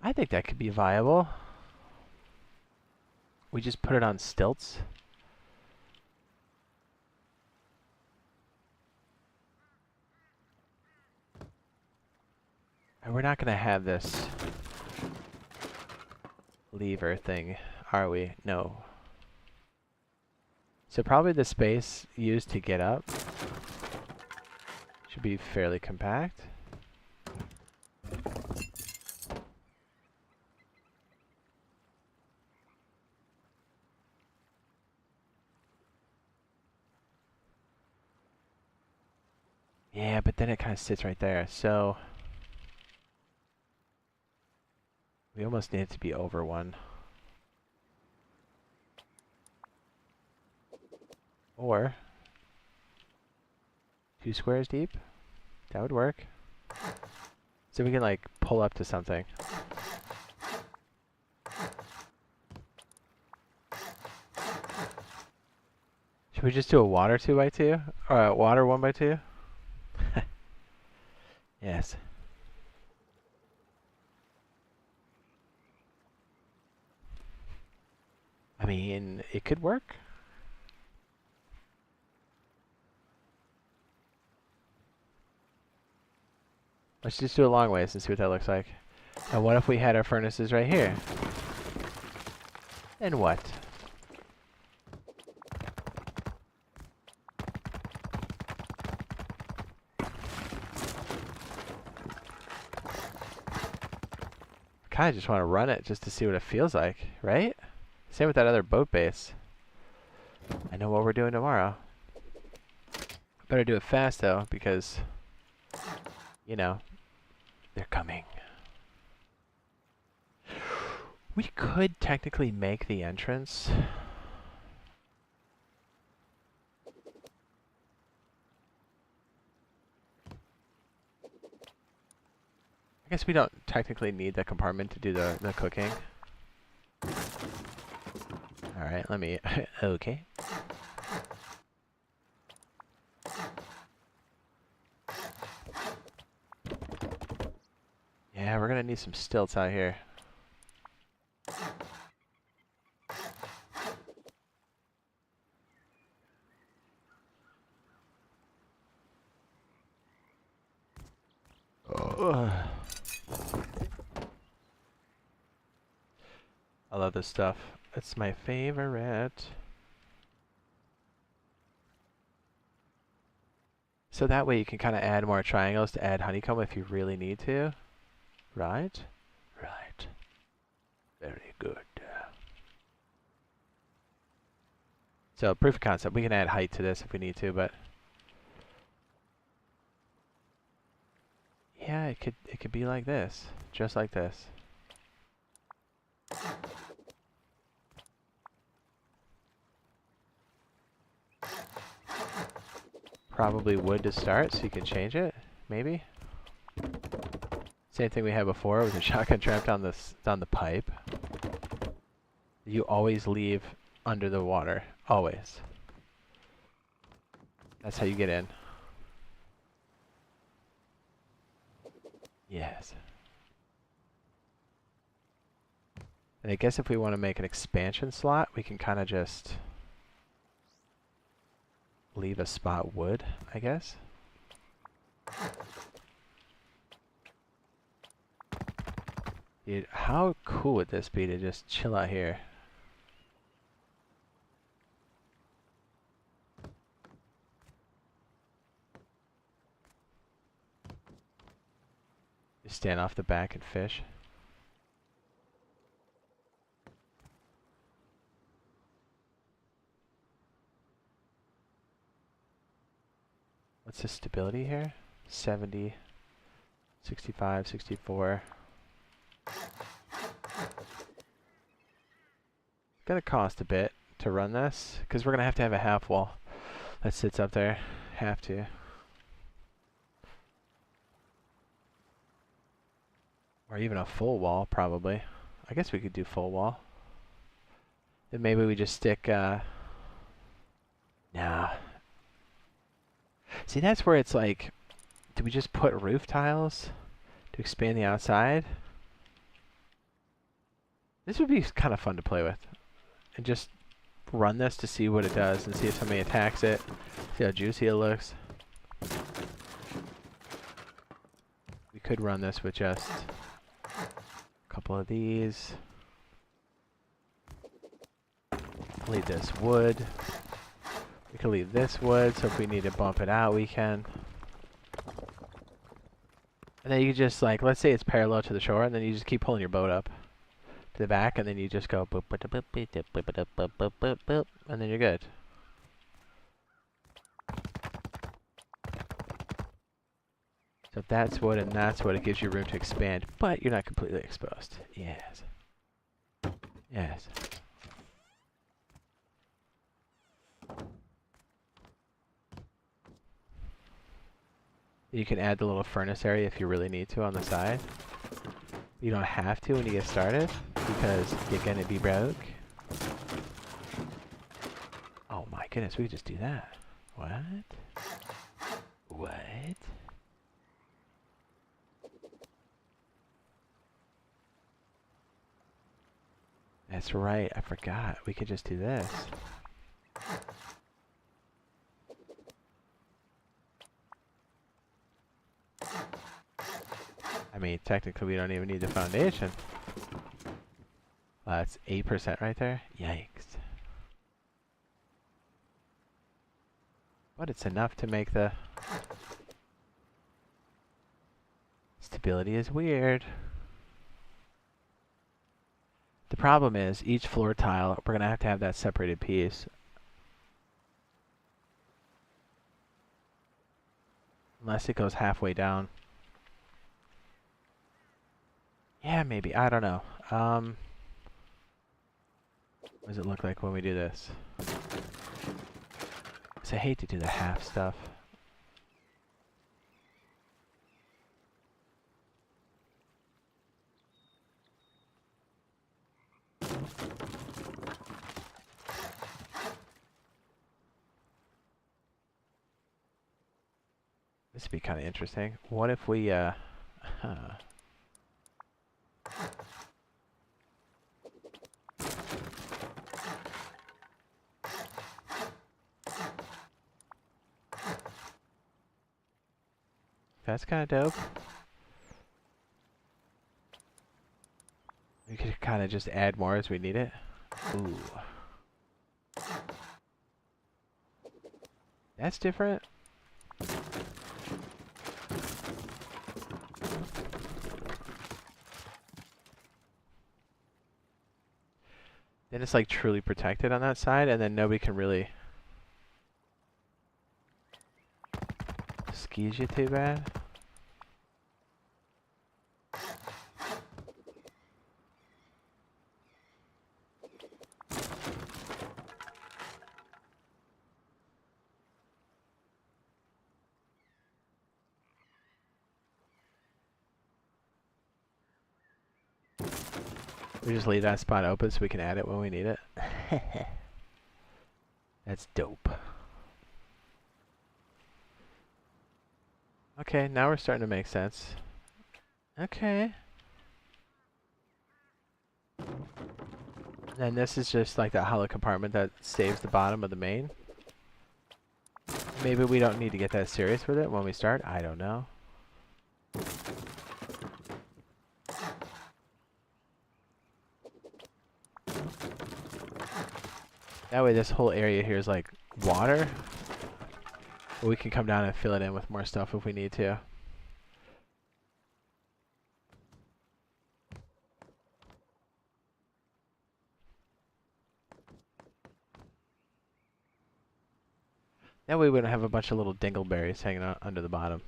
I think that could be viable. We just put it on stilts. And we're not going to have this lever thing, are we? No. So probably the space used to get up should be fairly compact. Yeah, but then it kind of sits right there, so we almost need it to be over one. Or 2 squares deep. That would work. So we can like pull up to something. Should we just do a water 2x2? Or a water 1x2? Yes. I mean, it could work. Let's just do a long ways and see what that looks like. And what if we had our furnaces right here? And what? I kind of just want to run it just to see what it feels like, right? Same with that other boat base. I know what we're doing tomorrow. Better do it fast though, because, you know, they're coming. We could technically make the entrance. I guess we don't technically need the compartment to do the cooking. Alright, let me... okay. Yeah, we're gonna need some stilts out here. I love this stuff. It's my favorite. So that way you can kind of add more triangles to add honeycomb if you really need to. Right? Right. Very good. So proof of concept. We can add height to this if we need to, but yeah, it could be like this, just like this. Probably wood to start, so you can change it, maybe. Same thing we had before with the shotgun trap down the pipe. You always leave under the water, always. That's how you get in. Yes. And I guess if we want to make an expansion slot, we can kind of just leave a spot wood, I guess. Dude, how cool would this be to just chill out here? Just stand off the back and fish. What's the stability here? 70, 65, 64. Gonna cost a bit to run this, because we're gonna have to have a half wall that sits up there. Have to. Or even a full wall, probably. I guess we could do full wall. Then maybe we just stick, nah. See, that's where it's like, do we just put roof tiles to expand the outside? This would be kind of fun to play with. And just run this to see what it does and see if somebody attacks it. See how juicy it looks. We could run this with just a couple of these. Leave this wood. We can leave this wood, so if we need to bump it out, we can. And then you just like, let's say it's parallel to the shore, and then you just keep pulling your boat up to the back, and then you just go boop, boop, boop, boop, boop, boop, boop, boop, boop, boop, and then you're good. So if that's wood and that's wood, it gives you room to expand, but you're not completely exposed. Yes. Yes. You can add the little furnace area if you really need to on the side. You don't have to when you get started, because you're gonna be broke. Oh my goodness, we could just do that. What? What? That's right, I forgot. We could just do this. I mean, technically we don't even need the foundation. That's 8% right there. Yikes. But it's enough to make the... Stability is weird. The problem is, each floor tile, we're going to have that separated piece. Unless it goes halfway down. Yeah, maybe. I don't know. What does it look like when we do this? I hate to do the half stuff. This would be kind of interesting. What if we, That's kind of dope. We could kind of just add more as we need it. Ooh. That's different. Then it's like truly protected on that side, and then nobody can really squeeze you too bad. We just leave that spot open so we can add it when we need it. That's dope. Okay, now we're starting to make sense. Okay. And this is just like that hollow compartment that saves the bottom of the main. Maybe we don't need to get that serious with it when we start. I don't know. That way this whole area here is like water. But we can come down and fill it in with more stuff if we need to. That way we don't have a bunch of little dingleberries hanging out under the bottom.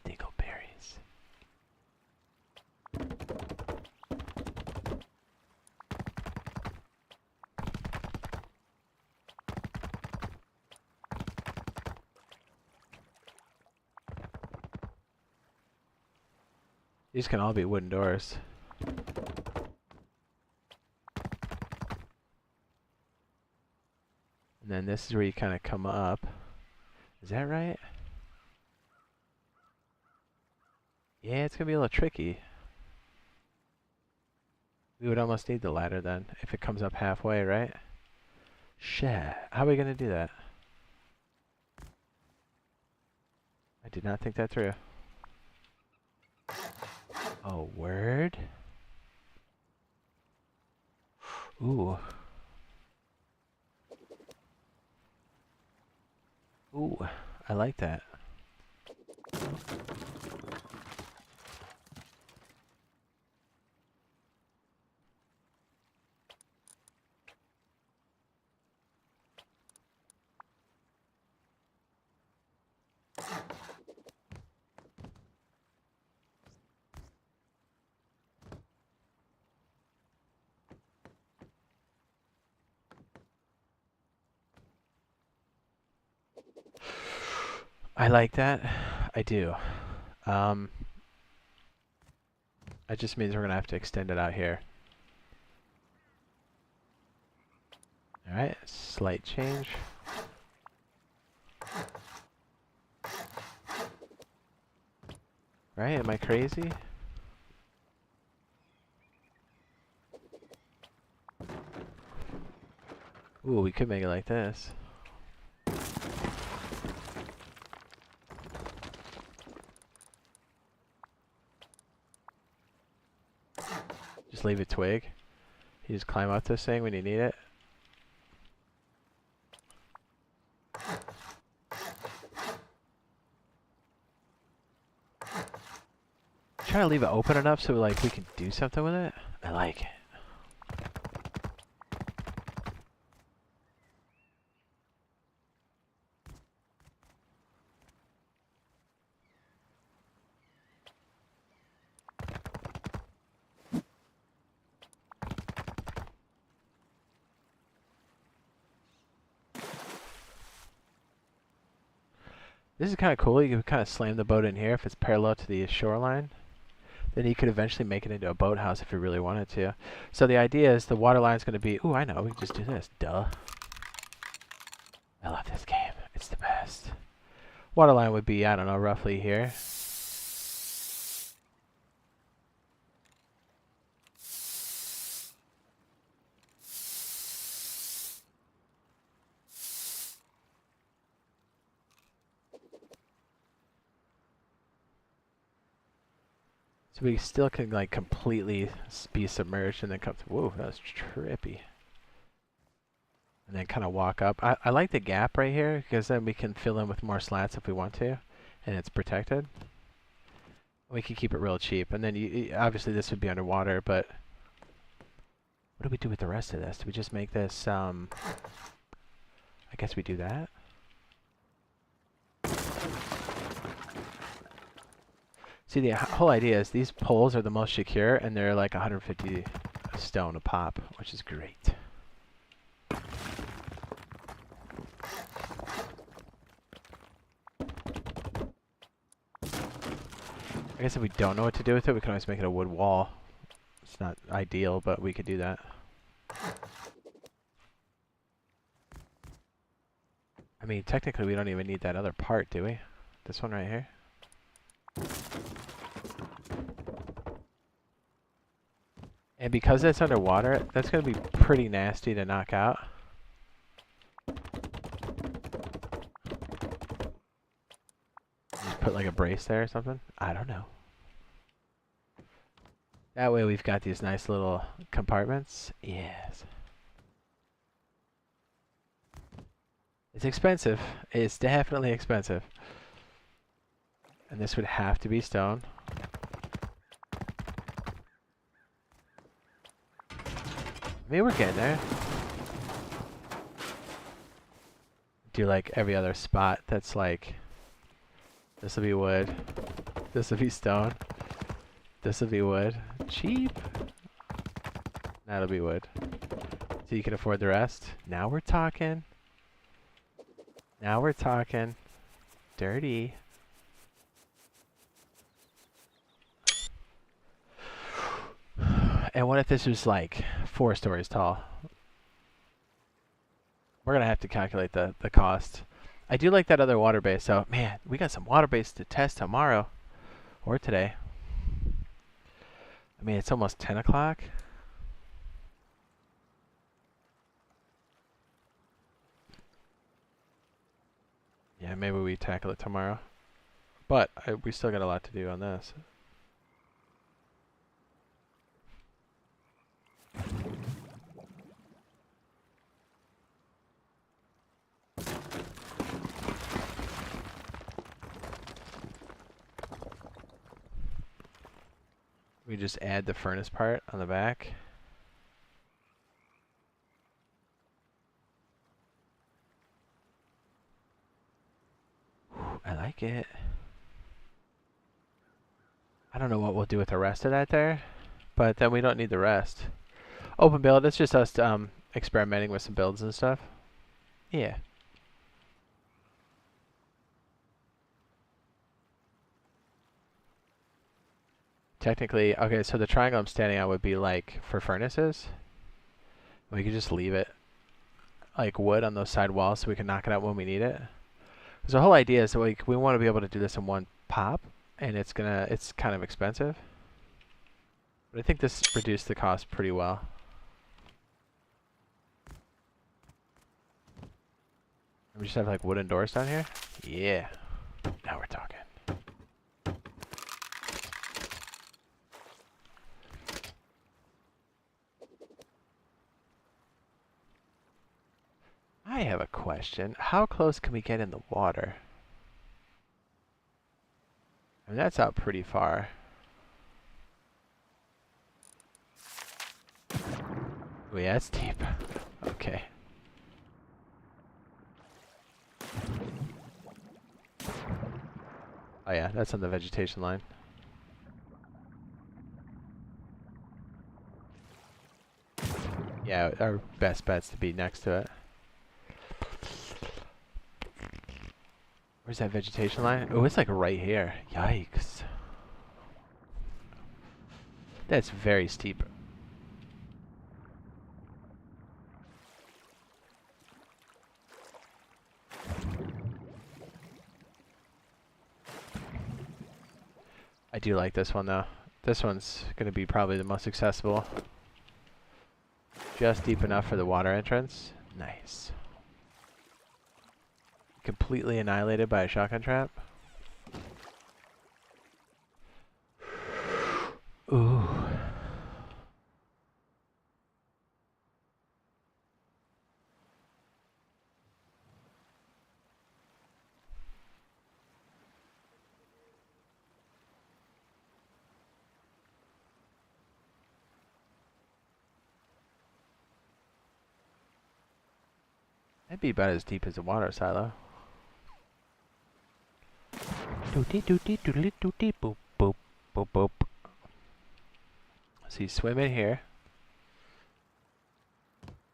Dingleberries. These can all be wooden doors. And then this is where you kind of come up. Is that right? Yeah, it's going to be a little tricky. We would almost need the ladder then, if it comes up halfway, right? Shit. How are we going to do that? I did not think that through. Oh, word? Ooh. Ooh, I like that. I like that. I do. That just means we're gonna have to extend it out here. Alright, slight change. Right, am I crazy? Ooh, we could make it like this. Just leave a twig. You just climb up this thing when you need it. Try to leave it open enough so like we can do something with it. I like it. This is kind of cool. You can kind of slam the boat in here if it's parallel to the shoreline. Then you could eventually make it into a boathouse if you really wanted to. So the idea is the water line is going to be... Ooh, I know. We can just do this. Duh. I love this game. It's the best. Water line would be, I don't know, roughly here. So we still can like completely be submerged and then come through. Whoa, that was trippy. And then kind of walk up. I like the gap right here because then we can fill in with more slats if we want to. And it's protected. We can keep it real cheap. And then obviously this would be underwater, but what do we do with the rest of this? Do we just make this, I guess we do that. See, the whole idea is these poles are the most secure, and they're like 150 stone a pop, which is great. I guess if we don't know what to do with it, we can always make it a wood wall. It's not ideal, but we could do that. I mean, technically we don't even need that other part, do we? This one right here? And because it's underwater, that's going to be pretty nasty to knock out. Just put like a brace there or something? I don't know. That way we've got these nice little compartments. Yes. It's expensive. It's definitely expensive. And this would have to be stone. I mean, we're getting there. Do like every other spot that's like, this will be wood, this will be stone, this will be wood. Cheap. That'll be wood. So you can afford the rest. Now we're talking. Now we're talking. Dirty. And what if this was like 4 stories tall? We're going to have to calculate the cost. I do like that other water base, so man, we got some water base to test tomorrow. Or today. I mean, it's almost 10 o'clock. Yeah, maybe we tackle it tomorrow. But we still got a lot to do on this. We just add the furnace part on the back. Whew, I like it. I don't know what we'll do with the rest of that there, but then we don't need the rest. Open build, it's just us experimenting with some builds and stuff. Yeah. Technically, okay, so the triangle I'm standing on would be like for furnaces. We could just leave it like wood on those side walls so we can knock it out when we need it. Because the whole idea is that like we want to be able to do this in one pop, and it's kind of expensive. But I think this reduced the cost pretty well. We just have like wooden doors down here. Yeah. Now we're talking. I have a question. How close can we get in the water? I mean, that's out pretty far. Oh yeah, it's deep. Okay. Oh yeah, that's on the vegetation line. Yeah, our best bet's to be next to it. Where's that vegetation line? Oh, it's like right here. Yikes. That's very steep. I do like this one though. This one's gonna be probably the most accessible. Just deep enough for the water entrance. Nice. Completely annihilated by a shotgun trap. Ooh. That'd be about as deep as a water silo. Doody doody doodly doody boop boop boop boop. So you swim in here.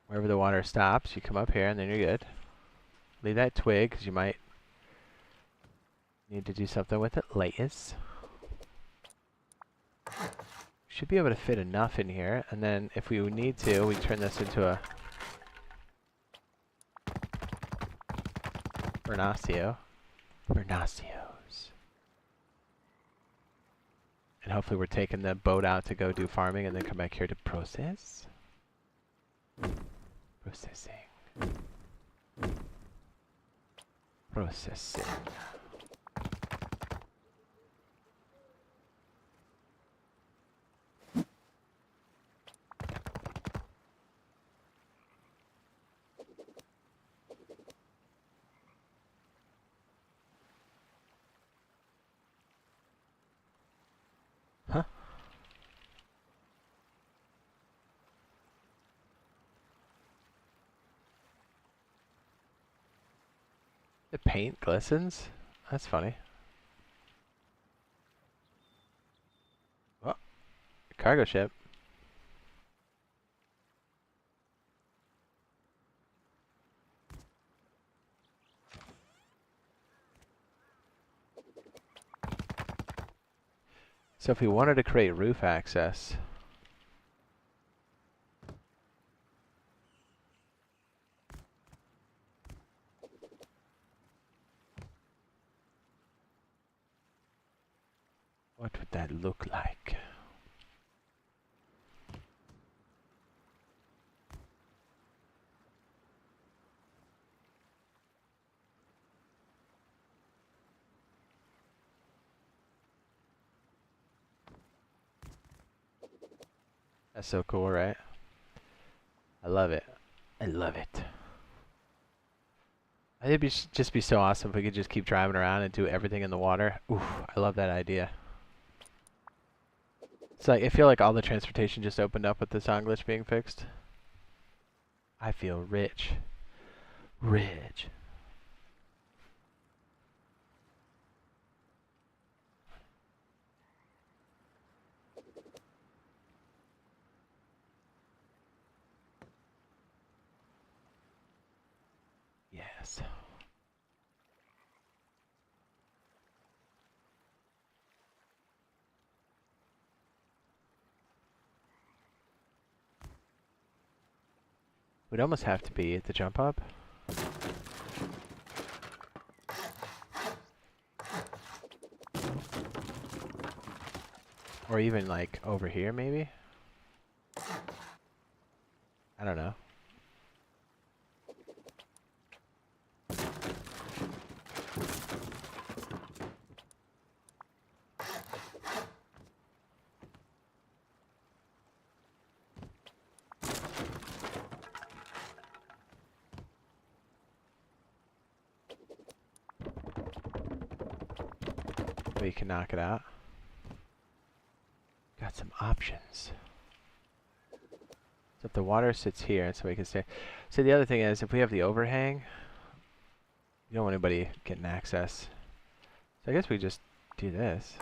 Wherever the water stops, you come up here and then you're good. Leave that twig because you might need to do something with it later. Should be able to fit enough in here, and then if we need to, we turn this into a Vernacio. Vernacios. And hopefully we're taking the boat out to go do farming and then come back here to process. Processing. Processing. Huh? The paint glistens? That's funny. Oh, cargo ship. So if we wanted to create roof access, what would that look like? That's so cool, right? I love it. I love it. I think it'd just be so awesome if we could just keep driving around and do everything in the water. Oof, I love that idea. It's like I feel like all the transportation just opened up with the sound glitch being fixed. I feel rich. Rich. Yes. We'd almost have to be at the jump up. Or even like over here maybe? I don't know. We can knock it out. Got some options. So if the water sits here, so we can stay. So the other thing is, if we have the overhang, you don't want anybody getting access. So I guess we just do this.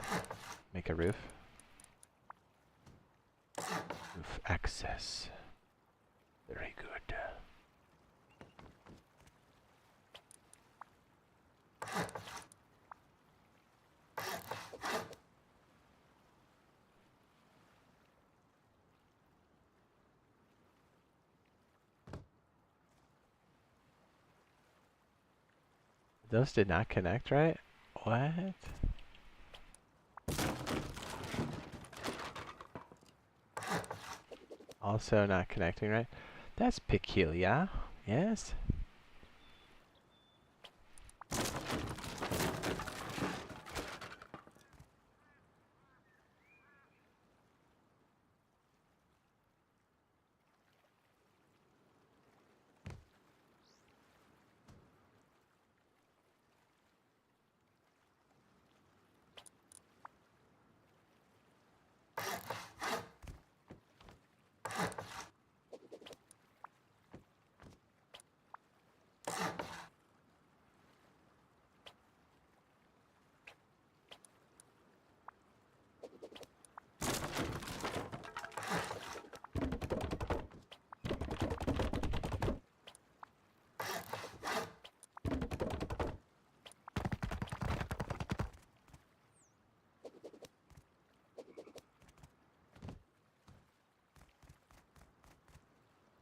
Make a roof. Roof access. Very good. Those did not connect, right? What? Also not connecting, right? That's peculiar. Yes.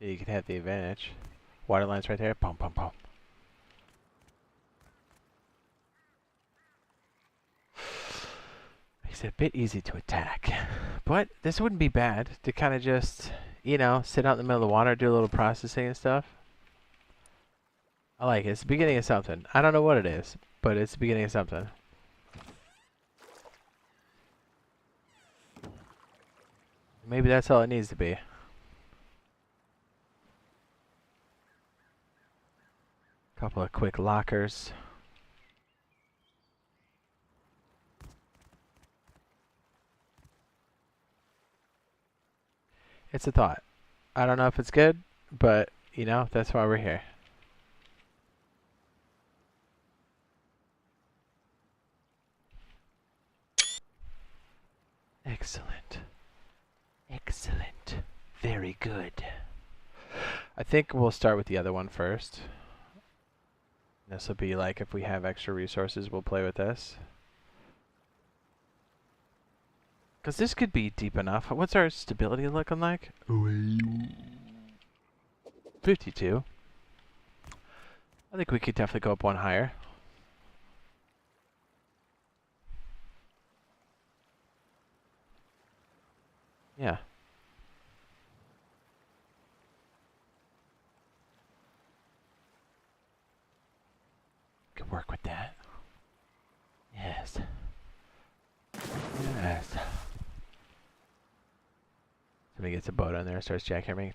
You could have the advantage. Water lines right there. Boom, boom, boom. Makes it a bit easy to attack. But this wouldn't be bad to kind of just, you know, sit out in the middle of the water, do a little processing and stuff. I like it. It's the beginning of something. I don't know what it is, but it's the beginning of something. Maybe that's all it needs to be. Couple of quick lockers. It's a thought. I don't know if it's good, but, you know, that's why we're here. Excellent. Excellent. Very good. I think we'll start with the other one first. This will be like if we have extra resources, we'll play with this. Because this could be deep enough. What's our stability looking like? 52. I think we could definitely go up one higher. Yeah. Could work with that. Yes. Yes. Somebody gets a boat on there, starts jackhammering.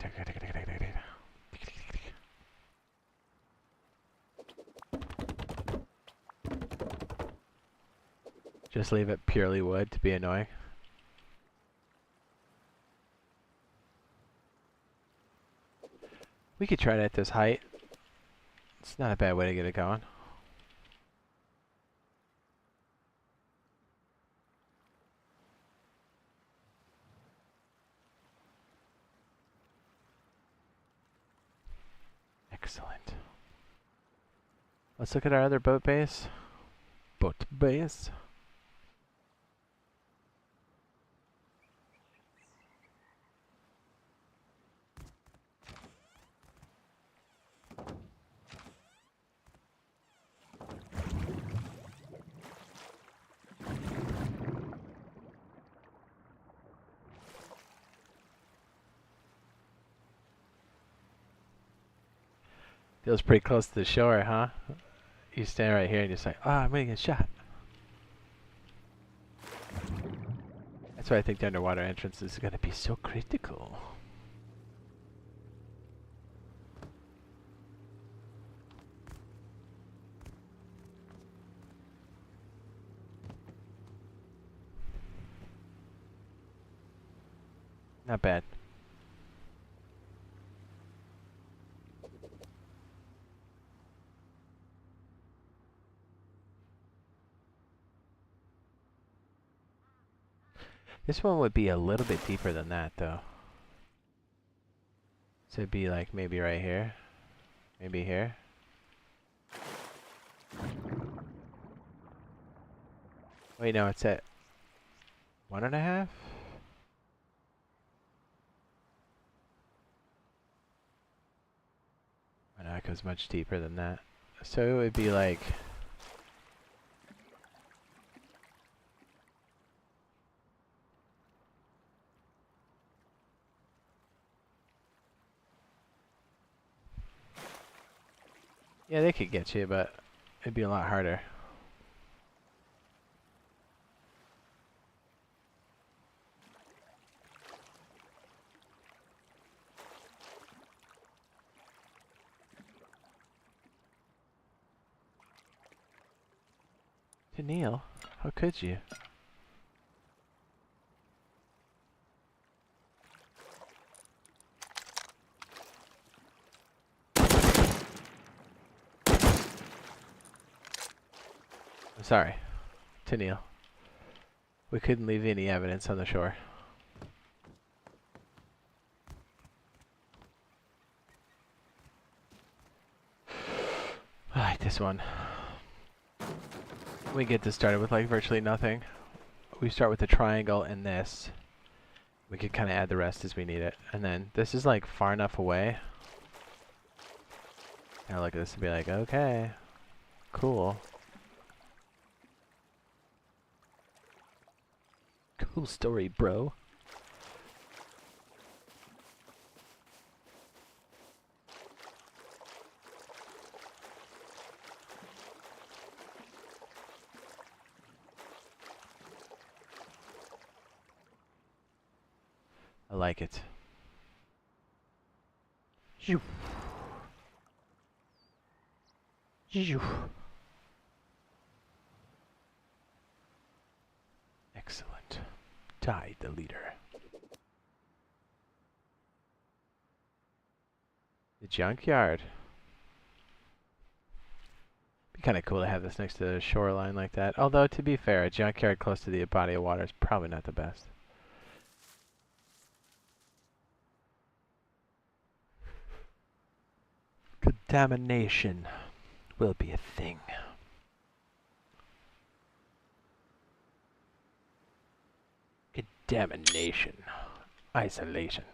Just leave it purely wood to be annoying. We could try it at this height. It's not a bad way to get it going. Excellent. Let's look at our other boat base. Boat base. Feels pretty close to the shore, huh? You stand right here and you're just like, oh, I'm gonna get shot. That's why I think the underwater entrance is gonna be so critical. Not bad. This one would be a little bit deeper than that, though. So it'd be like maybe right here. Maybe here. Wait, no, it's at 1.5? Oh, no, it goes much deeper than that. So it would be like... Yeah, they could get you, but it'd be a lot harder. Neil, how could you? I'm sorry, Neil. We couldn't leave any evidence on the shore. I like this one. We get this started with like virtually nothing. We start with the triangle and this. We could kind of add the rest as we need it. And then this is like far enough away. Now look at this and be like, okay, cool. Cool story, bro. I like it. You. You. Excellent. Jade, the leader. The junkyard. Be kind of cool to have this next to the shoreline like that. Although, to be fair, a junkyard close to the body of water is probably not the best. Contamination will be a thing. Contamination. Isolation.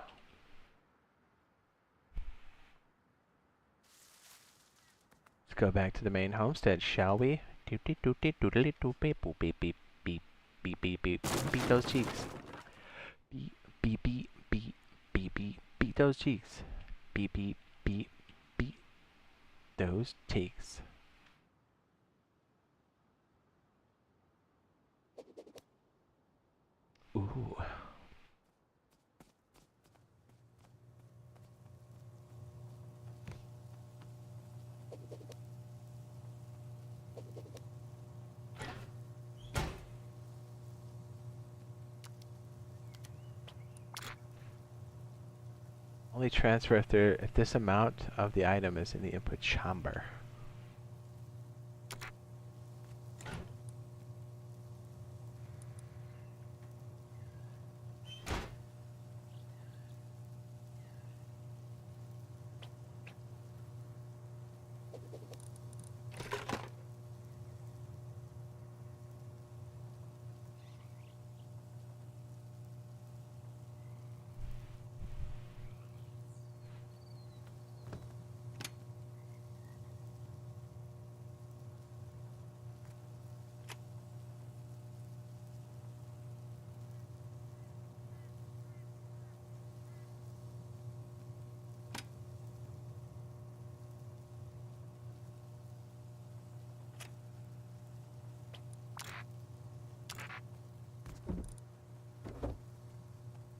Let's go back to the main homestead, shall we? Beat those cheeks. Beat those cheeks. Beat those cheeks. Ooh. Only transfer if this amount of the item is in the input chamber.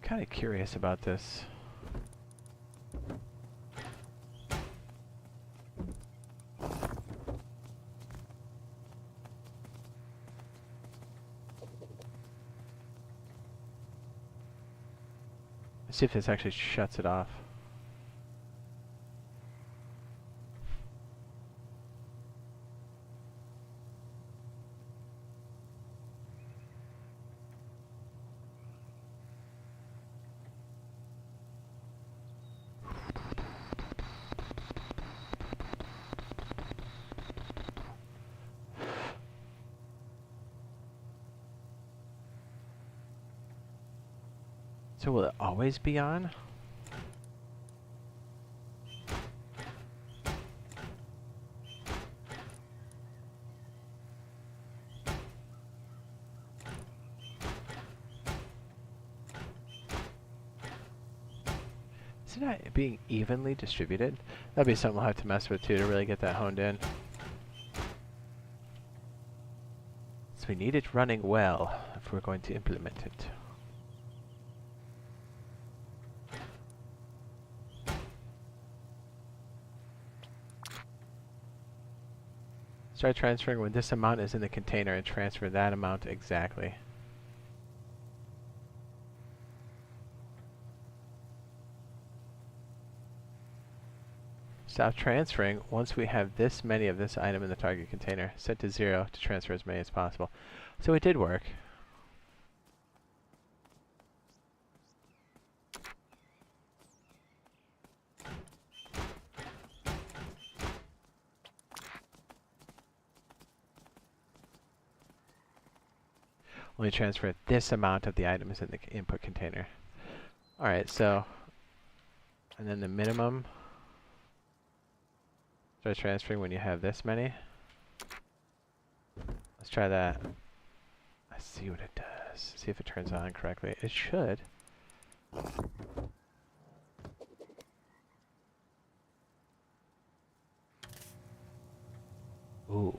Kind of curious about this. Let's see if this actually shuts it off. So will it always be on? Is it not being evenly distributed? That'd be something we'll have to mess with too to really get that honed in. So we need it running well if we're going to implement it. Start transferring when this amount is in the container and transfer that amount exactly. Stop transferring once we have this many of this item in the target container. Set to 0 to transfer as many as possible. So it did work. Only transfer this amount of the item is in the input container. Alright, so, and then the minimum, start transferring when you have this many. Let's try that. Let's see what it does. See if it turns on correctly. It should. Ooh.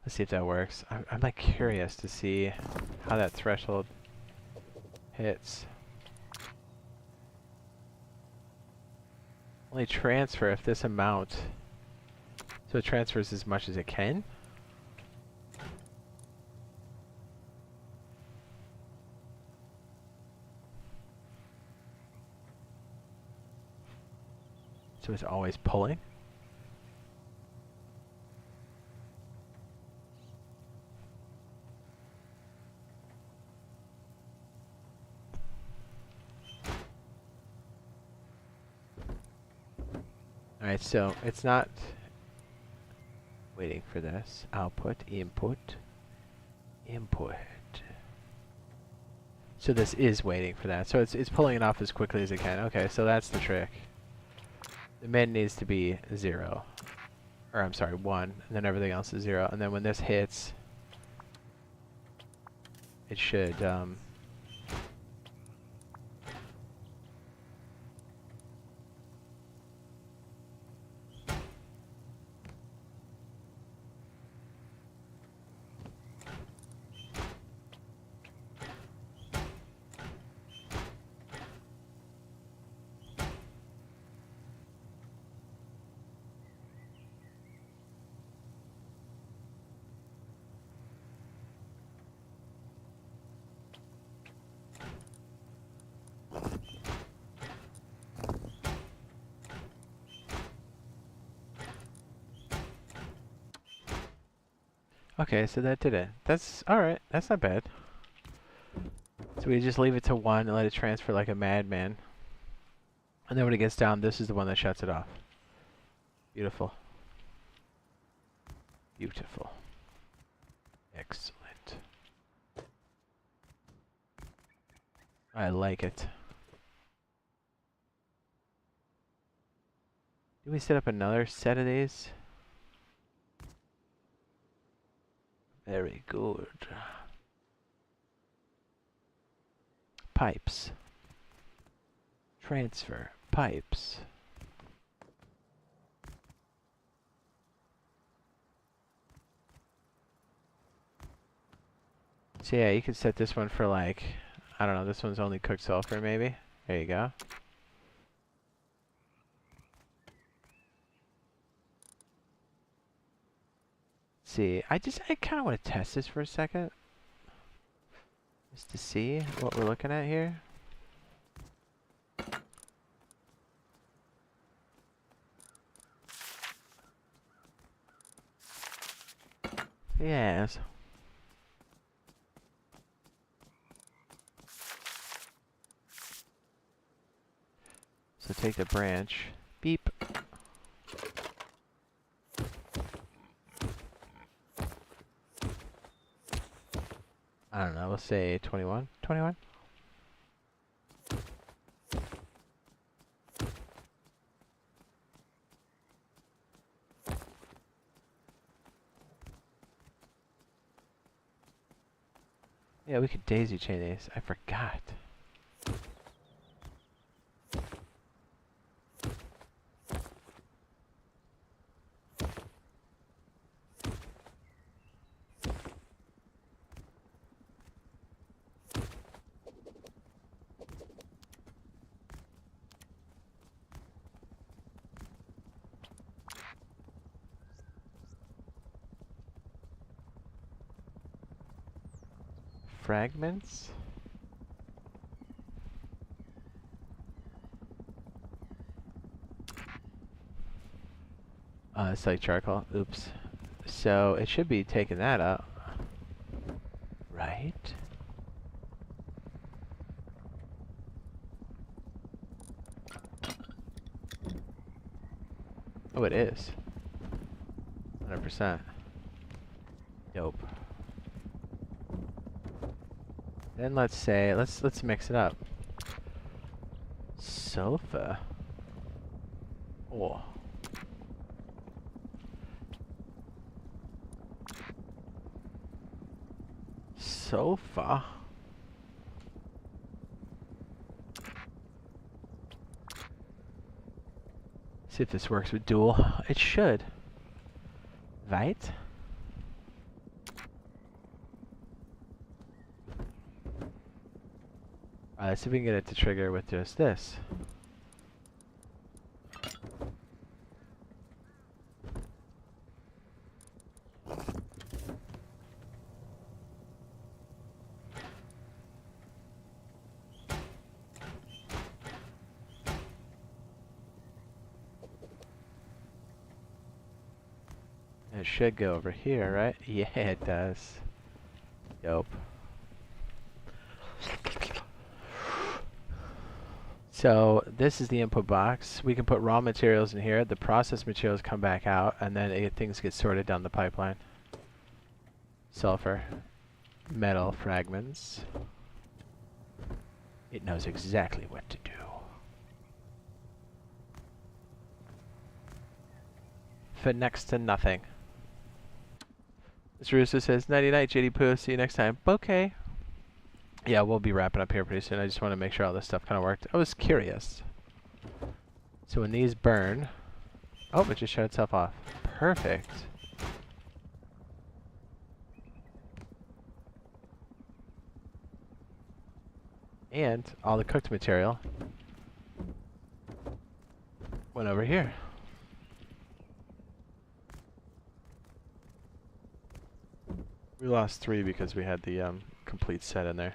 Let's see if that works. I'm like curious to see how that threshold hits. Only transfer if this amount, so it transfers as much as it can. So it's always pulling. Alright, so it's not waiting for this. Output, input, input. So this is waiting for that. So it's pulling it off as quickly as it can. Okay, so that's the trick. The min needs to be 0. Or I'm sorry, 1. And then everything else is 0. And then when this hits, it should Okay, so that did it. That's alright. That's not bad. So we just leave it to 1 and let it transfer like a madman. And then when it gets down, this is the one that shuts it off. Beautiful. Beautiful. Excellent. I like it. Do we set up another set of these? Very good. Pipes. Transfer. Pipes. So yeah, you could set this one for like, I don't know, this one's only cooked sulfur maybe. There you go. See, I kind of want to test this for a second. Just to see what we're looking at here. Yes. So take the branch. Beep. I don't know, we'll say 21. 21? Yeah, we could daisy chain these. I forgot. Fragments? It's like charcoal. Oops. So it should be taking that out. Right? Oh, it is. 100%. Dope. Then let's say, let's mix it up. Sofa. Oh. Sofa. See if this works with dual. It should. Right? Let's see if we can get it to trigger with just this. It should go over here, right? Yeah, it does. Dope. So this is the input box. We can put raw materials in here. The processed materials come back out, and then things get sorted down the pipeline. Sulfur. Metal fragments. It knows exactly what to do. For next to nothing. Mr. Russo says, nighty night, JD Poo. See you next time. Okay. Yeah, we'll be wrapping up here pretty soon. I just want to make sure all this stuff kind of worked. I was curious. So when these burn... Oh, it just shut itself off. Perfect. And all the cooked material went over here. We lost 3 because we had the complete set in there.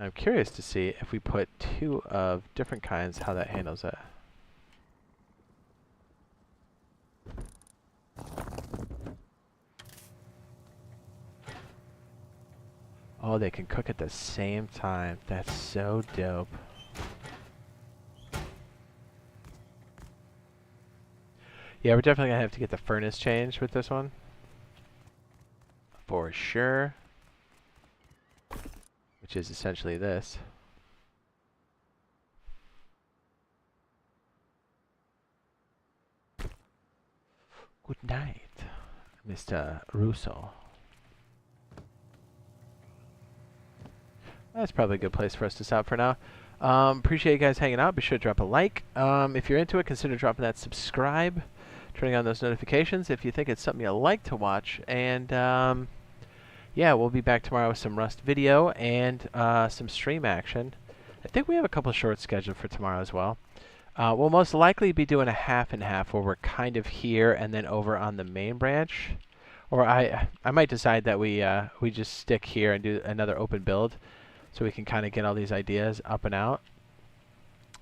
I'm curious to see if we put 2 of different kinds, how that handles it. Oh, they can cook at the same time. That's so dope. Yeah, we're definitely gonna have to get the furnace changed with this one. For sure. Which is essentially this. Good night, Mr. Russo. That's probably a good place for us to stop for now. Appreciate you guys hanging out. Be sure to drop a like. If you're into it, consider dropping that subscribe, turning on those notifications if you think it's something you like to watch. And yeah, we'll be back tomorrow with some Rust video and some stream action. I think we have a couple of shorts scheduled for tomorrow as well. We'll most likely be doing a half and half where we're kind of here and then over on the main branch. Or I might decide that we just stick here and do another open build so we can kind of get all these ideas up and out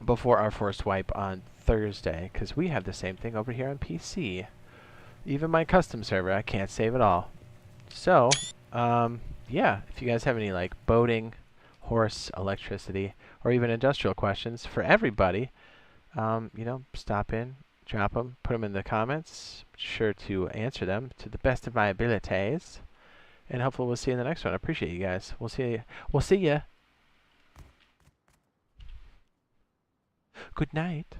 before our first wipe on Thursday, because we have the same thing over here on PC. Even my custom server, I can't save it all. So, yeah, if you guys have any like boating, horse, electricity, or even industrial questions for everybody, you know, stop in, drop them, put them in the comments. Sure to answer them to the best of my abilities. And hopefully we'll see you in the next one. I appreciate you guys. We'll see you. We'll see ya. Good night.